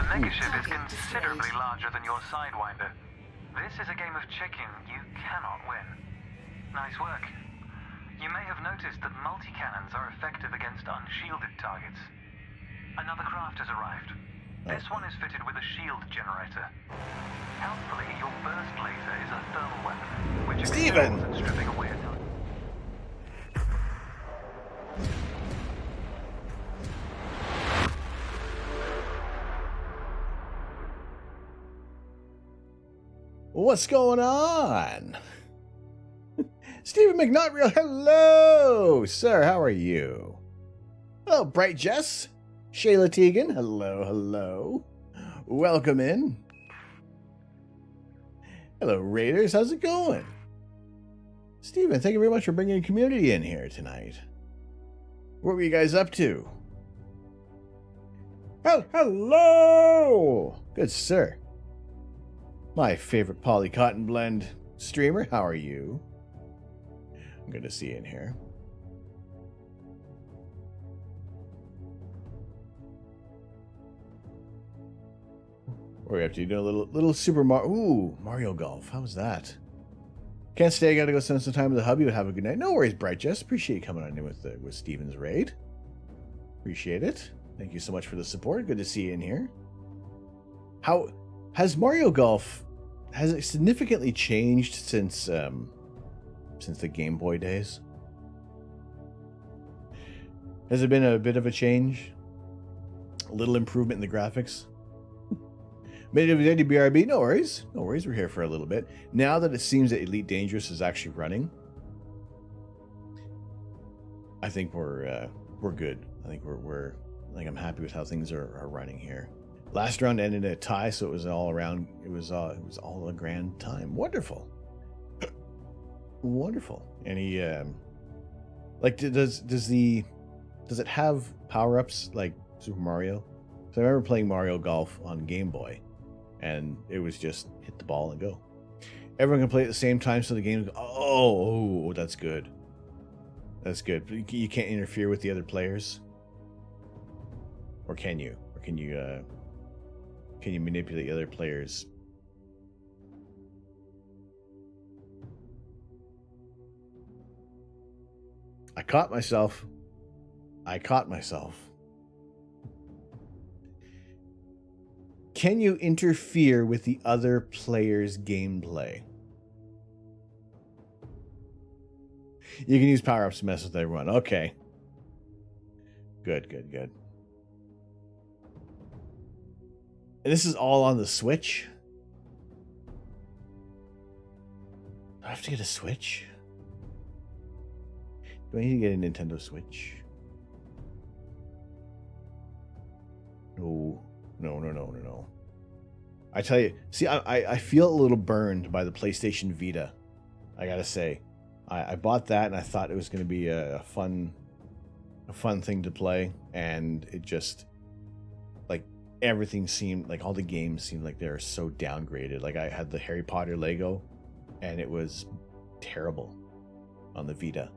megaship is considerably larger than your Sidewinder. This is a game of chicken you cannot win. Nice work. You may have noticed that multi-cannons are effective against unshielded targets. Another craft has arrived. This one is fitted with a shield generator. Helpfully, your burst laser is a thermal weapon, which Steven! excels at stripping away a target. What's going on? Stephen McNotreal, hello! Sir, how are you? Hello, Bright Jess. Shayla Teagan, hello, hello. Welcome in. Hello, Raiders, how's it going? Stephen, thank you very much for bringing community in here tonight. What were you guys up to? Hello! Good sir. My favorite Poly Cotton Blend streamer, how are you? I'm good to see you in here. What are we up to? Doing a little Super Mario. Ooh, Mario Golf. How was that? Can't stay. I gotta go spend some time with the hubby. But have a good night. No worries, Bright Jess. Appreciate you coming on in with Steven's raid. Appreciate it. Thank you so much for the support. Good to see you in here. How has Mario Golf? Has it significantly changed since the Game Boy days? Has it been a bit of a change? A little improvement in the graphics? Made of Eddie BRB, no worries. No worries, we're here for a little bit. Now that it seems that Elite Dangerous is actually running, I think we're good. I think I'm happy with how things are running here. Last round ended in a tie, so it was all around. It was all a grand time. Wonderful. Wonderful. Any does it have power-ups like Super Mario? So I remember playing Mario Golf on Game Boy, and it was just hit the ball and go. Everyone can play at the same time, so the game. Oh, that's good. That's good. You can't interfere with the other players, or can you? Or can you manipulate the other players? I caught myself. Can you interfere with the other player's gameplay? You can use power-ups to mess with everyone. Okay. Good. And this is all on the Switch? Do I have to get a Switch? Do I need to get a Nintendo Switch? No. I tell you, see, I feel a little burned by the PlayStation Vita. I gotta say, I bought that and I thought it was going to be a fun thing to play, and it just, like, everything seemed like all the games seemed like they were so downgraded. Like, I had the Harry Potter Lego, and it was terrible on the Vita.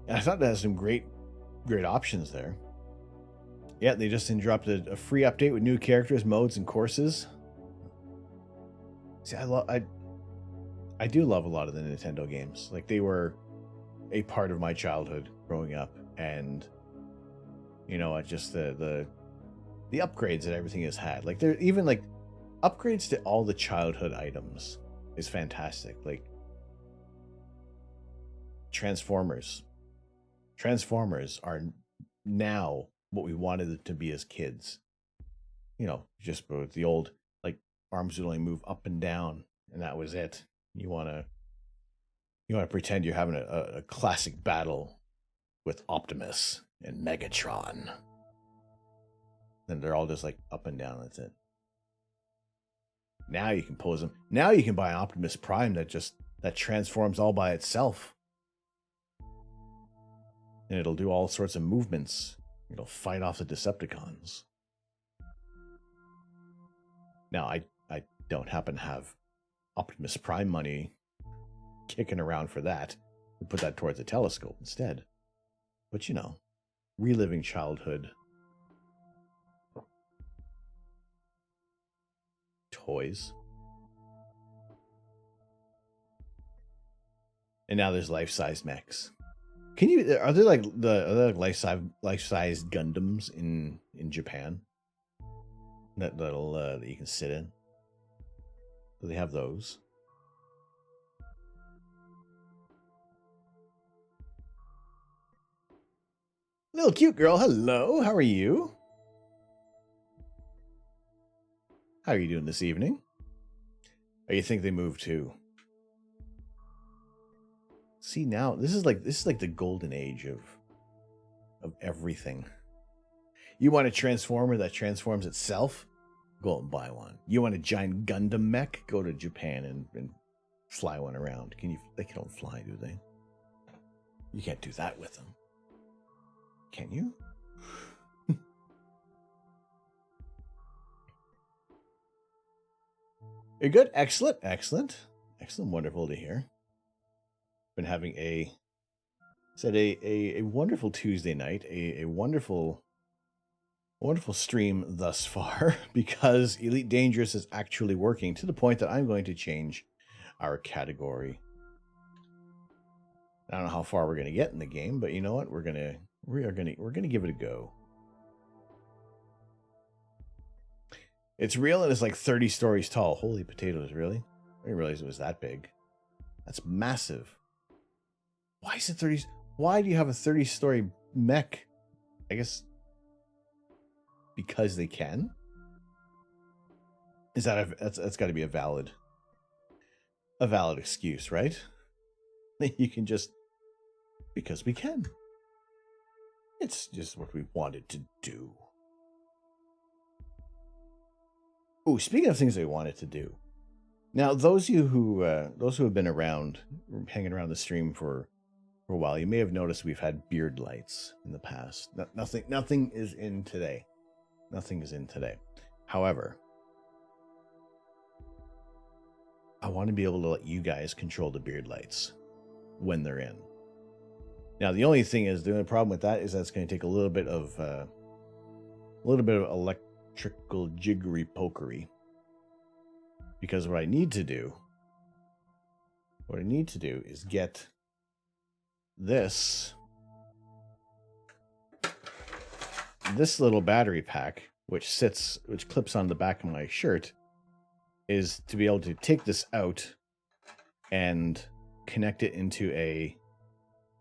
And I thought that had some great options there. Yeah, they just dropped a free update with new characters, modes, and courses. See, I do love a lot of the Nintendo games. Like, they were a part of my childhood growing up, and you know, just the upgrades that everything has had. Like, there even like upgrades to all the childhood items is fantastic. Like Transformers are now what we wanted it to be as kids. You know, just with the old, like, arms would only move up and down, and that was it. You want to pretend you're having a classic battle with Optimus and Megatron. Then they're all just like up and down. That's it. Now you can pose them. Now you can buy an Optimus Prime that transforms all by itself. And it'll do all sorts of movements. It'll fight off the Decepticons. Now, I don't happen to have Optimus Prime money kicking around for that. We put that towards a telescope instead. But, you know, reliving childhood. Toys. And now there's life-size mechs. Are there like life-size Gundams in Japan that you can sit in? Do they have those? Little cute girl, hello. How are you? How are you doing this evening? Oh, you think they moved too? See, now this is like the golden age of everything. You want a transformer that transforms itself? Go and buy one. You want a giant Gundam mech? Go to Japan and fly one around. They don't fly, do they? You can't do that with them. Can you? You're good? Excellent. Wonderful to hear. Been having a wonderful Tuesday night, a wonderful stream thus far, because Elite Dangerous is actually working to the point that I'm going to change our category. I don't know how far we're going to get in the game, but you know what? We're going to give it a go. It's real, and it's like 30 stories tall. Holy potatoes, really? I didn't realize it was that big. That's massive. Why is it 30? Why do you have a 30-story mech? I guess because they can. Is that's got to be a valid excuse, right? You can just, because we can. It's just what we wanted to do. Oh, speaking of things we wanted to do. Now, those of you who have been around, hanging around the stream for a while, you may have noticed we've had beard lights in the past. Nothing is in today. Nothing is in today. However, I want to be able to let you guys control the beard lights when they're in. Now, the only problem with that is that's going to take a little bit of electrical jiggery pokery. Because what I need to do is get this little battery pack, which clips on the back of my shirt, is to be able to take this out and connect it into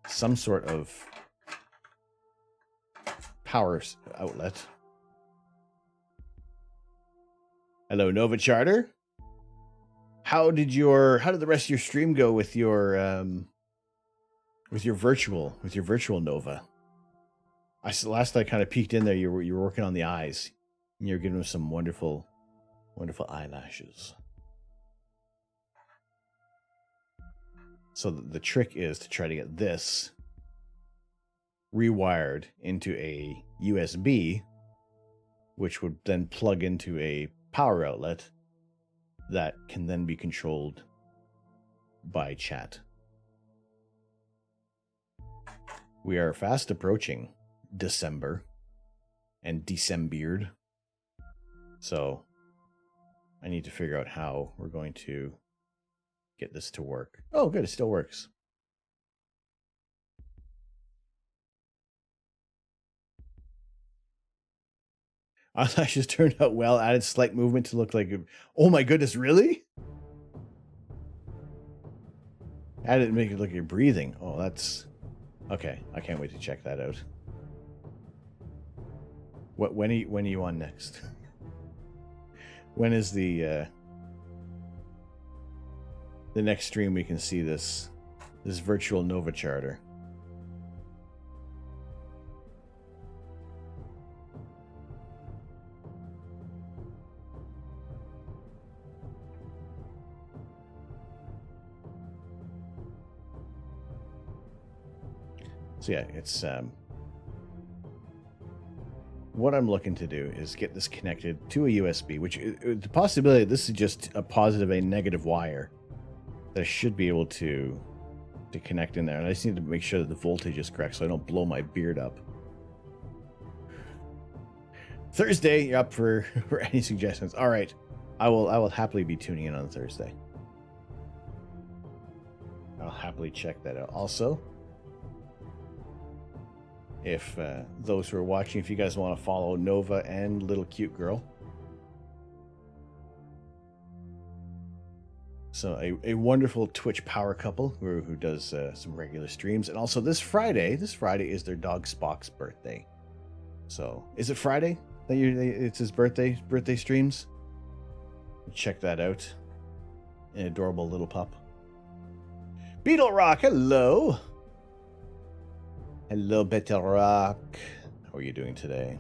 some sort of power outlet. Hello, Nova Charter. How did the rest of your stream go with your virtual Nova? Last I kind of peeked in there, you were working on the eyes, and you're giving them some wonderful eyelashes. So the trick is to try to get this rewired into a USB, which would then plug into a power outlet that can then be controlled by chat. We are fast approaching December and Decembered. So I need to figure out how we're going to get this to work. Oh, good. It still works. Eyelashes turned out well. Added slight movement to look like... Oh my goodness, really? Added make it look like you're breathing. Oh, that's... Okay, I can't wait to check that out. When are you on next? When is the next stream we can see this virtual Nova Charter? So yeah, it's what I'm looking to do is get this connected to a USB, which the possibility this is just a positive and negative wire that I should be able to connect in there. And I just need to make sure that the voltage is correct so I don't blow my beard up. Thursday, you're up for any suggestions? All right, I will happily be tuning in on Thursday. I'll happily check that out. Also, if those who are watching, if you guys want to follow Nova and Little Cute Girl. So a wonderful Twitch power couple who does some regular streams. And also this Friday is their dog Spock's birthday. So is it Friday that it's his birthday streams? Check that out. An adorable little pup. Beetle Rock, hello. Hello, Beetle Rock. How are you doing today?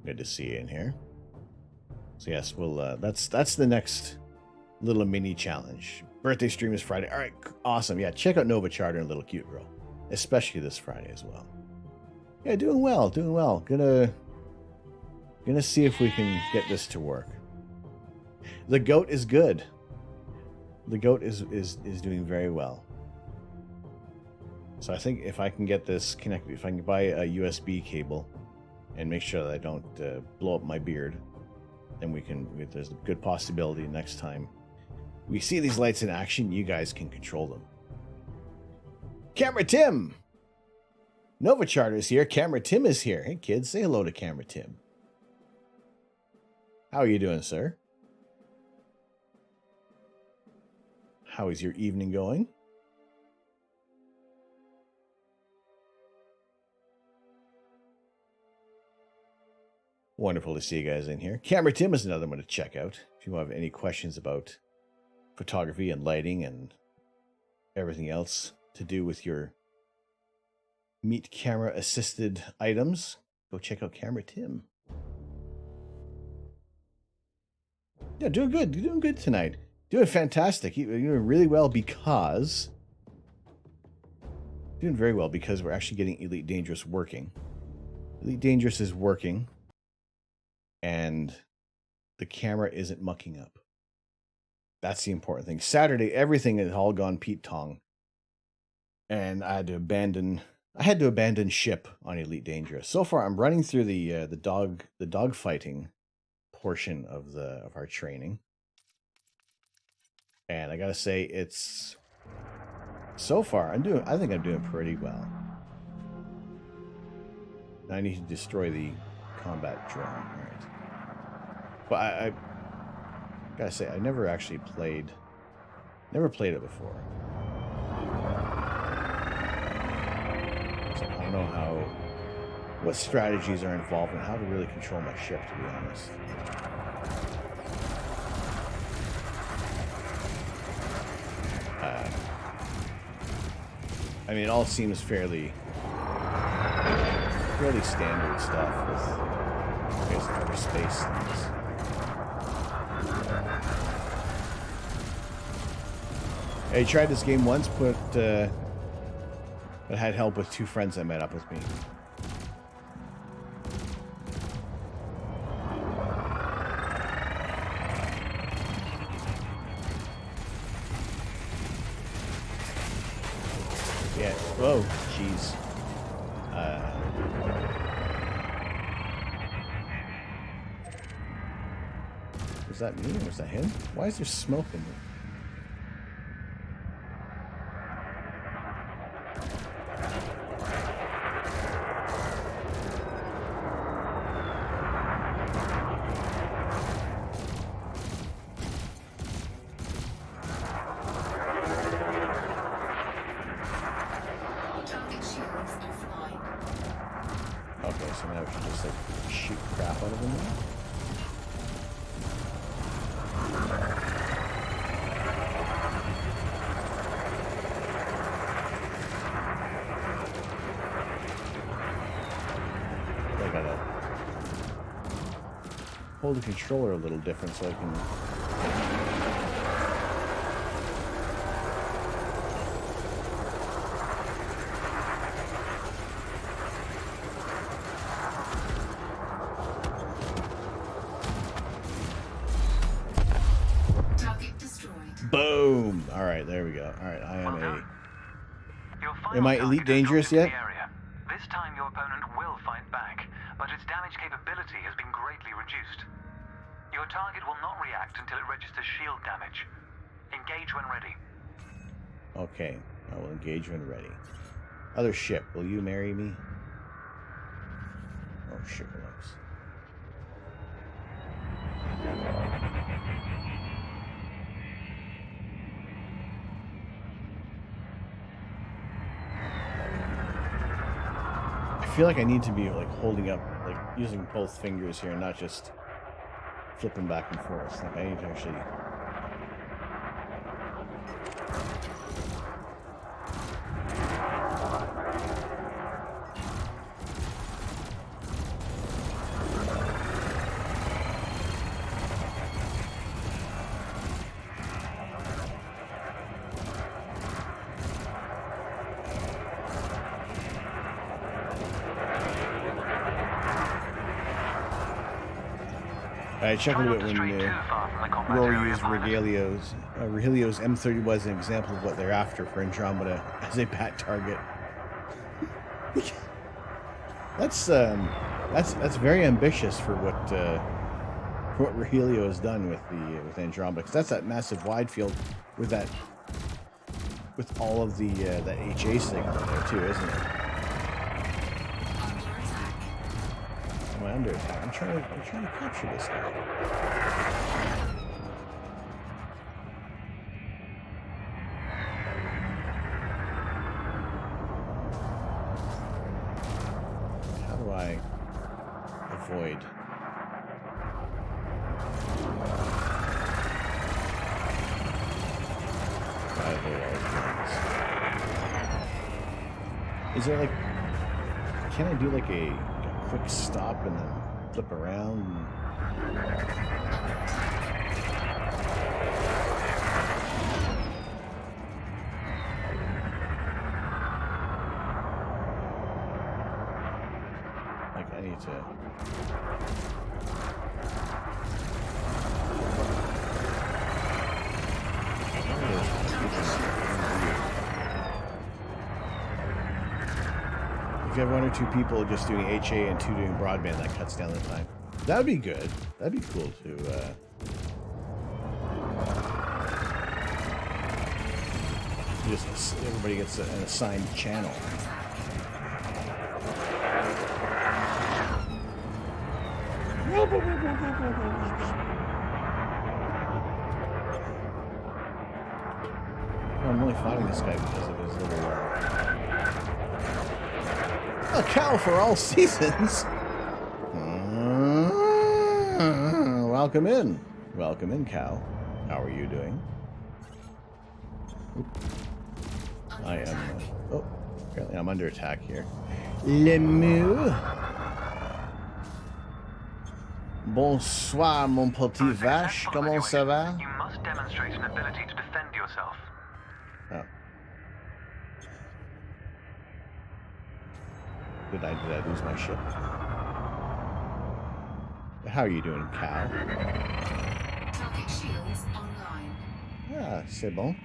Good to see you in here. So yes, we'll that's the next little mini challenge. Birthday stream is Friday. All right, awesome. Yeah, check out Nova Charter and Little Cute Girl, especially this Friday as well. Yeah, doing well. Gonna see if we can get this to work. The goat is good. The goat is doing very well. So I think if I can get this connected, if I can buy a USB cable and make sure that I don't blow up my beard, then there's a good possibility next time we see these lights in action, you guys can control them. Camera Tim! Nova Charter is here. Camera Tim is here. Hey kids, say hello to Camera Tim. How are you doing, sir? How is your evening going? Wonderful to see you guys in here. Camera Tim is another one to check out if you have any questions about photography and lighting and everything else to do with your Meet camera assisted items. Go check out Camera Tim. Yeah, doing good. You're doing good tonight. Doing fantastic. You're doing really well because... Doing very well because we're actually getting Elite Dangerous working. Elite Dangerous is working. And the camera isn't mucking up. That's the important thing. Saturday, everything had all gone Pete Tong. And I had to abandon ship on Elite Dangerous. So far, I'm running through the dog fighting portion of our training. And I gotta say, it's so far I think I'm doing pretty well. Now I need to destroy the combat drone. All right. But I gotta say, I never actually played it before. So I don't know what strategies are involved and how to really control my ship, to be honest. I mean, it all seems fairly standard stuff with, I guess, outer space things. I tried this game once, but had help with 2 friends that met up with me. Yeah. Whoa. Jeez. Was that me or was that him? Why is there smoke in there? Okay, so now we should just like shoot crap out of them now. I gotta hold the controller a little different so I can. Boom! Alright, there we go. Alright, I am Am I Elite Dangerous yet? This time your opponent will fight back, but its damage capability has been greatly reduced. Your target will not react until it registers shield damage. Engage when ready. Okay, I will engage when ready. Other ship, will you marry me? Oh, sugar lumps. I feel like I need to be like holding up, like using both fingers here, not just flipping back and forth. Like I need to actually. I chuckled a bit when Rory used Regelio's M30 as an example of what they're after for Andromeda as a bat target. That's very ambitious for what Regelio has done with Andromeda. 'Cause that's that massive wide field with all of the that HA signal there too, isn't it? Am I under attack? I'm trying to capture this guy. How do I avoid? Is there like? Can I do like a quick stop and then flip around? Like I need to. if you have 1 or 2 people just doing HA and 2 doing broadband, that cuts down the time. That would be good. That'd be cool to. Just everybody gets an assigned channel. I'm only fighting this guy because of his little a cow for all seasons. Welcome in. Welcome in, cow. How are you doing? Oop. I am... oh, apparently I'm under attack here. Lemu. Bonsoir, mon petit vache. Comment ça va? You must demonstrate an ability to defend yourself. Oh. Did I lose my ship? How are you doing, cow? Target shields online. Ah, c'est bon.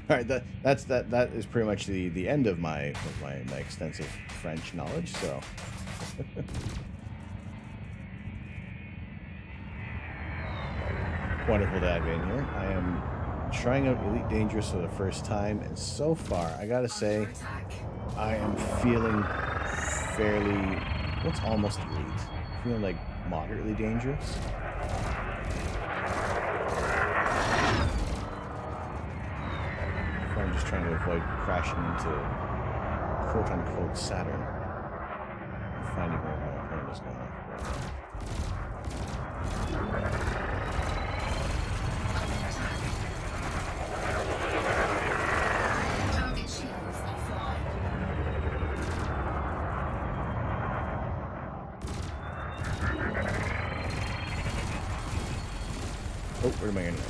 All right, that is pretty much the end of my extensive French knowledge. So, wonderful to have you in here. I am trying out Elite Dangerous for the first time, and so far, I gotta say, I am feeling fairly. What's almost elite? Feeling like moderately dangerous. I'm just trying to avoid crashing into quote-unquote Saturn. I'm finding where my opponent is going off. Target shields offline. Oh, where am I going to go?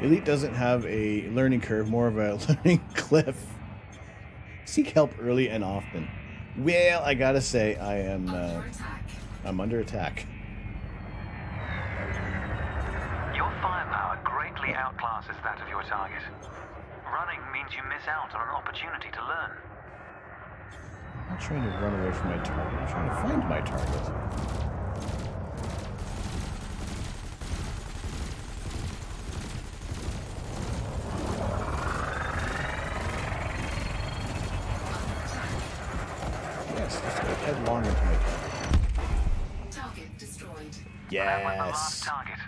Elite doesn't have a learning curve, more of a learning cliff. Seek help early and often. Well, I gotta say, I'm under attack. Your firepower greatly outclasses that of your target. Running means you miss out on an opportunity to learn. I'm not trying to run away from my target. I'm trying to find my target. Headlong into my Target destroyed. That was the last yes. target.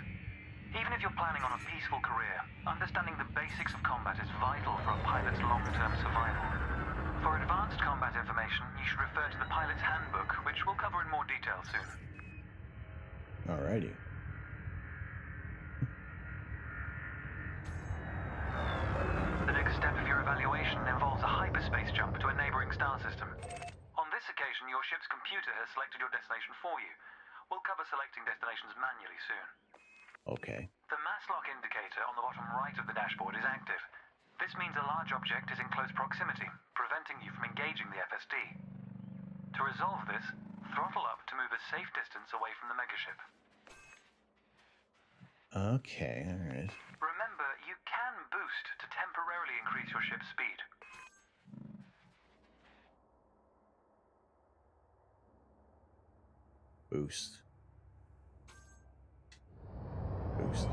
Even if you're planning on a peaceful career, understanding the basics of combat is vital for a pilot's long-term survival. For advanced combat information, you should refer to the pilot's handbook, which we'll cover in more detail soon. Alrighty. The next step of your evaluation involves a hyperspace jump to a neighboring star system. On this occasion, your ship's computer has selected your destination for you. We'll cover selecting destinations manually soon. Okay. The mass lock indicator on the bottom right of the dashboard is active. This means a large object is in close proximity, preventing you from engaging the FSD. To resolve this, throttle up to move a safe distance away from the megaship. Okay, alright. Remember, you can boost to temporarily increase your ship's speed. Boost. Boost.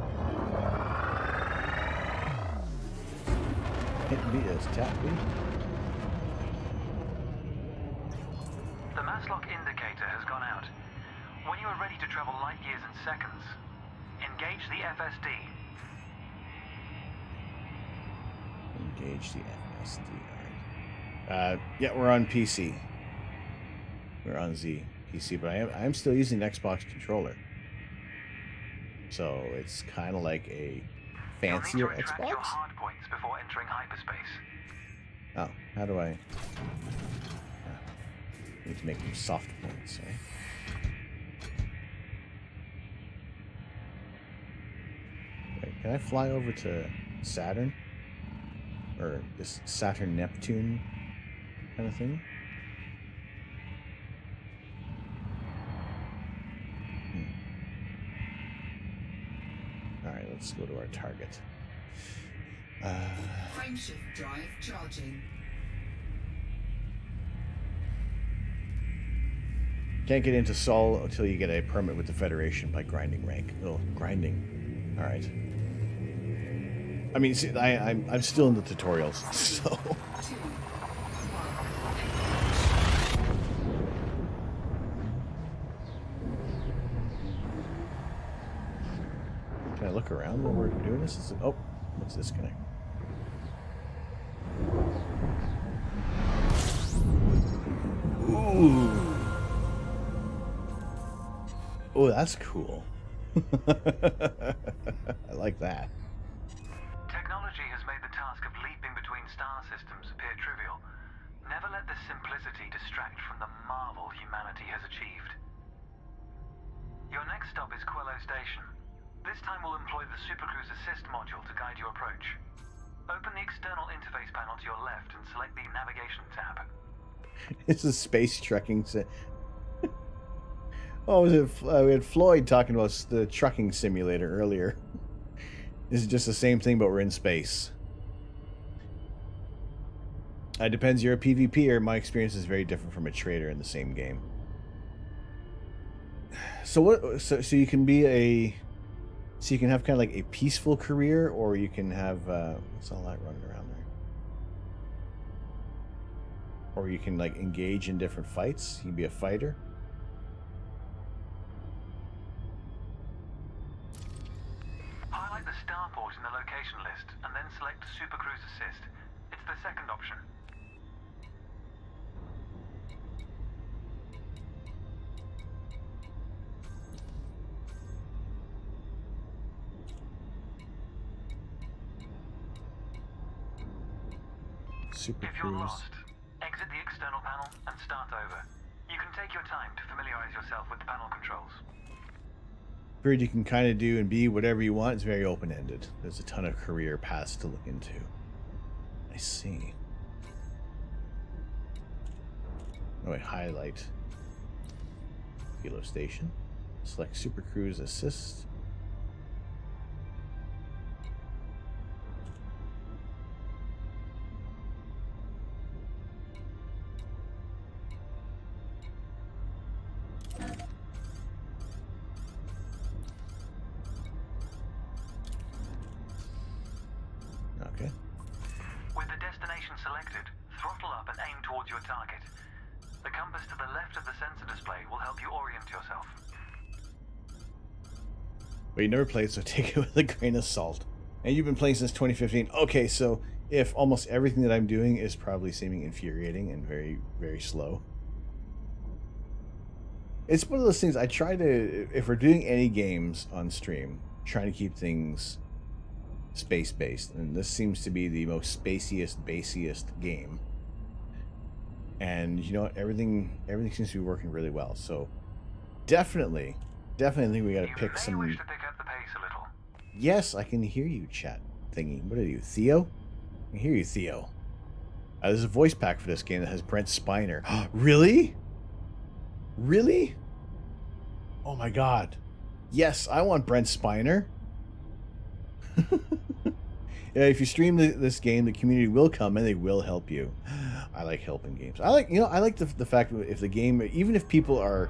Hit me as tap me. The mass lock indicator has gone out. When you are ready to travel light years in seconds, engage the FSD. Engage the FSD. Alright. Yeah, we're on PC. We're on Z. PC, but I am still using an Xbox controller, so it's kind of like a fancier You'll need to retract your Xbox. hard points before entering hyperspace. Oh, how do I? Need to make them soft points. Eh? Wait, can I fly over to Saturn or this Saturn Neptune kind of thing? let's go to our target. Frameshift drive charging. Can't get into Sol until you get a permit with the Federation by grinding rank. Oh, grinding. All right. I mean, see, I'm still in the tutorials, so. 2, 1. Can I look around while we're doing this? Oh, what's this connect? Ooh. Oh, that's cool. I like that. Technology has made the task of leaping between star systems appear trivial. Never let this simplicity distract from the marvel humanity has achieved. Your next stop is Quello Station. This time we'll employ the Supercruise Assist module to guide your approach. Open the external interface panel to your left and select the Navigation tab. This is space trucking. Oh, was it? We had Floyd talking about the trucking simulator earlier. This is just the same thing, but we're in space. It depends. You're a PvPer. My experience is very different from a trader in the same game. So what? So you can be a. So you can have kind of like a peaceful career, or you can have what's all that running around there? Or you can like engage in different fights. You can be a fighter. Highlight the starport in the location list and then select Supercruise Assist. It's the second option. Super If you're Cruise. lost, exit the external panel and start over. You can take your time to familiarize yourself with the panel controls. Bird, you can kind of do and be whatever you want. It's very open-ended. There's a ton of career paths to look into. I see. Oh, wait, highlight. Kilo Station. Select Super Cruise Assist. Okay. With the destination selected, throttle up and aim towards your target. The compass to the left of the sensor display will help you orient yourself. But you never played, so take it with a grain of salt. And you've been playing since 2015. Okay, so if almost everything that I'm doing is probably seeming infuriating and very, very slow. It's one of those things I try to, if we're doing any games on stream, trying to keep things space-based. And this seems to be the most spaciest, basiest game. And you know what? Everything seems to be working really well. So definitely think we got to pick some. You may wish to pick up the pace a little. Yes, I can hear you, chat thingy. What are you, Theo? I can hear you, Theo. There's a voice pack for this game that has Brent Spiner. Really? Really? Oh my god. Yes, I want Brent Spiner. Yeah, if you stream this game, the community will come and they will help you. I like helping games. I like the fact that if the game, even if people are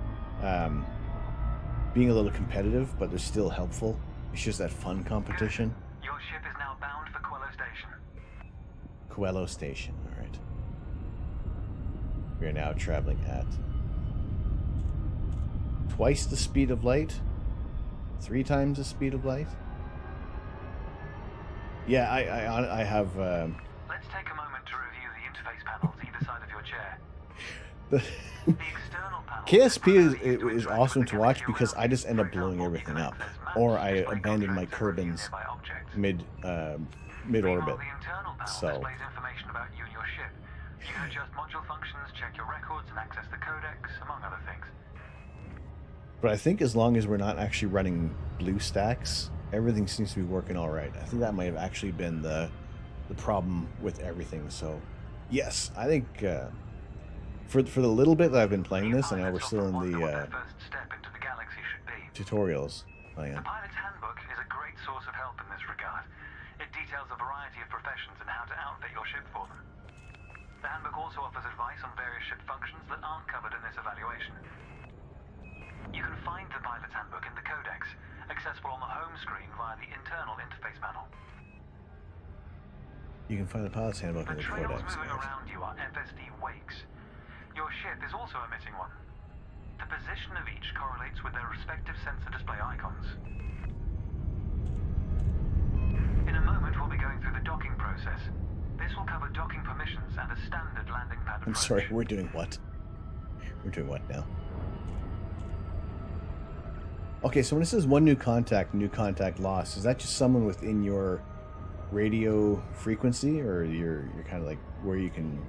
being a little competitive, but they're still helpful. It's just that fun competition. Good. Your ship is now bound for Quello Station. Quello Station, all right. We are now traveling at twice the speed of light, 3 times the speed of light. Yeah, I have. Let's take a moment to review the interface panels either side of your chair. The The external panel KSP is awesome to watch because I just end up blowing everything up, or I abandon my Kerbins mid orbit. The internal panel So displays information about you and your ship. You can adjust module functions, check your records, and access the codex, among other things. but I think as long as we're not actually running blue stacks, everything seems to be working all right. I think that might have actually been the problem with everything. So yes, I think for the little bit that I've been playing this, I know we're still in the First step into the galaxy should be. tutorials. Oh, yeah. The pilot's handbook is a great source of help in a variety of professions and how to outfit your ship for them. The handbook also offers advice on various ship functions that aren't covered in this evaluation. You can find the pilot's handbook in the codex, accessible on the home screen via the internal interface panel. You can find the pilot's handbook in The the trails codex. moving Right. around you are FSD wakes. Your ship is also emitting one. The position of each correlates with their respective sensor display icons. In a moment, we'll be going through the docking process. This will cover docking permissions and a standard landing pad I'm approach. sorry, we're doing what? We're doing what now? Okay, so when it says one new contact lost, is that just someone within your radio frequency, or you're kind of like where you can...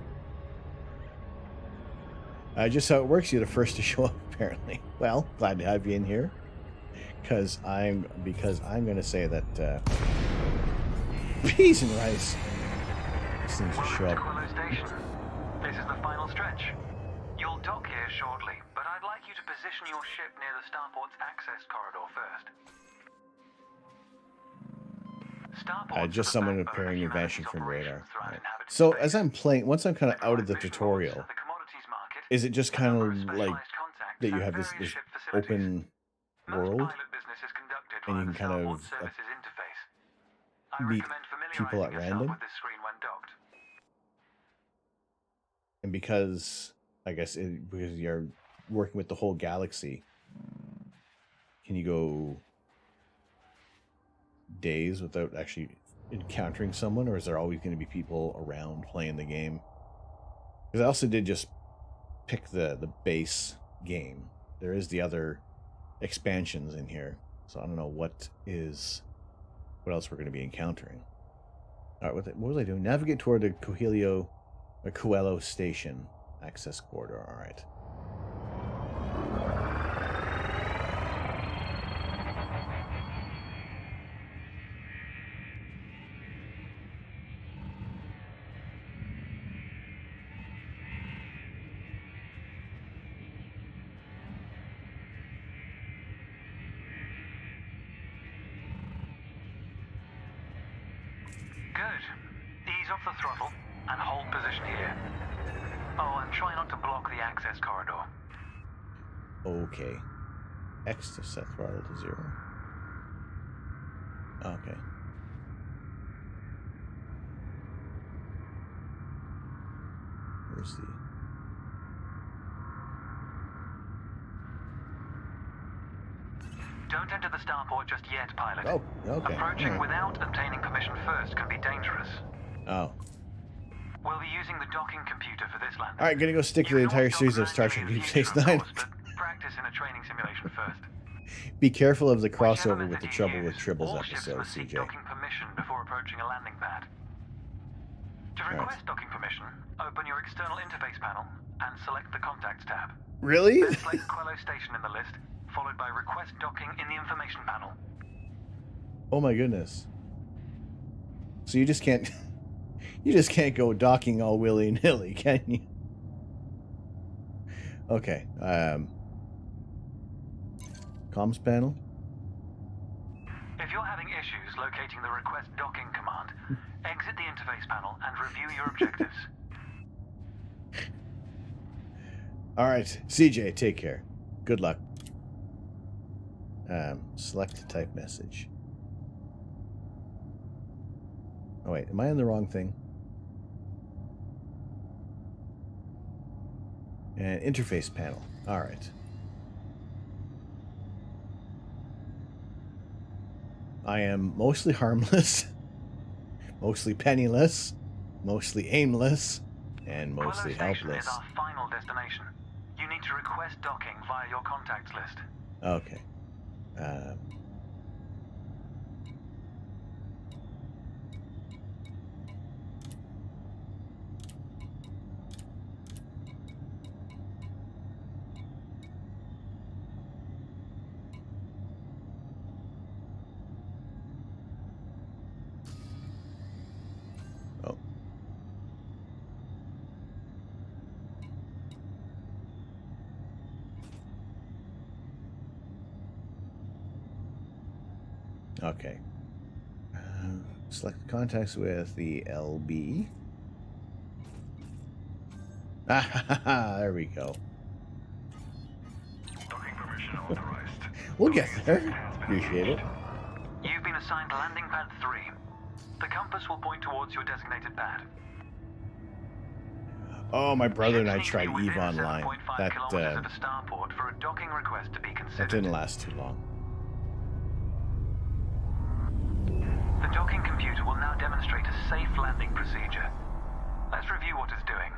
just how it works, you're the first to show up, apparently. Well, glad to have you in here. Because I'm going to say that peas and rice. These things will show Welcome to up. Quillo Station. This is the final stretch. You'll dock here shortly, but I'd like you to position your ship near the starport's access corridor first. Starport's Just the someone backbone of appearing and humanity's vanishing from operations radar. throughout Right. inhabited So space. as I'm playing, once I'm kind of They out of the provide visuals tutorial, of the commodities market, is it just a kind number of like specialized contacts, that you and have this various ship facilities. open Most world, pilot business is conducted and you via can the kind Starport of Services interface. I meet recommend people at familiarizing yourself random? with this screen when docked. and because I guess because you're working with the whole galaxy, can you go days without actually encountering someone, or is there always going to be people around playing the game? Because I also did just pick the base game. There is the other expansions in here, so I don't know what else we're going to be encountering. All right, what was I doing? Navigate toward the Coelho Station access corridor. All right. Good. Ease off the throttle and hold position here. Oh, and try not to block the access corridor. Okay. X to set throttle to 0. Okay. Where's the... Don't enter the starport just yet, pilot. Oh, okay. Approaching All right. without obtaining permission first can be dangerous. Oh. We'll be using the docking computer for this landing. All right, gonna go stick to the You can entire always series dock of Star manually Trek in Deep the Space future, of Nine. course, but practice in a training simulation first. Be careful of the Whichever crossover with method the you Trouble with use, Tribbles all ships episode, must seek CJ. docking permission before approaching a landing pad. To Right. request docking permission, open your external interface panel and select the Contacts tab. Really? Then select Quello Station in the list, followed by Request Docking in the information panel. Oh my goodness. So you just can't go docking all willy-nilly, can you? Okay. Comms panel. If you're having issues locating the Request Docking command, exit the interface panel and review your objectives. All right, CJ, take care. Good luck. Select type message. Oh wait, am I on the wrong thing? And interface panel. All right. I am mostly harmless, mostly penniless, mostly aimless, and mostly Quello Station helpless. is our final destination. You need to request docking via your contacts list. Okay. Oh. Okay. Select contacts with the LB. Ah, there we go. Docking permission authorized. We'll get there. Appreciate it. You've been assigned landing pad 3. The compass will point towards your designated pad. Oh, my brother and I Ships need to tried be within EVE Online. 7.5 kilometers of a starport for a docking request to be That considered. didn't last too long. The docking computer will now demonstrate a safe landing procedure. Let's review what it's doing.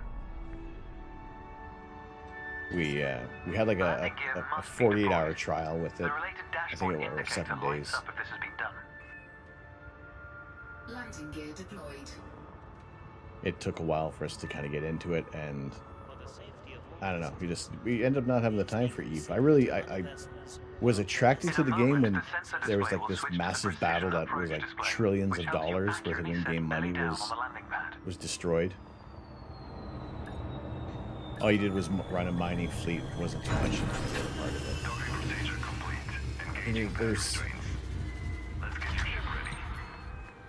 We had like a 48-hour trial with it. The related I dashboard think it was indicator 7 lights days. up if this has been done. Landing gear deployed. It took a while for us to kind of get into it, and I don't know. We ended up not having the time for EVE. I was attracted to the game when there was like this massive battle that was like trillions of dollars worth of in-game money was destroyed. All you did was run a mining fleet. It wasn't too much of a part of it. And there's Let's get your ship ready.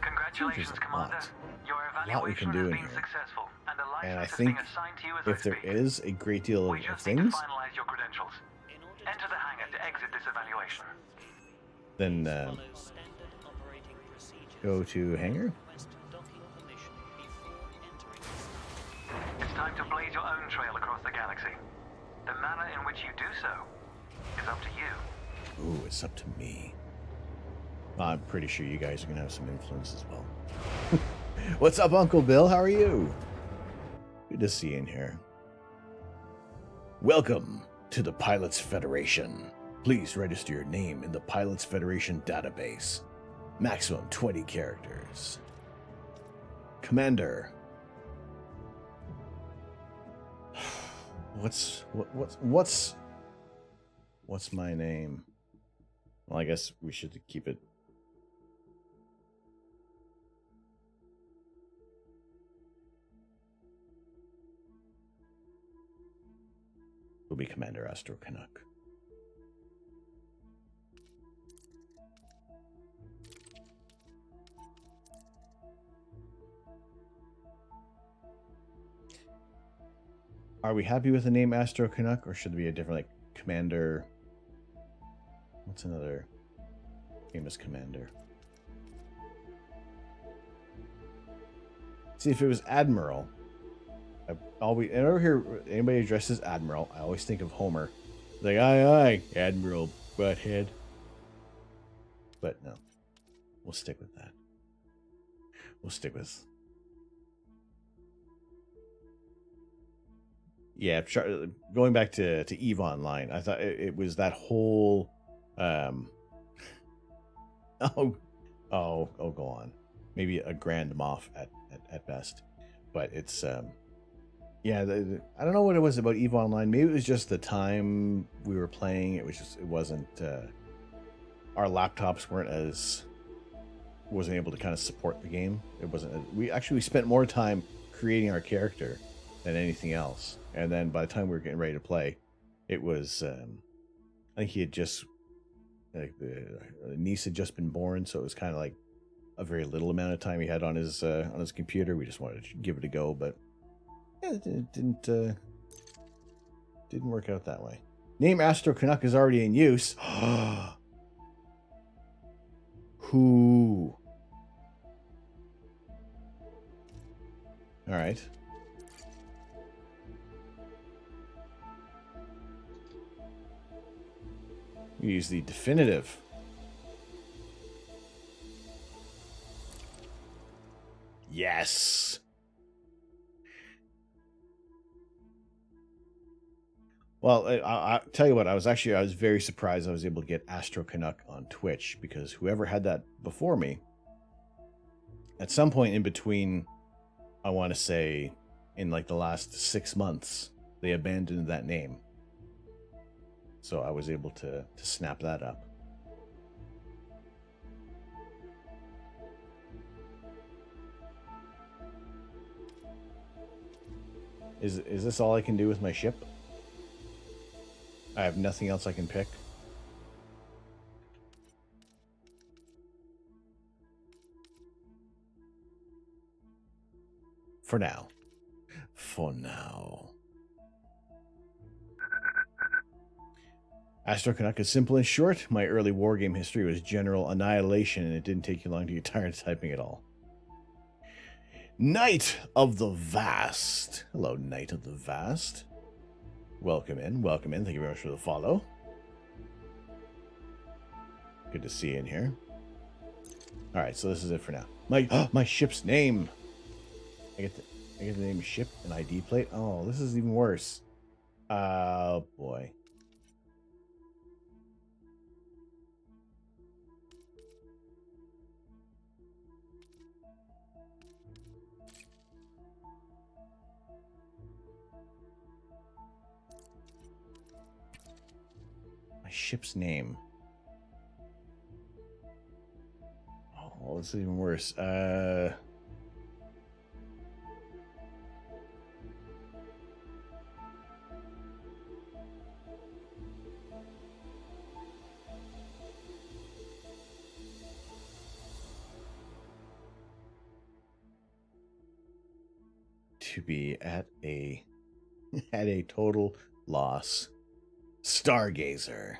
Congratulations, There's a Commander. lot. Your lot we can evaluation do has in been here. successful, and a And I license think is being assigned to you as if there speak. is a great deal We of just need to things, finalize your credentials. Enter the hangar to exit this evaluation. then go to hangar. It's time to blaze your own trail across the galaxy. The manner in which you do so is up to you. Ooh, it's up to me. I'm pretty sure you guys are gonna have some influence as well. What's up, Uncle Bill? How are you? Good to see you in here. Welcome to the Pilots Federation. Please register your name in the Pilots Federation database. Maximum 20 characters. Commander. What's my name? Well, I guess we should keep it. Will be Commander Astro Canuck. Are we happy with the name Astro Canuck, or should there be a different, like, Commander? What's another famous commander? See, if it was Admiral, I never hear anybody addressed as Admiral. I always think of Homer. Like, aye, aye, Admiral Butthead. But no, we'll stick with that. We'll stick with. Yeah, going back to EVE Online, I thought it was that whole. Go on. Maybe a Grand Moff at best, but it's yeah. I don't know what it was about EVE Online. Maybe it was just the time we were playing. It wasn't. Our laptops wasn't able to kind of support the game. It wasn't. We spent more time creating our character than anything else. And then by the time we were getting ready to play, it was, I think he had just, like, the niece had just been born, so it was kind of like a very little amount of time he had on his computer. We just wanted to give it a go, but yeah, it didn't work out that way. Name Astro Canuck is already in use. Who? All right. Use the definitive. Yes. Well, I'll tell you what, I was very surprised I was able to get Astro Canuck on Twitch, because whoever had that before me, at some point in between, I want to say in like the last 6 months, they abandoned that name. So I was able to snap that up. Is this all I can do with my ship? I have nothing else I can pick. For now. For now. Astro Canuck is simple and short. My early wargame history was general annihilation, and it didn't take you long to get tired of typing it all. Knight of the Vast. Hello, Knight of the Vast. Welcome in. Welcome in. Thank you very much for the follow. Good to see you in here. All right, so this is it for now. My ship's name. I get the name of ship and ID plate. Oh, this is even worse. Oh boy. My ship's name. Oh, this is even worse. To be at a total loss. Stargazer.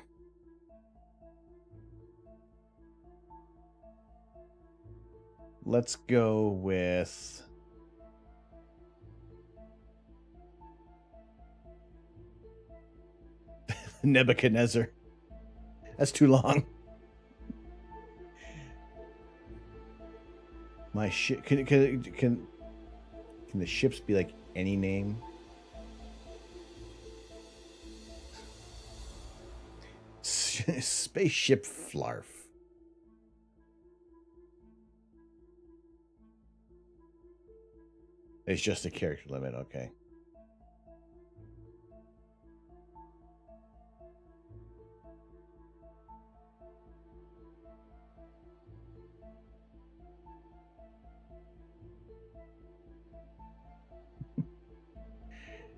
Let's go with Nebuchadnezzar. That's too long. My ship can the ships be like any name? Spaceship Flarf. It's just a character limit, okay.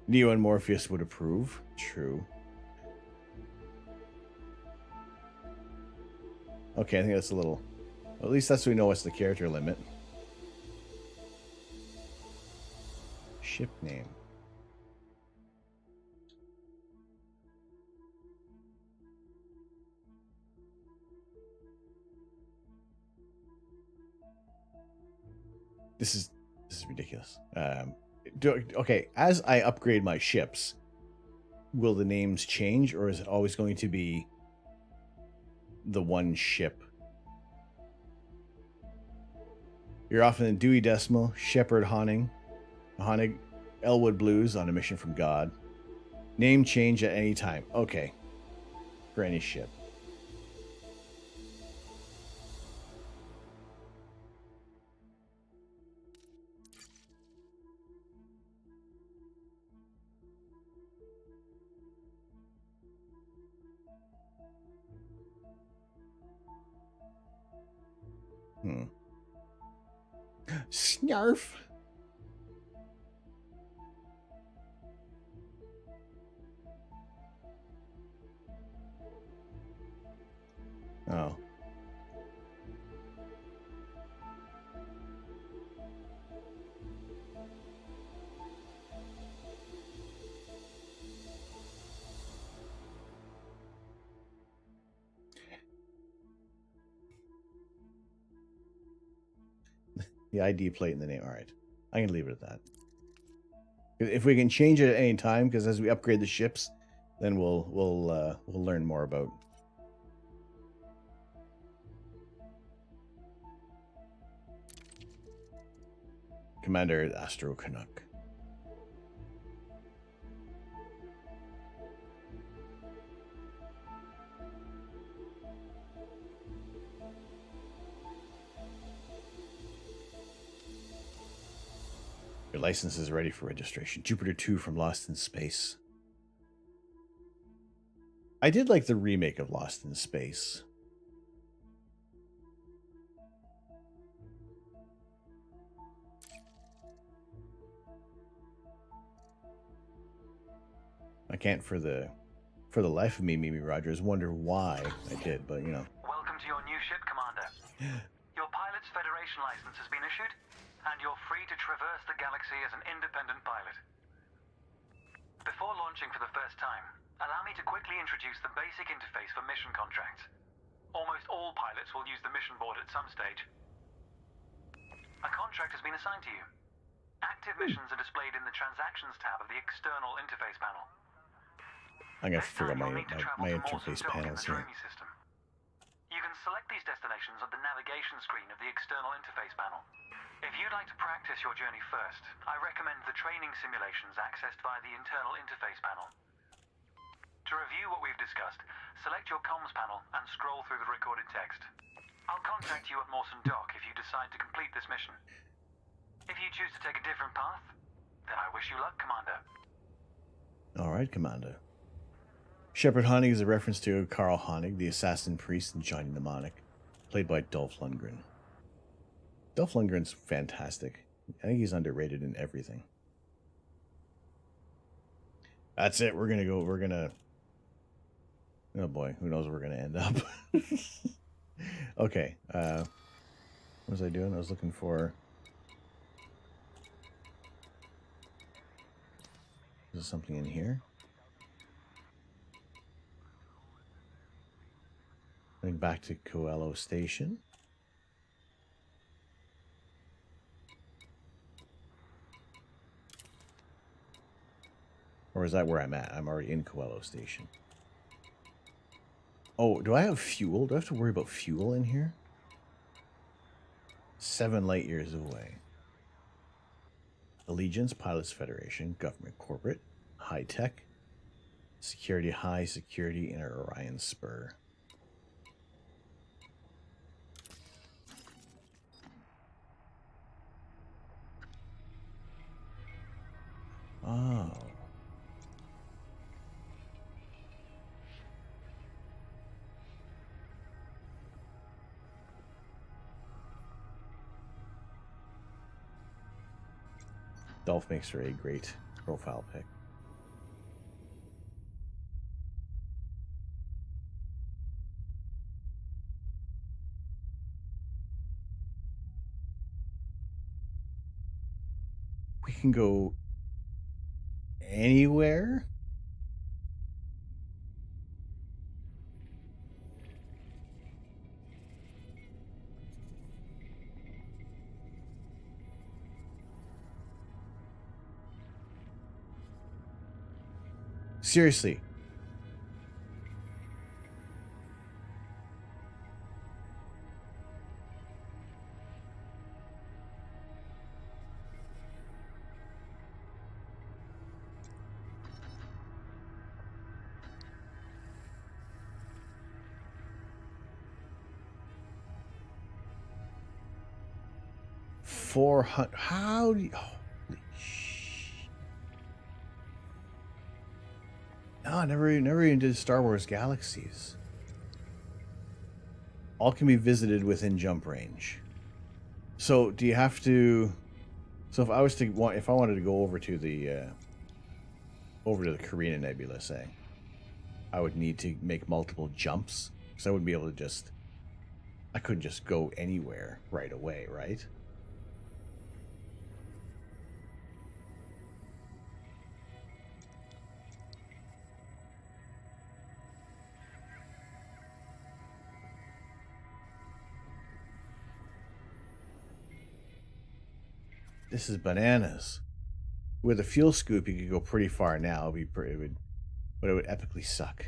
Neo and Morpheus would approve. True. Okay, I think that's a little... At least that's what we know what's the character limit. Ship name. This is ridiculous. Okay, as I upgrade my ships, will the names change, or is it always going to be the one ship? You're often in Dewey Decimal, Shepard Honig, Elwood Blues on a mission from God. Name change at any time. Okay. For any ship. Snarf. Oh. The ID plate and the name. All right. I can leave it at that. If we can change it at any time, because as we upgrade the ships, then we'll learn more about. Commander Astro Canuck. Your license is ready for registration. Jupiter 2 from Lost in Space. I did like the remake of Lost in Space. I can't for the life of me, Mimi Rogers, wonder why I did, but you know. Welcome to your new ship, Commander. Your Pilot's Federation license has been issued, and you're free to traverse the galaxy as an independent pilot. Before launching for the first time, allow me to quickly introduce the basic interface for mission contracts. Almost all pilots will use the mission board at some stage. A contract has been assigned to you. Active missions are displayed in the Transactions tab of the external interface panel. I'm gonna This figure time out you'll need to travel my to Mawson interface Dock in panels the here. Dromi system. You can select these destinations at the navigation screen of the external interface panel. If you'd like to practice your journey first, I recommend the training simulations accessed via the internal interface panel. To review what we've discussed, select your comms panel and scroll through the recorded text. I'll contact you at Mawson Dock if you decide to complete this mission. If you choose to take a different path, then I wish you luck, Commander. All right, Commander. Shepard Honig is a reference to Carl Honig, the assassin priest in Johnny Mnemonic, played by Dolph Lundgren. Dolph Lundgren's fantastic. I think he's underrated in everything. That's it. We're gonna... Oh boy, who knows where we're gonna end up. Okay. What was I doing? I was looking for... Is there something in here? Going back to Coelho Station. Or is that where I'm at? I'm already in Coelho Station. Oh, do I have fuel? Do I have to worry about fuel in here? 7 light years away. Allegiance, Pilots Federation, Government Corporate, High Tech, Security High, Security Inner Orion Spur. Oh. Dolph makes for a great profile pic. We can go anywhere? Seriously. $400. How do you... Holy sh... No, never even did Star Wars Galaxies. All can be visited within jump range. So do you have to... So if I was to want... If I wanted to go over to the Orion Nebula, say, I would need to make multiple jumps. Because I wouldn't be able to just... I couldn't just go anywhere right away, right? This is bananas. With a fuel scoop, you could go pretty far now. But it would epically suck.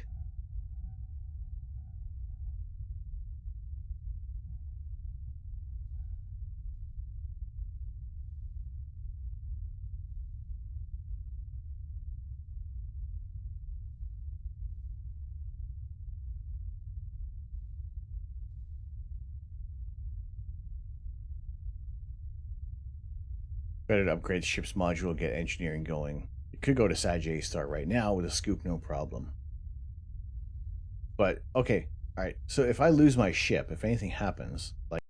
Better to upgrade the ship's module, get engineering going. It could go to Sag A Star right now with a scoop, no problem. But, okay, alright. So if I lose my ship, if anything happens, like...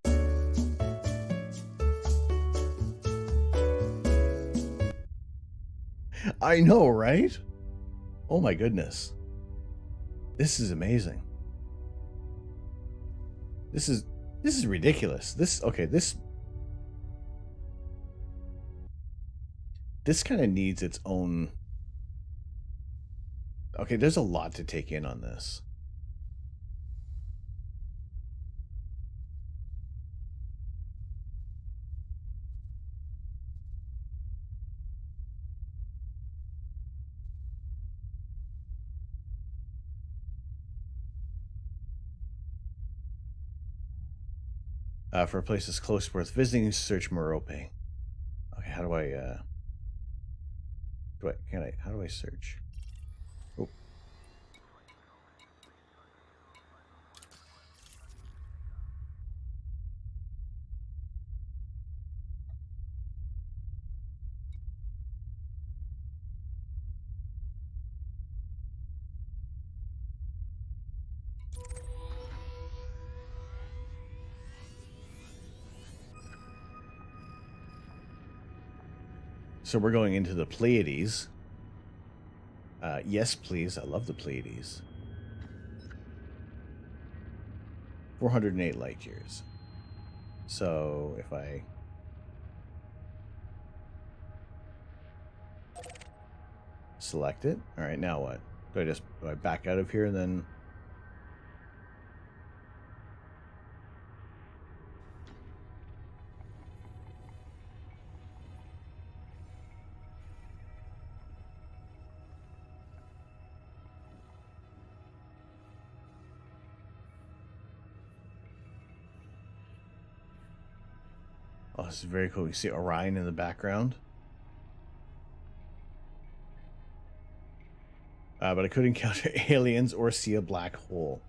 I know, right? Oh my goodness. This is amazing. This is ridiculous. This this kind of needs its own... Okay, there's a lot to take in on this. For places close worth visiting, search Merope. Okay, how do I, how do I search? Oh. So we're going into the Pleiades. Yes, please. I love the Pleiades. 408 light years. So if I... select it. All right, now what? Do I back out of here and then... Oh, this is very cool. You see Orion in the background. But I could encounter aliens or see a black hole.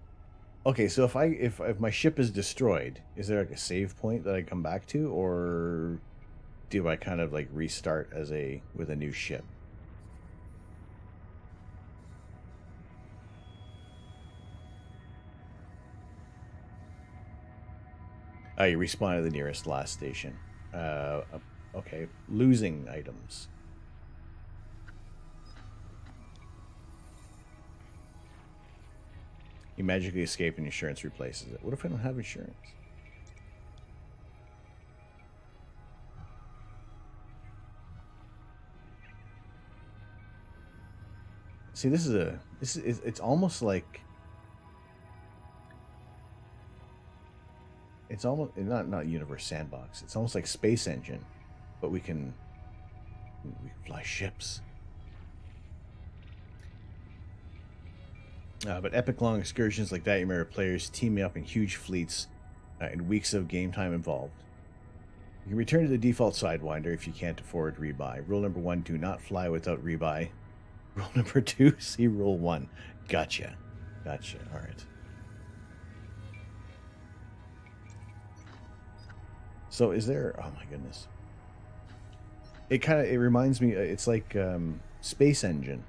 Okay, so if my ship is destroyed, is there like a save point that I come back to, or do I kind of like restart with a new ship? Oh, you respawn at the nearest last station. Okay, losing items. You magically escape and insurance replaces it. What if I don't have insurance? See, it's almost like... It's almost not Universe Sandbox. It's almost like Space Engine, but we can fly ships. But epic long excursions like that, you remember players teaming up in huge fleets and weeks of game time involved. You can return to the default Sidewinder if you can't afford rebuy. Rule number 1, do not fly without rebuy. Rule number 2, see rule 1. Gotcha. Gotcha. All right. So is there... Oh my goodness. It reminds me... It's like Space Engine,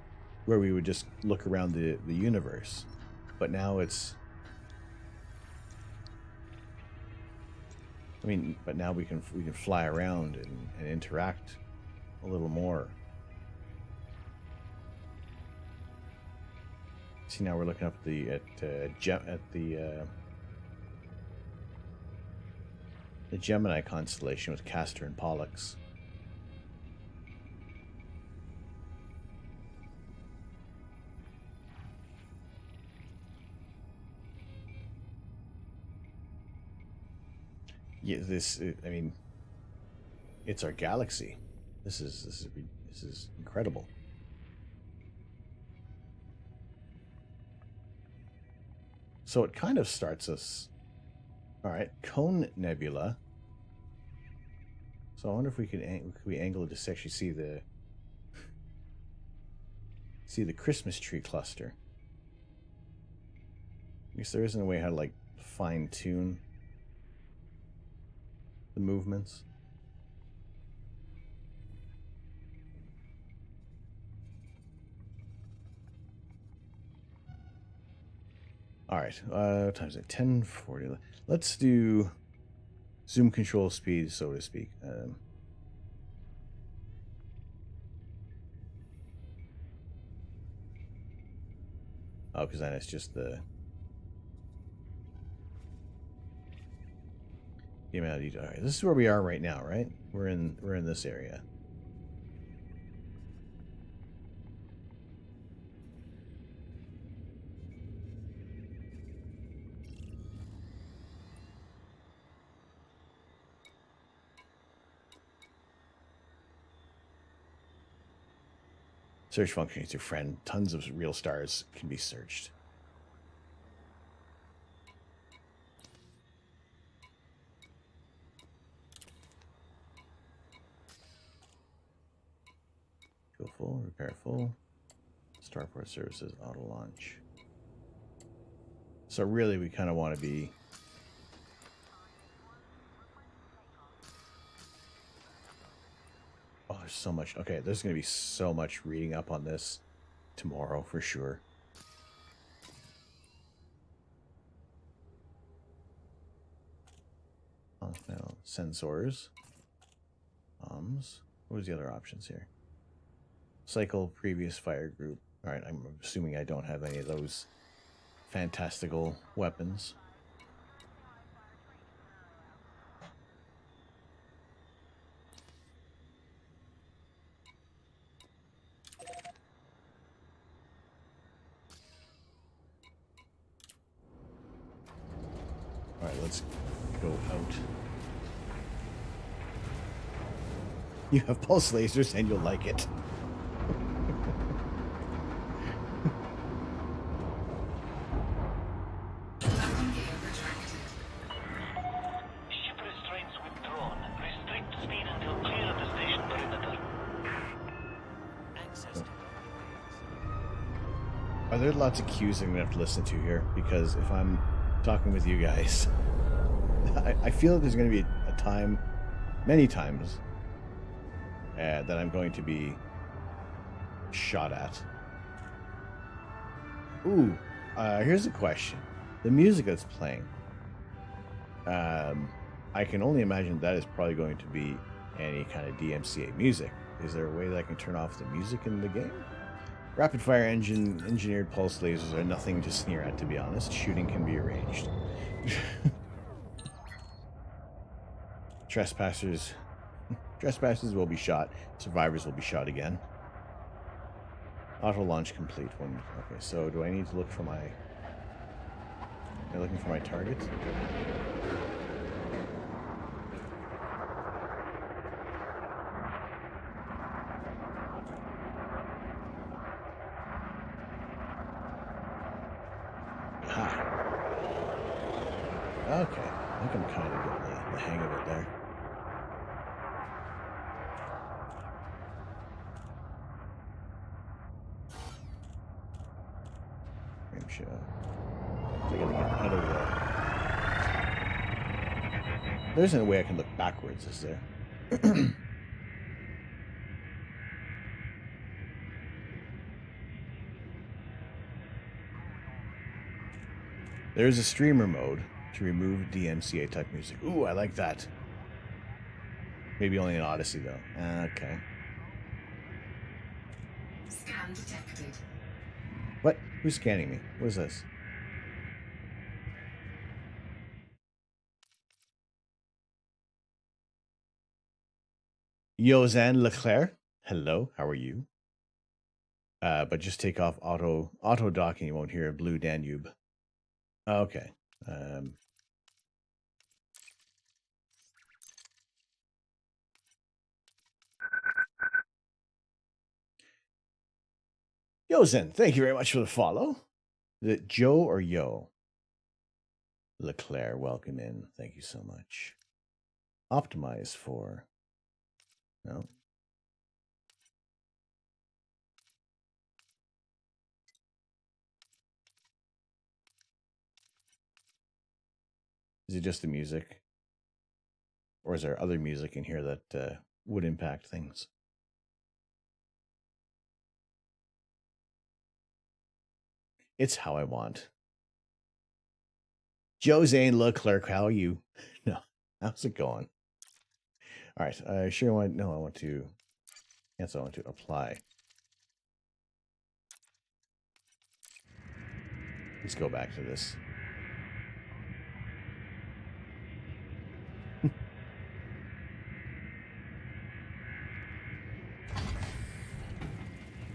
where we would just look around the universe. But now it's... I mean, but now we can fly around and interact a little more. See, now we're looking up at the Gemini constellation with Castor and Pollux. Yeah, I mean, it's our galaxy. This is incredible. So it kind of starts us. All right, Cone Nebula. So I wonder if we could angle it to actually see the Christmas tree cluster. I guess there isn't a way how to like fine tune the movements. All right, what time is it? 10:40. Let's do zoom control speed, so to speak. Oh, because then it's just the amount of detail. All right, this is where we are right now, right? We're in this area. Search function is your friend. Tons of real stars can be searched. Go full, repair full. Starport services, auto launch. So really, we kind of want to be... Oh, there's so much. Okay, there's going to be so much reading up on this tomorrow for sure. Oh, no. Sensors. What was the other options here? Cycle previous fire group. All right, I'm assuming I don't have any of those fantastical weapons. All right, let's go out. You have pulse lasers and you'll like it. Ship restraints withdrawn. Restrict speed until clear of the station perimeter. Access to Are there lots of cues I'm going to have to listen to here? Because if I'm talking with you guys, I feel that there's going to be a time, many times, that I'm going to be shot at. Ooh, here's a question. The music that's playing, I can only imagine that is probably going to be any kind of DMCA music. Is there a way that I can turn off the music in the game? Rapid fire engineered pulse lasers are nothing to sneer at, to be honest. Shooting can be arranged. Trespassers will be shot. Survivors will be shot again. Auto launch complete. Okay, so do I need to look for my... Am I looking for my target? Okay, I think I'm kind of getting the hang of it there. Frame shot. I gotta get out of there. There's no way I can look backwards, is there? There's a streamer mode to remove DMCA type music. Ooh, I like that. Maybe only in Odyssey though. Okay. Scan detected. What? Who's scanning me? What is this? Yozan Leclerc. Hello, how are you? But just take off auto docking. You won't hear a blue Danube. Okay. Yozen, thank you very much for the follow. Is it Joe or Yo? Leclerc, welcome in. Thank you so much. Optimize for... No. Is it just the music? Or is there other music in here that would impact things? It's how I want. Josane Leclerc, how are you? No, how's it going? All right, I sure want... No, I want to... Yes, I want to apply. Let's go back to this.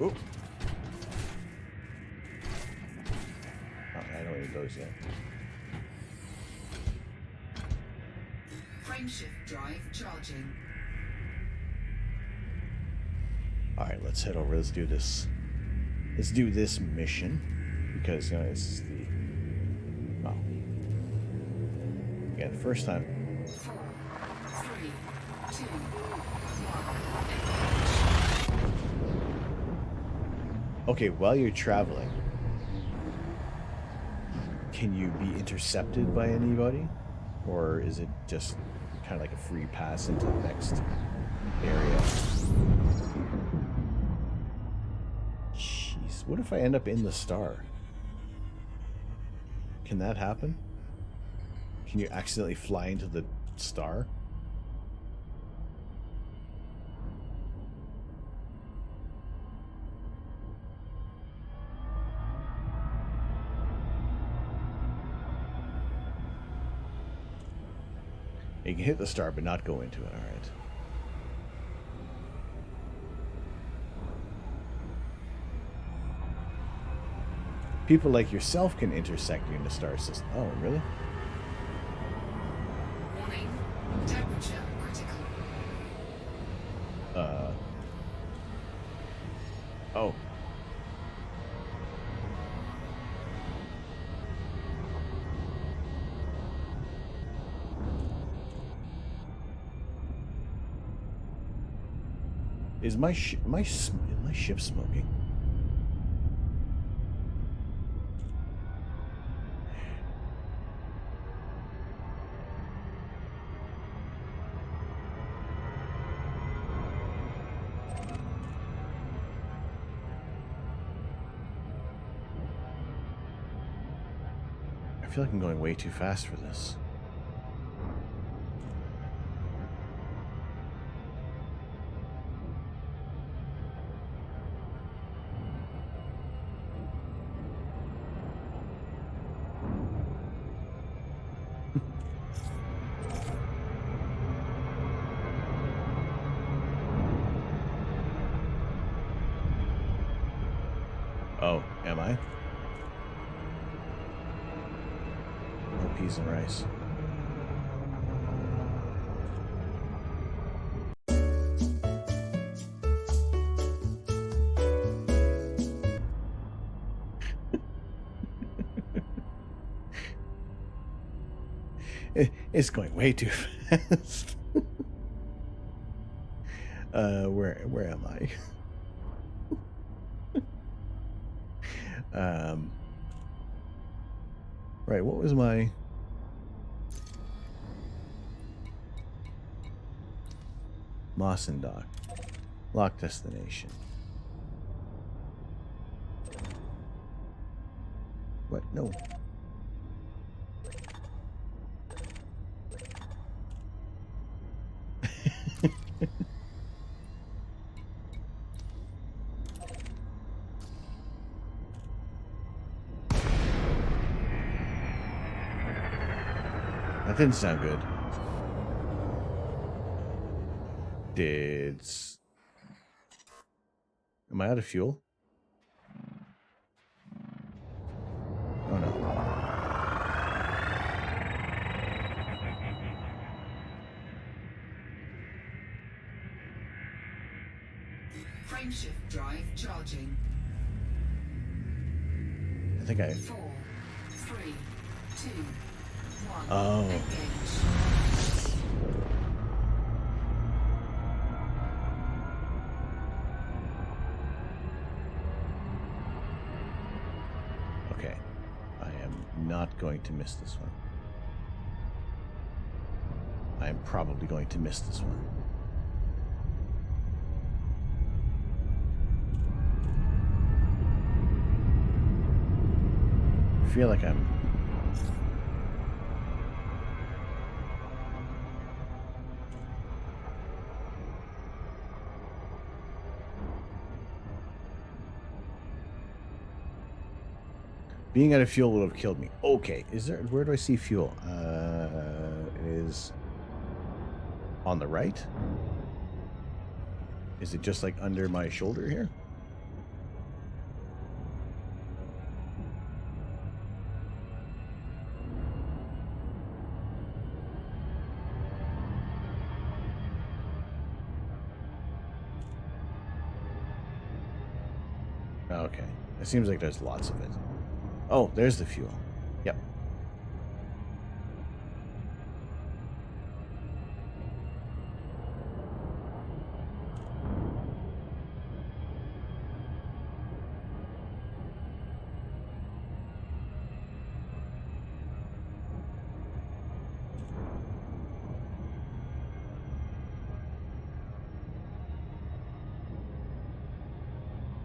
Oop. Oh, I don't need those yet. Frameshift drive charging. Alright, let's head over. Let's do this. Let's do this mission. Because, you know, this is the... Well... Yeah, the first time... 4, 3, 2, 1. Okay, while you're traveling, can you be intercepted by anybody? Or is it just kind of like a free pass into the next area? Jeez, what if I end up in the star? Can that happen? Can you accidentally fly into the star? You can hit the star, but not go into it. All right. People like yourself can intersect in the star system. Oh, really? Warning. Temperature critical. Oh. Is my ship smoking? I feel like I'm going way too fast for this. Oh, am I? No peas and rice. It's going way too fast. Where am I? Right, what was my... Mawson Dock. Lock destination. What? No. That didn't sound good. Am I out of fuel? Oh no. Frameshift drive charging. I think I... 4, 3, 2, 1. Oh. Engage. Okay. I am not going to miss this one. I am probably going to miss this one. I feel like I'm... Being out of fuel would have killed me. Okay, is there... Where do I see fuel? It is... on the right? Is it just like under my shoulder here? Okay. It seems like there's lots of it. Oh, there's the fuel. Yep.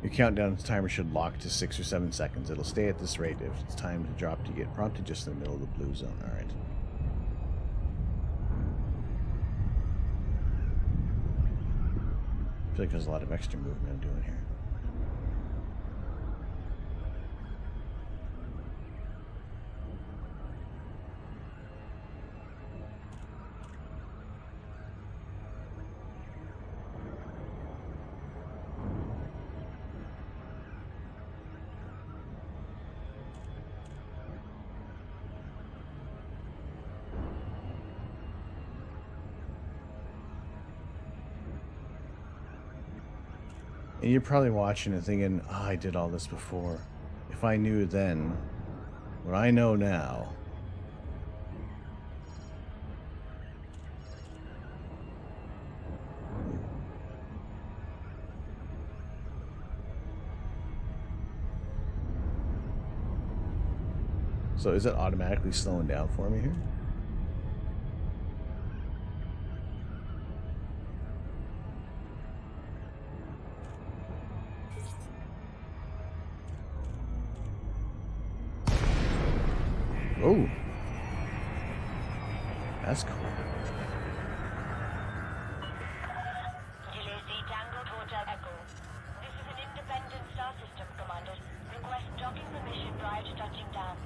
Your countdown timer should lock to 6 or 7 seconds. It'll stay at this rate if it's time to drop to get prompted just in the middle of the blue zone. Alright. I feel like there's a lot of extra movement I'm doing here. And you're probably watching and thinking, oh, I did all this before. If I knew then what I know now. So is it automatically slowing down for me here? Oh, that's cool. Tango Hotel Echo. This is an independent star system, Commander. Request docking permission prior to touching down.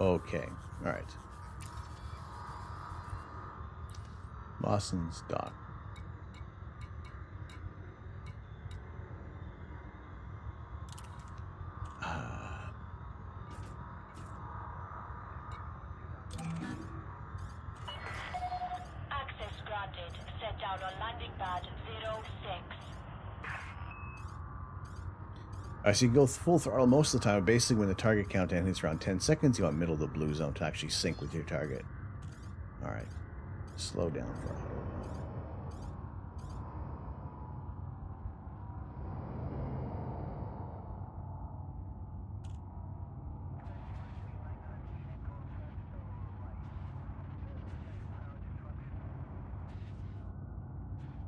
Okay, all right. Boston's dock. Access granted. Set down on landing pad 06. So you can go full throttle most of the time. Basically, when the target countdown hits around 10 seconds, you want middle of the blue zone to actually sync with your target. All right. Slow down for a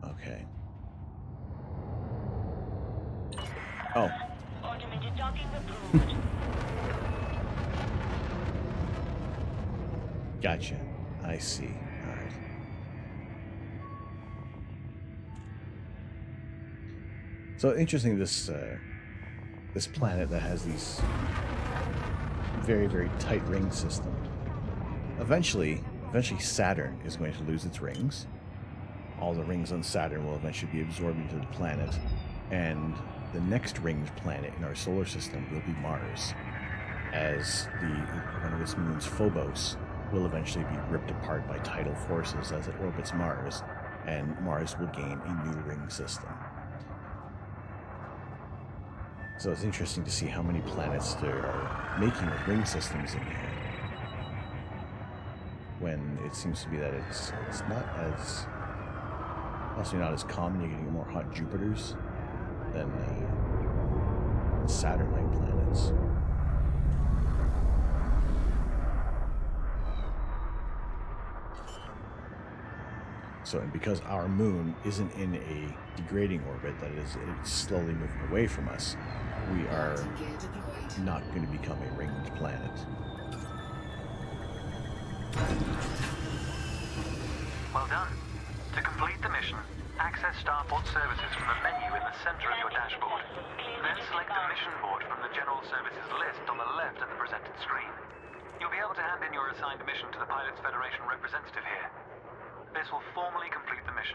Okay. Oh. Automated docking approved. Gotcha. I see. All right. So interesting, this planet that has these very, very tight ring system. Eventually Saturn is going to lose its rings. All the rings on Saturn will eventually be absorbed into the planet, and the next ringed planet in our solar system will be Mars, as one of its moons, Phobos, will eventually be ripped apart by tidal forces as it orbits Mars, and Mars will gain a new ring system. So it's interesting to see how many planets there are making with ring systems in here, when it seems to be that it's not as, possibly not as common. You're getting more hot Jupiters than Saturn-like planets. So, and because our moon isn't in a degrading orbit, that is, it's slowly moving away from us, we are not going to become a ringed planet. Well done. To complete the mission, access Starport services from the menu in the center of your dashboard. Then select the mission board from the General Services list on the left of the presented screen. You'll be able to hand in your assigned mission to the Pilots Federation representative here. This will formally complete the mission.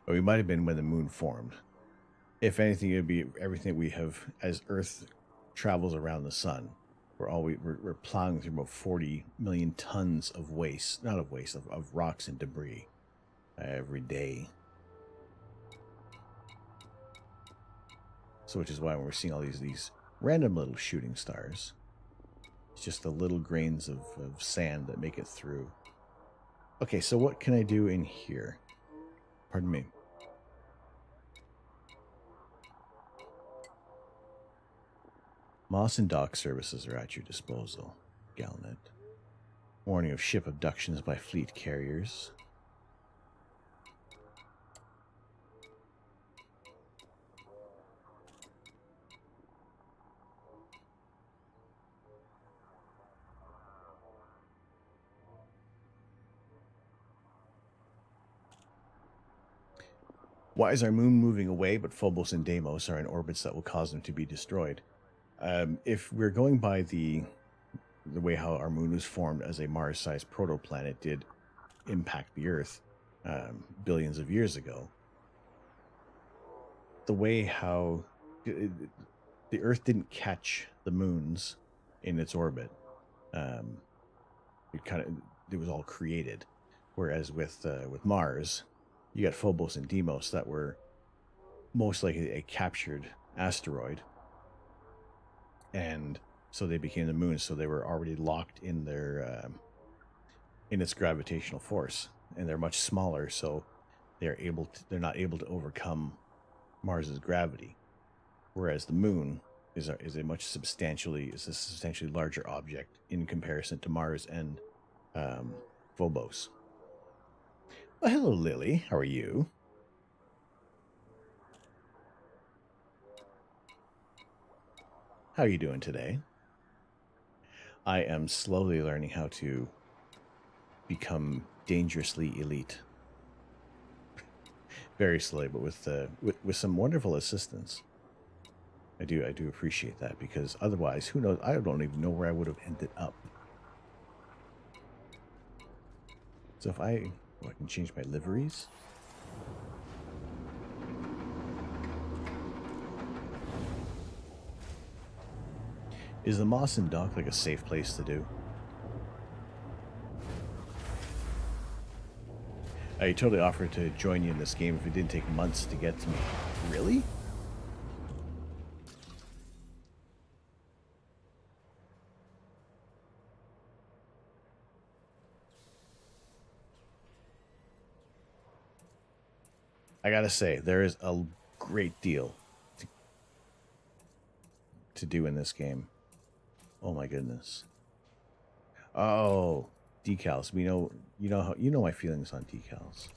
Or we might have been when the moon formed. If anything, it would be everything we have as Earth travels around the sun. we're plowing through about 40 million tons of waste, not of waste, of rocks and debris every day. So which is why we're seeing all these random little shooting stars. It's just the little grains of sand that make it through. Okay, so what can I do in here? Pardon me. Moss and dock services are at your disposal, Galnet. Warning of ship abductions by fleet carriers. Why is our moon moving away, but Phobos and Deimos are in orbits that will cause them to be destroyed? If we're going by the way how our moon was formed as a Mars-sized protoplanet did impact the Earth billions of years ago, the way how the Earth didn't catch the moons in its orbit, it was all created. Whereas with Mars, you got Phobos and Deimos that were most likely a captured asteroid. And so they became the moon. So they were already locked in their in its gravitational force, and they're much smaller. So they're not able to overcome Mars's gravity. Whereas the moon is a substantially larger object in comparison to Mars and Phobos. Well, hello, Lily. How are you? How are you doing today? I am slowly learning how to become dangerously elite. Very slowly, but with some wonderful assistance. I do appreciate that, because otherwise, who knows? I don't even know where I would have ended up. So if I can change my liveries. Is the Moss and Dock like a safe place to do? I totally offered to join you in this game if it didn't take months to get to me. Really? I gotta say, there is a great deal to do in this game. Oh my goodness. Oh, decals. You know my feelings on decals.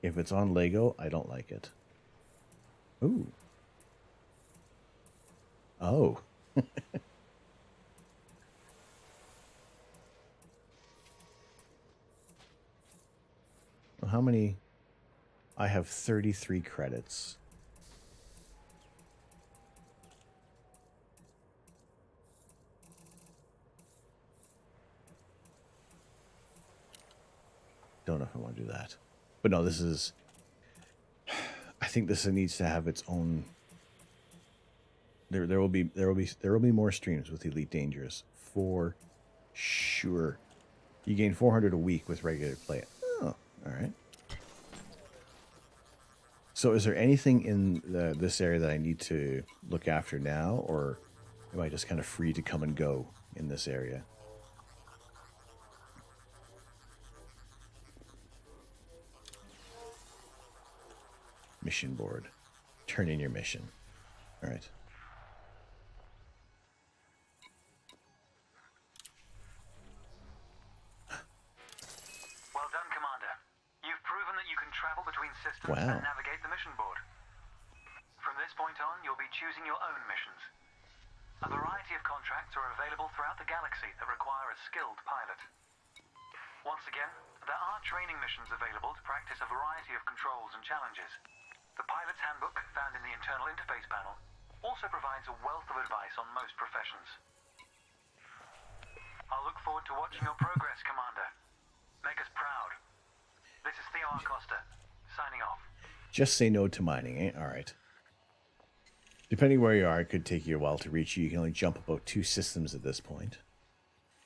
If it's on Lego, I don't like it. Ooh. Oh. Well, how many? I have 33 credits. Don't know if I want to do that. But no, this is... I think this needs to have its own... There will be more streams with Elite Dangerous for sure. You gain 400 a week with regular play. Oh, all right. So is there anything in this area that I need to look after now, or am I just kind of free to come and go in this area? Mission board. Turn in your mission. All right. Well done, Commander. You've proven that you can travel between systems Wow. and navigate the mission board. From this point on, you'll be choosing your own missions. A variety of contracts are available throughout the galaxy that require a skilled pilot. Once again, there are training missions available to practice a variety of controls and challenges. The pilot's handbook, found in the internal interface panel, also provides a wealth of advice on most professions. I'll look forward to watching your progress, Commander. Make us proud. This is Theo Acosta, signing off. Just say no to mining, eh? All right. Depending where you are, it could take you a while to reach you. You can only jump about 2 systems at this point.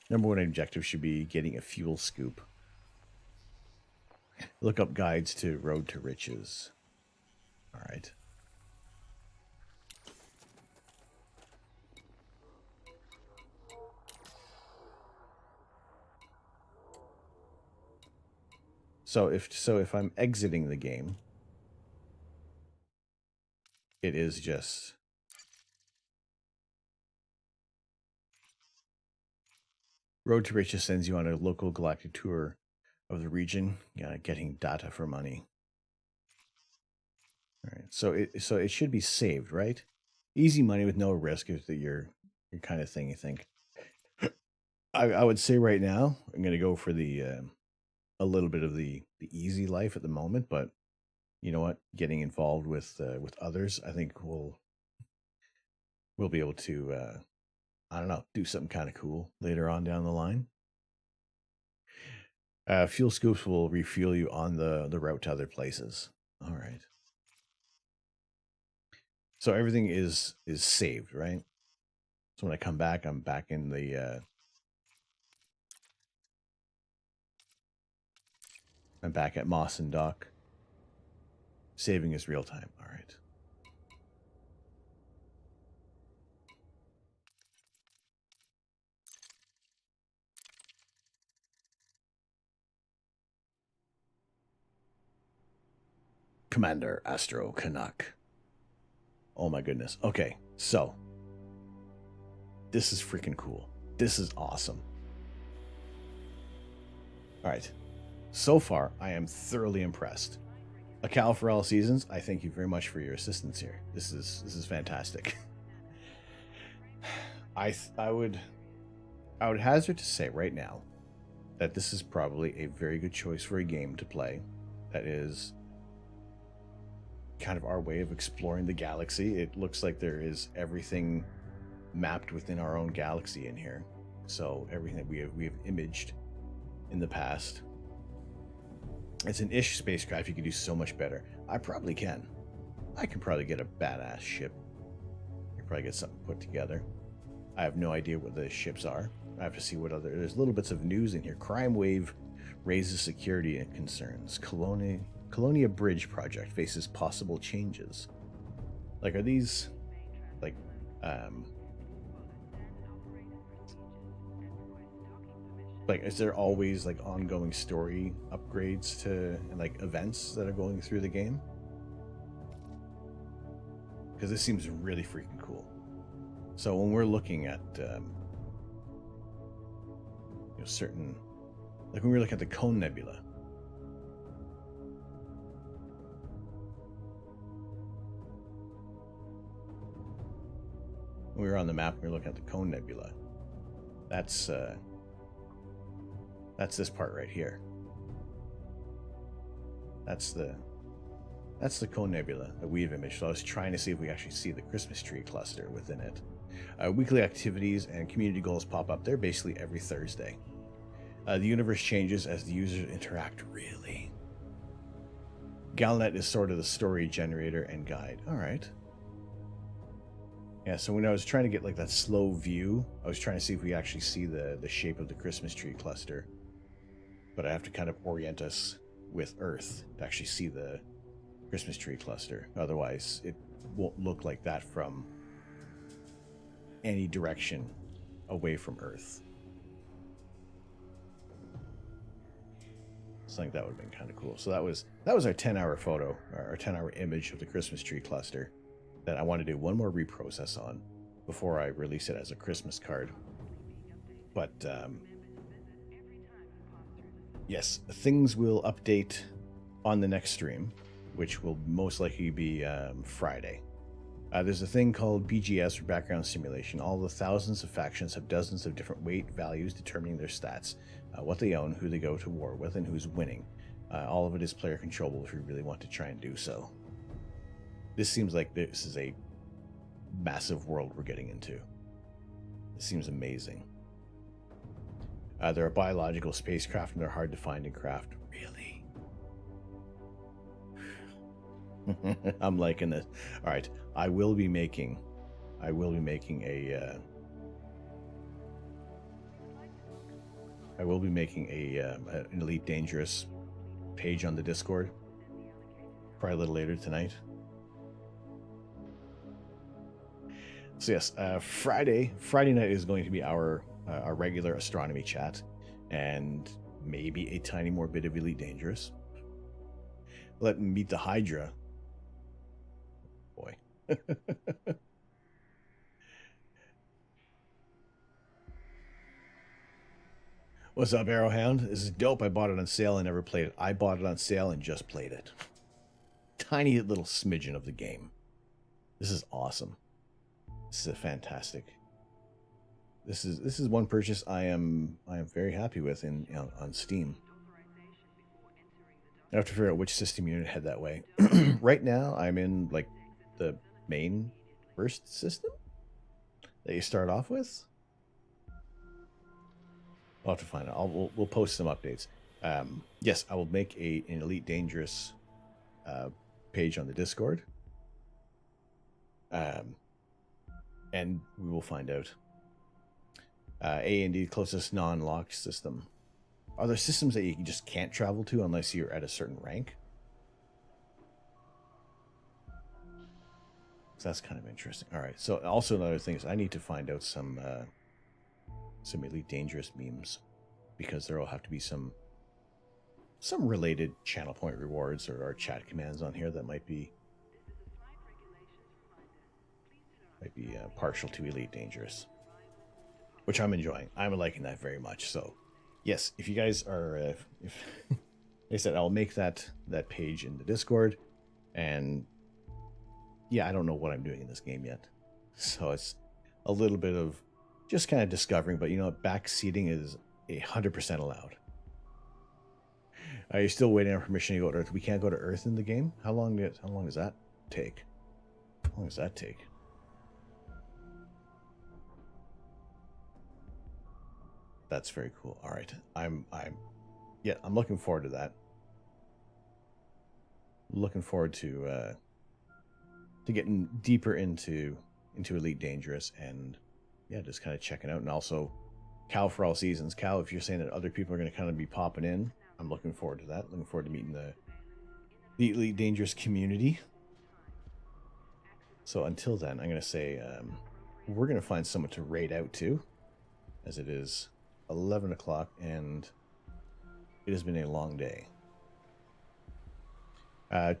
Number 1 objective should be getting a fuel scoop. Look up guides to Road to Riches. All right. So if I'm exiting the game, it is just Road to Riches sends you on a local galactic tour of the region, getting data for money. All right, so it should be saved, right? Easy money with no risk is your kind of thing. You think? I would say right now I'm going to go for the a little bit of the easy life at the moment, but you know what? Getting involved with others, I think we'll be able to I don't know, do something kind of cool later on down the line. Fuel scoops will refuel you on the route to other places. All right. So everything is saved, right? So when I come back, I'm back in the I'm back at Moss and Dock. Saving is real time. All right. Commander Astro Canuck. Oh my goodness. Okay, so this is freaking cool. This is awesome. All right. So far, I am thoroughly impressed. Acal for all seasons, I thank you very much for your assistance here. This is fantastic. I would hazard to say right now that this is probably a very good choice for a game to play that is kind of our way of exploring the galaxy. It looks like there is everything mapped within our own galaxy in here. So everything that we have imaged in the past. It's an ish spacecraft. You can do so much better. I probably can. I can probably get a badass ship. I can probably get something put together. I have no idea what the ships are. I have to see what other... There's little bits of news in here. Crime wave raises security and concerns. Colonia Bridge project faces possible changes. Like, are these... Like, is there always, like, ongoing story upgrades to, and, like, events that are going through the game? Because this seems really freaking cool. So when we're looking at, certain... Like, when we look at the Cone Nebula, when we were on the map, we were looking at the Cone Nebula. That's this part right here. That's the Cone Nebula that we've imaged. So I was trying to see if we actually see the Christmas tree cluster within it. Weekly activities and community goals pop up there basically every Thursday. The universe changes as the users interact, really. Galnet is sort of the story generator and guide. All right. Yeah, so when I was trying to get like that slow view, I was trying to see if we actually see the shape of the Christmas tree cluster. But I have to kind of orient us with Earth to actually see the Christmas tree cluster. Otherwise, it won't look like that from any direction away from Earth. So I think that would have been kind of cool. So that was our 10-hour photo, our 10-hour image of the Christmas tree cluster that I want to do one more reprocess on before I release it as a Christmas card. But yes, things will update on the next stream, which will most likely be Friday. There's a thing called BGS, or background simulation. All the thousands of factions have dozens of different weight values determining their stats, what they own, who they go to war with, and who's winning. All of it is player controllable if you really want to try and do so. This seems like this is a massive world we're getting into. It seems amazing. There are biological spacecraft, and they're hard to find and craft. Really? I'm liking this. All right, I will be making a an Elite Dangerous page on the Discord probably a little later tonight. So yes, Friday night is going to be our regular astronomy chat, and maybe a tiny more bit of Elite Dangerous. Let me meet the Hydra. Boy. What's up, Arrowhound? This is dope. I bought it on sale and never played it. I bought it on sale and just played it. Tiny little smidgen of the game. This is awesome. This is fantastic. This is one purchase I am very happy with on Steam. I have to figure out which system unit head that way. Right now, I'm in like the main first system that you start off with. I'll have to find out. We'll post some updates. Yes, I will make an Elite Dangerous page on the Discord. And we will find out. A&D closest non-locked system. Are there systems that you just can't travel to unless you're at a certain rank? So that's kind of interesting. All right. So also another thing is I need to find out some Elite Dangerous memes, because there will have to be some related channel point rewards or chat commands on here that might be partial to Elite Dangerous, which I'm enjoying. I'm liking that very much. So yes, if you guys are, if like I said, I'll make that page in the Discord, and yeah, I don't know what I'm doing in this game yet, so it's a little bit of just kind of discovering. But you know, backseating is 100% allowed. Are you still waiting on permission to go to Earth? We can't go to Earth in the game. How long does that take? How long does that take? That's very cool. All right, I'm looking forward to that. Looking forward to getting deeper into Elite Dangerous, and yeah, just kind of checking out. And also Cal for all seasons. Cal, if you're saying that other people are going to kind of be popping in, I'm looking forward to that. Looking forward to meeting the Elite Dangerous community. So until then, I'm going to say we're going to find someone to raid out to, as it is 11 o'clock and it has been a long day.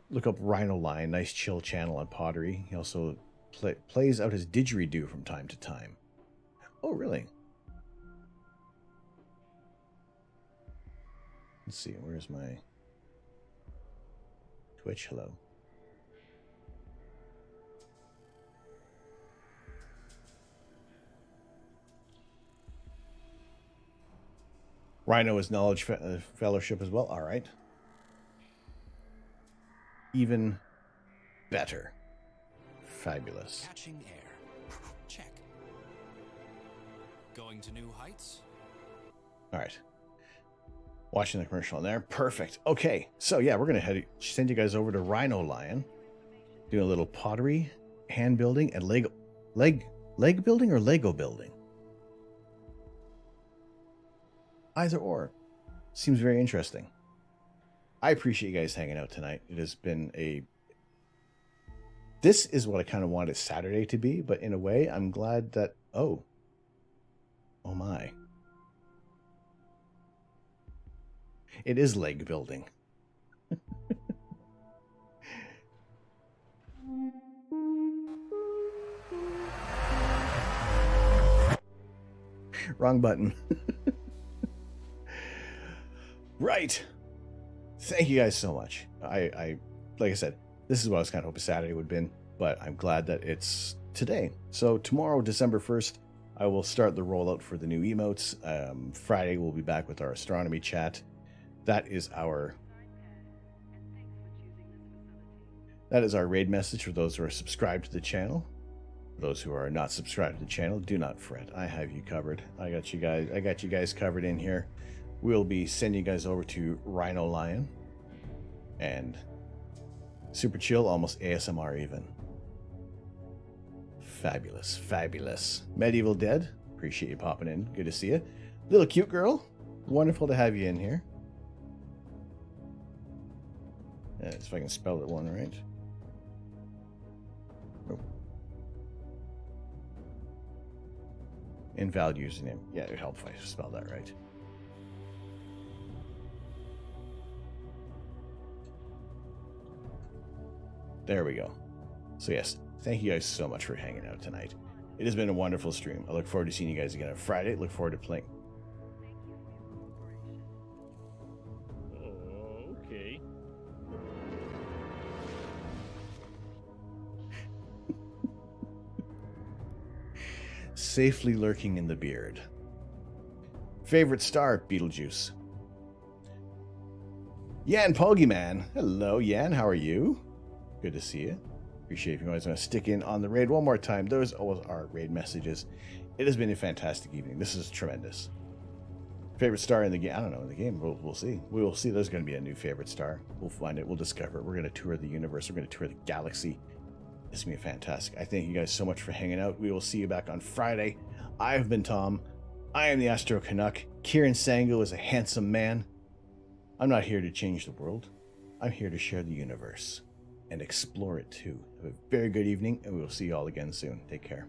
Look up Rhino Lion, nice chill channel on Pottery. He also plays out his didgeridoo from time to time. Oh, really? Let's see, where's my Twitch? Hello. Rhino is Knowledge Fellowship as well. All right. Even better. Fabulous. Catching air. Check. Going to new heights? All right. Watching the commercial on there. Perfect. Okay. So yeah, we're going to send you guys over to Rhino Lion. Doing a little pottery, hand building, and leg building or Lego building. Either or. Seems very interesting. I appreciate you guys hanging out tonight. It has been This is what I kind of wanted Saturday to be, but in a way, I'm glad that... Oh my. It is leg building. Wrong button. Right. Thank you guys so much. I like I said, this is what I was kind of hoping Saturday would have been, but I'm glad that it's today. So tomorrow, December 1st, I will start the rollout for the new emotes. Friday, we'll be back with our astronomy chat. That is our raid message for those who are subscribed to the channel. For those who are not subscribed to the channel, do not fret. I have you covered. I got you guys covered in here. We'll be sending you guys over to Rhino Lion, and Super chill, almost ASMR even. Fabulous, fabulous. Medieval Dead, appreciate you popping in. Good to see you. Little cute girl, wonderful to have you in here. Let's see if I can spell that one right. Oh. Invalid username. Yeah, it would help if I spell that right. There we go. So yes, thank you guys so much for hanging out tonight. It has been a wonderful stream. I look forward to seeing you guys again on Friday. Look forward to playing. Okay. Safely lurking in the beard. Favorite star, Beetlejuice. Yan Poggyman. Hello, Yan. How are you? Good to see you. Appreciate if you guys want to stick in on the raid one more time. Those always are raid messages. It has been a fantastic evening. This is tremendous. Favorite star in the game? I don't know. In the game, we'll see. We will see. There's going to be a new favorite star. We'll find it. We'll discover it. We're going to tour the universe. We're going to tour the galaxy. It's going to be fantastic. I thank you guys so much for hanging out. We will see you back on Friday. I have been Tom. I am the Astro Canuck. Kieran Sango is a handsome man. I'm not here to change the world. I'm here to share the universe and explore it too. Have a very good evening, and we will see you all again soon. Take care.